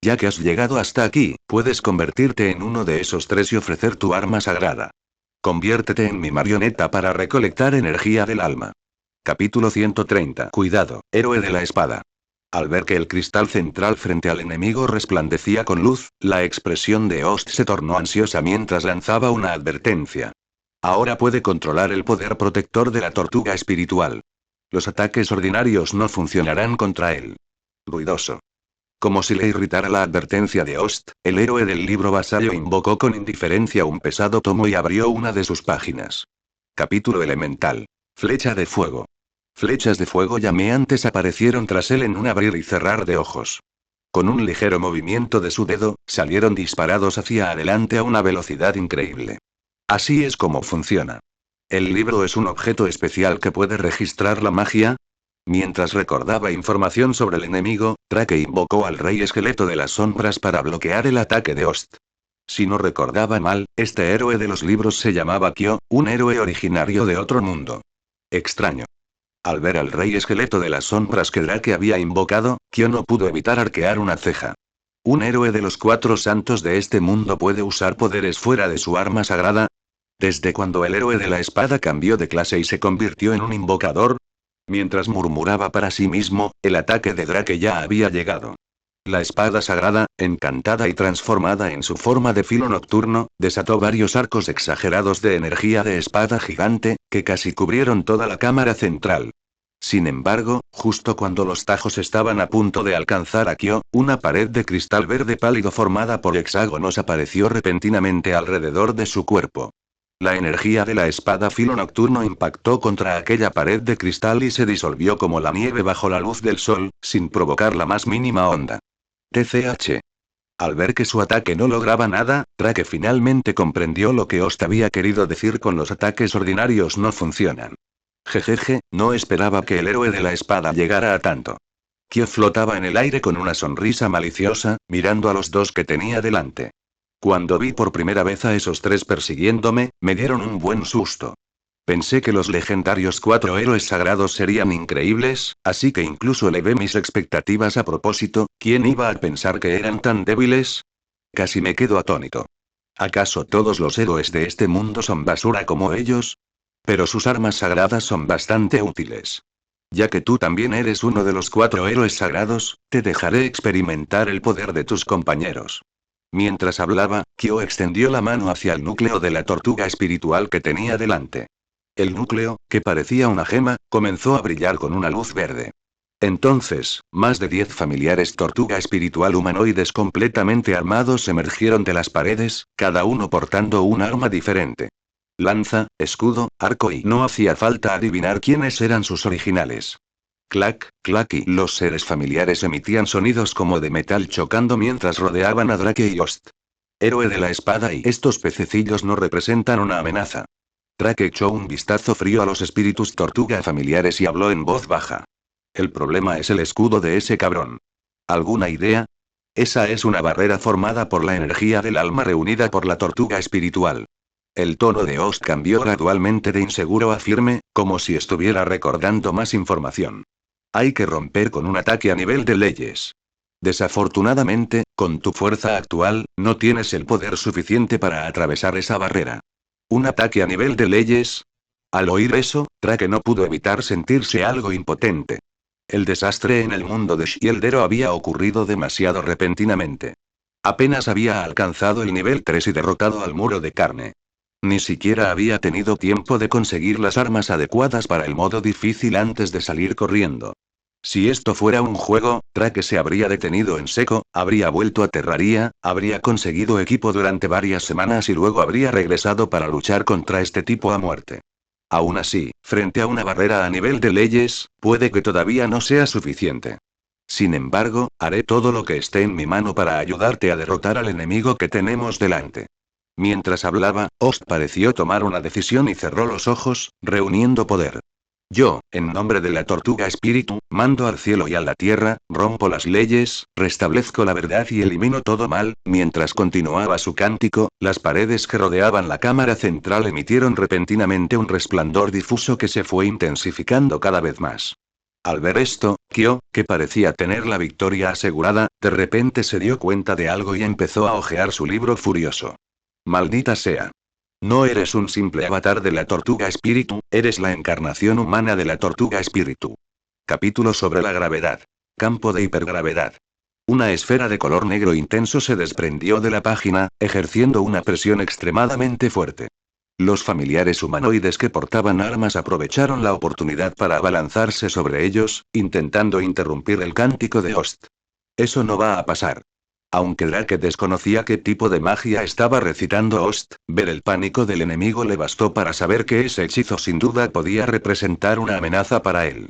Speaker 1: Ya que has llegado hasta aquí, puedes convertirte en uno de esos 3 y ofrecer tu arma sagrada. Conviértete en mi marioneta para recolectar energía del alma. Capítulo 130. Cuidado, héroe de la espada. Al ver que el cristal central frente al enemigo resplandecía con luz, la expresión de Ost se tornó ansiosa mientras lanzaba una advertencia. Ahora puede controlar el poder protector de la tortuga espiritual. Los ataques ordinarios no funcionarán contra él. Ruidoso. Como si le irritara la advertencia de Ost, el héroe del libro vasallo invocó con indiferencia un pesado tomo y abrió una de sus páginas. Capítulo elemental. Flecha de fuego. Flechas de fuego llameantes aparecieron tras él en un abrir y cerrar de ojos. Con un ligero movimiento de su dedo, salieron disparados hacia adelante a una velocidad increíble. Así es como funciona. ¿El libro es un objeto especial que puede registrar la magia? Mientras recordaba información sobre el enemigo, Drake invocó al rey esqueleto de las sombras para bloquear el ataque de Ost. Si no recordaba mal, este héroe de los libros se llamaba Kyo, un héroe originario de otro mundo. Extraño. Al ver al rey esqueleto de las sombras que Drake había invocado, Kyo no pudo evitar arquear una ceja. ¿Un héroe de los cuatro santos de este mundo puede usar poderes fuera de su arma sagrada? ¿Desde cuando el héroe de la espada cambió de clase y se convirtió en un invocador? Mientras murmuraba para sí mismo, el ataque de Drake ya había llegado. La espada sagrada, encantada y transformada en su forma de filo nocturno, desató varios arcos exagerados de energía de espada gigante, que casi cubrieron toda la cámara central. Sin embargo, justo cuando los tajos estaban a punto de alcanzar a Kyo, una pared de cristal verde pálido formada por hexágonos apareció repentinamente alrededor de su cuerpo. La energía de la espada filo nocturno impactó contra aquella pared de cristal y se disolvió como la nieve bajo la luz del sol, sin provocar la más mínima onda. TCH. Al ver que su ataque no lograba nada, Drake finalmente comprendió lo que Ost había querido decir con los ataques ordinarios no funcionan. Jejeje, no esperaba que el héroe de la espada llegara a tanto. Kyo flotaba en el aire con una sonrisa maliciosa, mirando a los dos que tenía delante. Cuando vi por primera vez a esos tres persiguiéndome, me dieron un buen susto. Pensé que los legendarios cuatro héroes sagrados serían increíbles, así que incluso elevé mis expectativas a propósito. ¿Quién iba a pensar que eran tan débiles? Casi me quedo atónito. ¿Acaso todos los héroes de este mundo son basura como ellos? Pero sus armas sagradas son bastante útiles. Ya que tú también eres uno de los cuatro héroes sagrados, te dejaré experimentar el poder de tus compañeros. Mientras hablaba, Kyo extendió la mano hacia el núcleo de la tortuga espiritual que tenía delante. El núcleo, que parecía una gema, comenzó a brillar con una luz verde. Entonces, más de 10 familiares tortuga espiritual humanoides completamente armados emergieron de las paredes, cada uno portando un arma diferente. Lanza, escudo, arco y no hacía falta adivinar quiénes eran sus originales. Clac, clac y los seres familiares emitían sonidos como de metal chocando mientras rodeaban a Drake y Ost. Héroe de la espada y estos pececillos no representan una amenaza. Drake echó un vistazo frío a los espíritus tortuga familiares y habló en voz baja. El problema es el escudo de ese cabrón. ¿Alguna idea? Esa es una barrera formada por la energía del alma reunida por la tortuga espiritual. El tono de Ost cambió gradualmente de inseguro a firme, como si estuviera recordando más información. Hay que romper con un ataque a nivel de leyes. Desafortunadamente, con tu fuerza actual, no tienes el poder suficiente para atravesar esa barrera. ¿Un ataque a nivel de leyes? Al oír eso, Drake no pudo evitar sentirse algo impotente. El desastre en el mundo de Shieldero había ocurrido demasiado repentinamente. Apenas había alcanzado el nivel 3 y derrotado al muro de carne. Ni siquiera había tenido tiempo de conseguir las armas adecuadas para el modo difícil antes de salir corriendo. Si esto fuera un juego, Drake se habría detenido en seco, habría vuelto a Terraria, habría conseguido equipo durante varias semanas y luego habría regresado para luchar contra este tipo a muerte. Aún así, frente a una barrera a nivel de leyes, puede que todavía no sea suficiente. Sin embargo, haré todo lo que esté en mi mano para ayudarte a derrotar al enemigo que tenemos delante. Mientras hablaba, Ost pareció tomar una decisión y cerró los ojos, reuniendo poder. Yo, en nombre de la tortuga espíritu, mando al cielo y a la tierra, rompo las leyes, restablezco la verdad y elimino todo mal. Mientras continuaba su cántico, las paredes que rodeaban la cámara central emitieron repentinamente un resplandor difuso que se fue intensificando cada vez más. Al ver esto, Kyo, que parecía tener la victoria asegurada, de repente se dio cuenta de algo y empezó a hojear su libro furioso. Maldita sea. No eres un simple avatar de la tortuga espíritu, eres la encarnación humana de la tortuga espíritu. Capítulo sobre la gravedad. Campo de hipergravedad. Una esfera de color negro intenso se desprendió de la página, ejerciendo una presión extremadamente fuerte. Los familiares humanoides que portaban armas aprovecharon la oportunidad para abalanzarse sobre ellos, intentando interrumpir el cántico de Ost. Eso no va a pasar. Aunque Drake desconocía qué tipo de magia estaba recitando Ost, ver el pánico del enemigo le bastó para saber que ese hechizo sin duda podía representar una amenaza para él.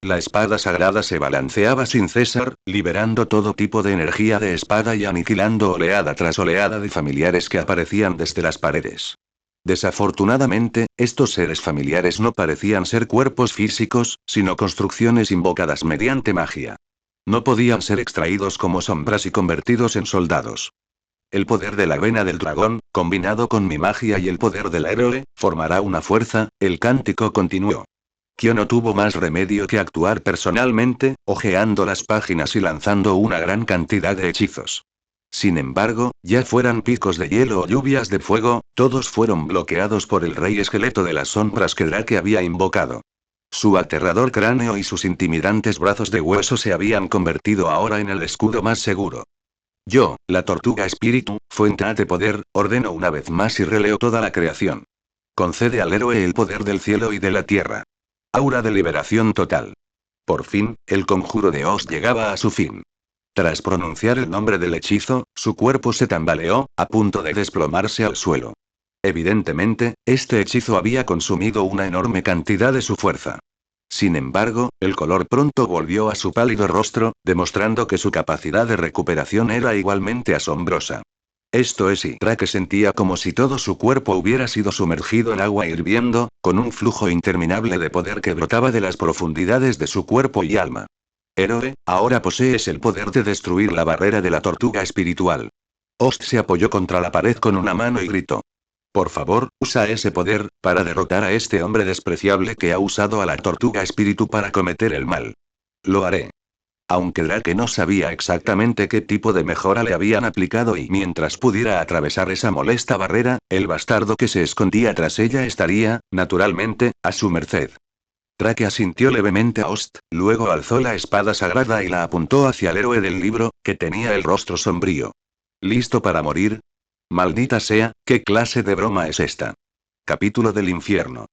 Speaker 1: La espada sagrada se balanceaba sin cesar, liberando todo tipo de energía de espada y aniquilando oleada tras oleada de familiares que aparecían desde las paredes. Desafortunadamente, estos seres familiares no parecían ser cuerpos físicos, sino construcciones invocadas mediante magia. No podían ser extraídos como sombras y convertidos en soldados. El poder de la vena del dragón, combinado con mi magia y el poder del héroe, formará una fuerza, el cántico continuó. Kyo no tuvo más remedio que actuar personalmente, hojeando las páginas y lanzando una gran cantidad de hechizos. Sin embargo, ya fueran picos de hielo o lluvias de fuego, todos fueron bloqueados por el rey esqueleto de las sombras que Drake había invocado. Su aterrador cráneo y sus intimidantes brazos de hueso se habían convertido ahora en el escudo más seguro. Yo, la tortuga espíritu, fuente de poder, ordeno una vez más y releo toda la creación. Concede al héroe el poder del cielo y de la tierra. Aura de liberación total. Por fin, el conjuro de Oz llegaba a su fin. Tras pronunciar el nombre del hechizo, su cuerpo se tambaleó, a punto de desplomarse al suelo. Evidentemente, este hechizo había consumido una enorme cantidad de su fuerza. Sin embargo, el color pronto volvió a su pálido rostro, demostrando que su capacidad de recuperación era igualmente asombrosa. Esto es, y Drake sentía como si todo su cuerpo hubiera sido sumergido en agua hirviendo, con un flujo interminable de poder que brotaba de las profundidades de su cuerpo y alma. Héroe, ahora posees el poder de destruir la barrera de la tortuga espiritual. Ost se apoyó contra la pared con una mano y gritó. Por favor, usa ese poder, para derrotar a este hombre despreciable que ha usado a la tortuga espíritu para cometer el mal. Lo haré. Aunque Drake no sabía exactamente qué tipo de mejora le habían aplicado y mientras pudiera atravesar esa molesta barrera, el bastardo que se escondía tras ella estaría, naturalmente, a su merced. Drake asintió levemente a Ost, luego alzó la espada sagrada y la apuntó hacia el héroe del libro, que tenía el rostro sombrío. ¿Listo para morir? Maldita sea, ¿qué clase de broma es esta? Capítulo del infierno.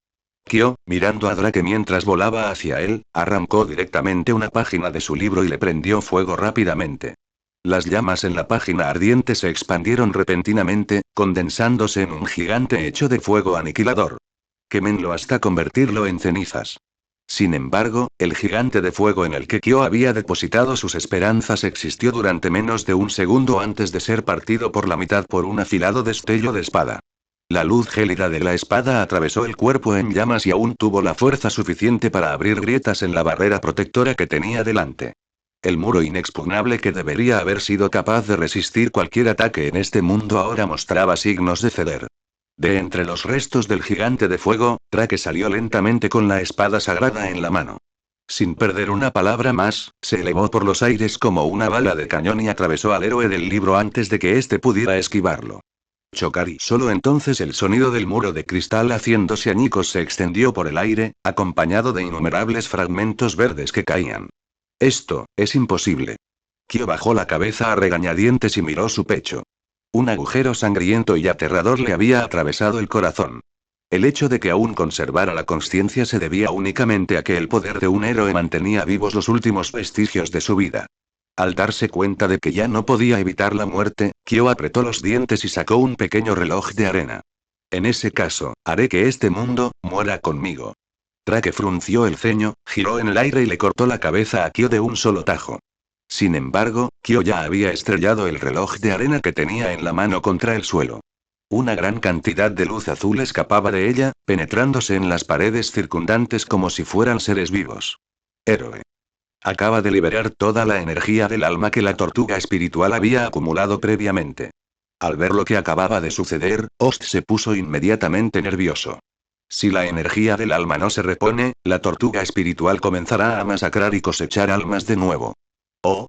Speaker 1: Kyo, mirando a Drake mientras volaba hacia él, arrancó directamente una página de su libro y le prendió fuego rápidamente. Las llamas en la página ardiente se expandieron repentinamente, condensándose en un gigante hecho de fuego aniquilador. Quémenlo hasta convertirlo en cenizas. Sin embargo, el gigante de fuego en el que Kyo había depositado sus esperanzas existió durante menos de un segundo antes de ser partido por la mitad por un afilado destello de espada. La luz gélida de la espada atravesó el cuerpo en llamas y aún tuvo la fuerza suficiente para abrir grietas en la barrera protectora que tenía delante. El muro inexpugnable que debería haber sido capaz de resistir cualquier ataque en este mundo ahora mostraba signos de ceder. De entre los restos del gigante de fuego, Drake salió lentamente con la espada sagrada en la mano. Sin perder una palabra más, se elevó por los aires como una bala de cañón y atravesó al héroe del libro antes de que éste pudiera esquivarlo. Chocar y solo entonces el sonido del muro de cristal haciéndose añicos se extendió por el aire, acompañado de innumerables fragmentos verdes que caían. Esto, es imposible. Kyo bajó la cabeza a regañadientes y miró su pecho. Un agujero sangriento y aterrador le había atravesado el corazón. El hecho de que aún conservara la consciencia se debía únicamente a que el poder de un héroe mantenía vivos los últimos vestigios de su vida. Al darse cuenta de que ya no podía evitar la muerte, Kyo apretó los dientes y sacó un pequeño reloj de arena. En ese caso, haré que este mundo muera conmigo. Drake frunció el ceño, giró en el aire y le cortó la cabeza a Kyo de un solo tajo. Sin embargo, Kyo ya había estrellado el reloj de arena que tenía en la mano contra el suelo. Una gran cantidad de luz azul escapaba de ella, penetrándose en las paredes circundantes como si fueran seres vivos. Héroe. Acaba de liberar toda la energía del alma que la tortuga espiritual había acumulado previamente. Al ver lo que acababa de suceder, Ost se puso inmediatamente nervioso. Si la energía del alma no se repone, la tortuga espiritual comenzará a masacrar y cosechar almas de nuevo. Oh.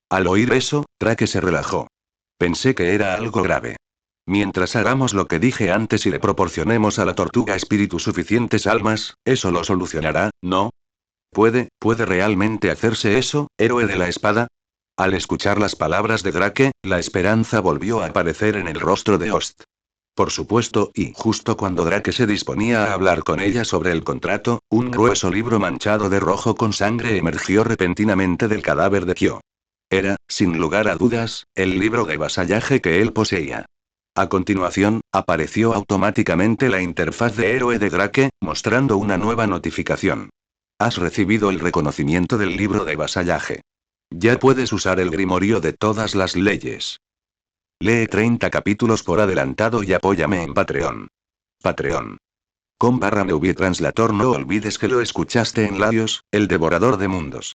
Speaker 1: Al oír eso, Drake se relajó. Pensé que era algo grave. Mientras hagamos lo que dije antes y le proporcionemos a la tortuga espíritu suficientes almas, eso lo solucionará, ¿no? ¿Puede realmente hacerse eso, héroe de la espada? Al escuchar las palabras de Drake, la esperanza volvió a aparecer en el rostro de Ost. Por supuesto, y justo cuando Drake se disponía a hablar con ella sobre el contrato, un grueso libro manchado de rojo con sangre emergió repentinamente del cadáver de Kyo. Era, sin lugar a dudas, el libro de vasallaje que él poseía. A continuación, apareció automáticamente la interfaz de héroe de Drake, mostrando una nueva notificación. Has recibido el reconocimiento del libro de vasallaje. Ya puedes usar el grimorio de todas las leyes. Lee 30 capítulos por adelantado y apóyame en Patreon. Patreon.com/Translator. No olvides que lo escuchaste en Laios, el devorador de mundos.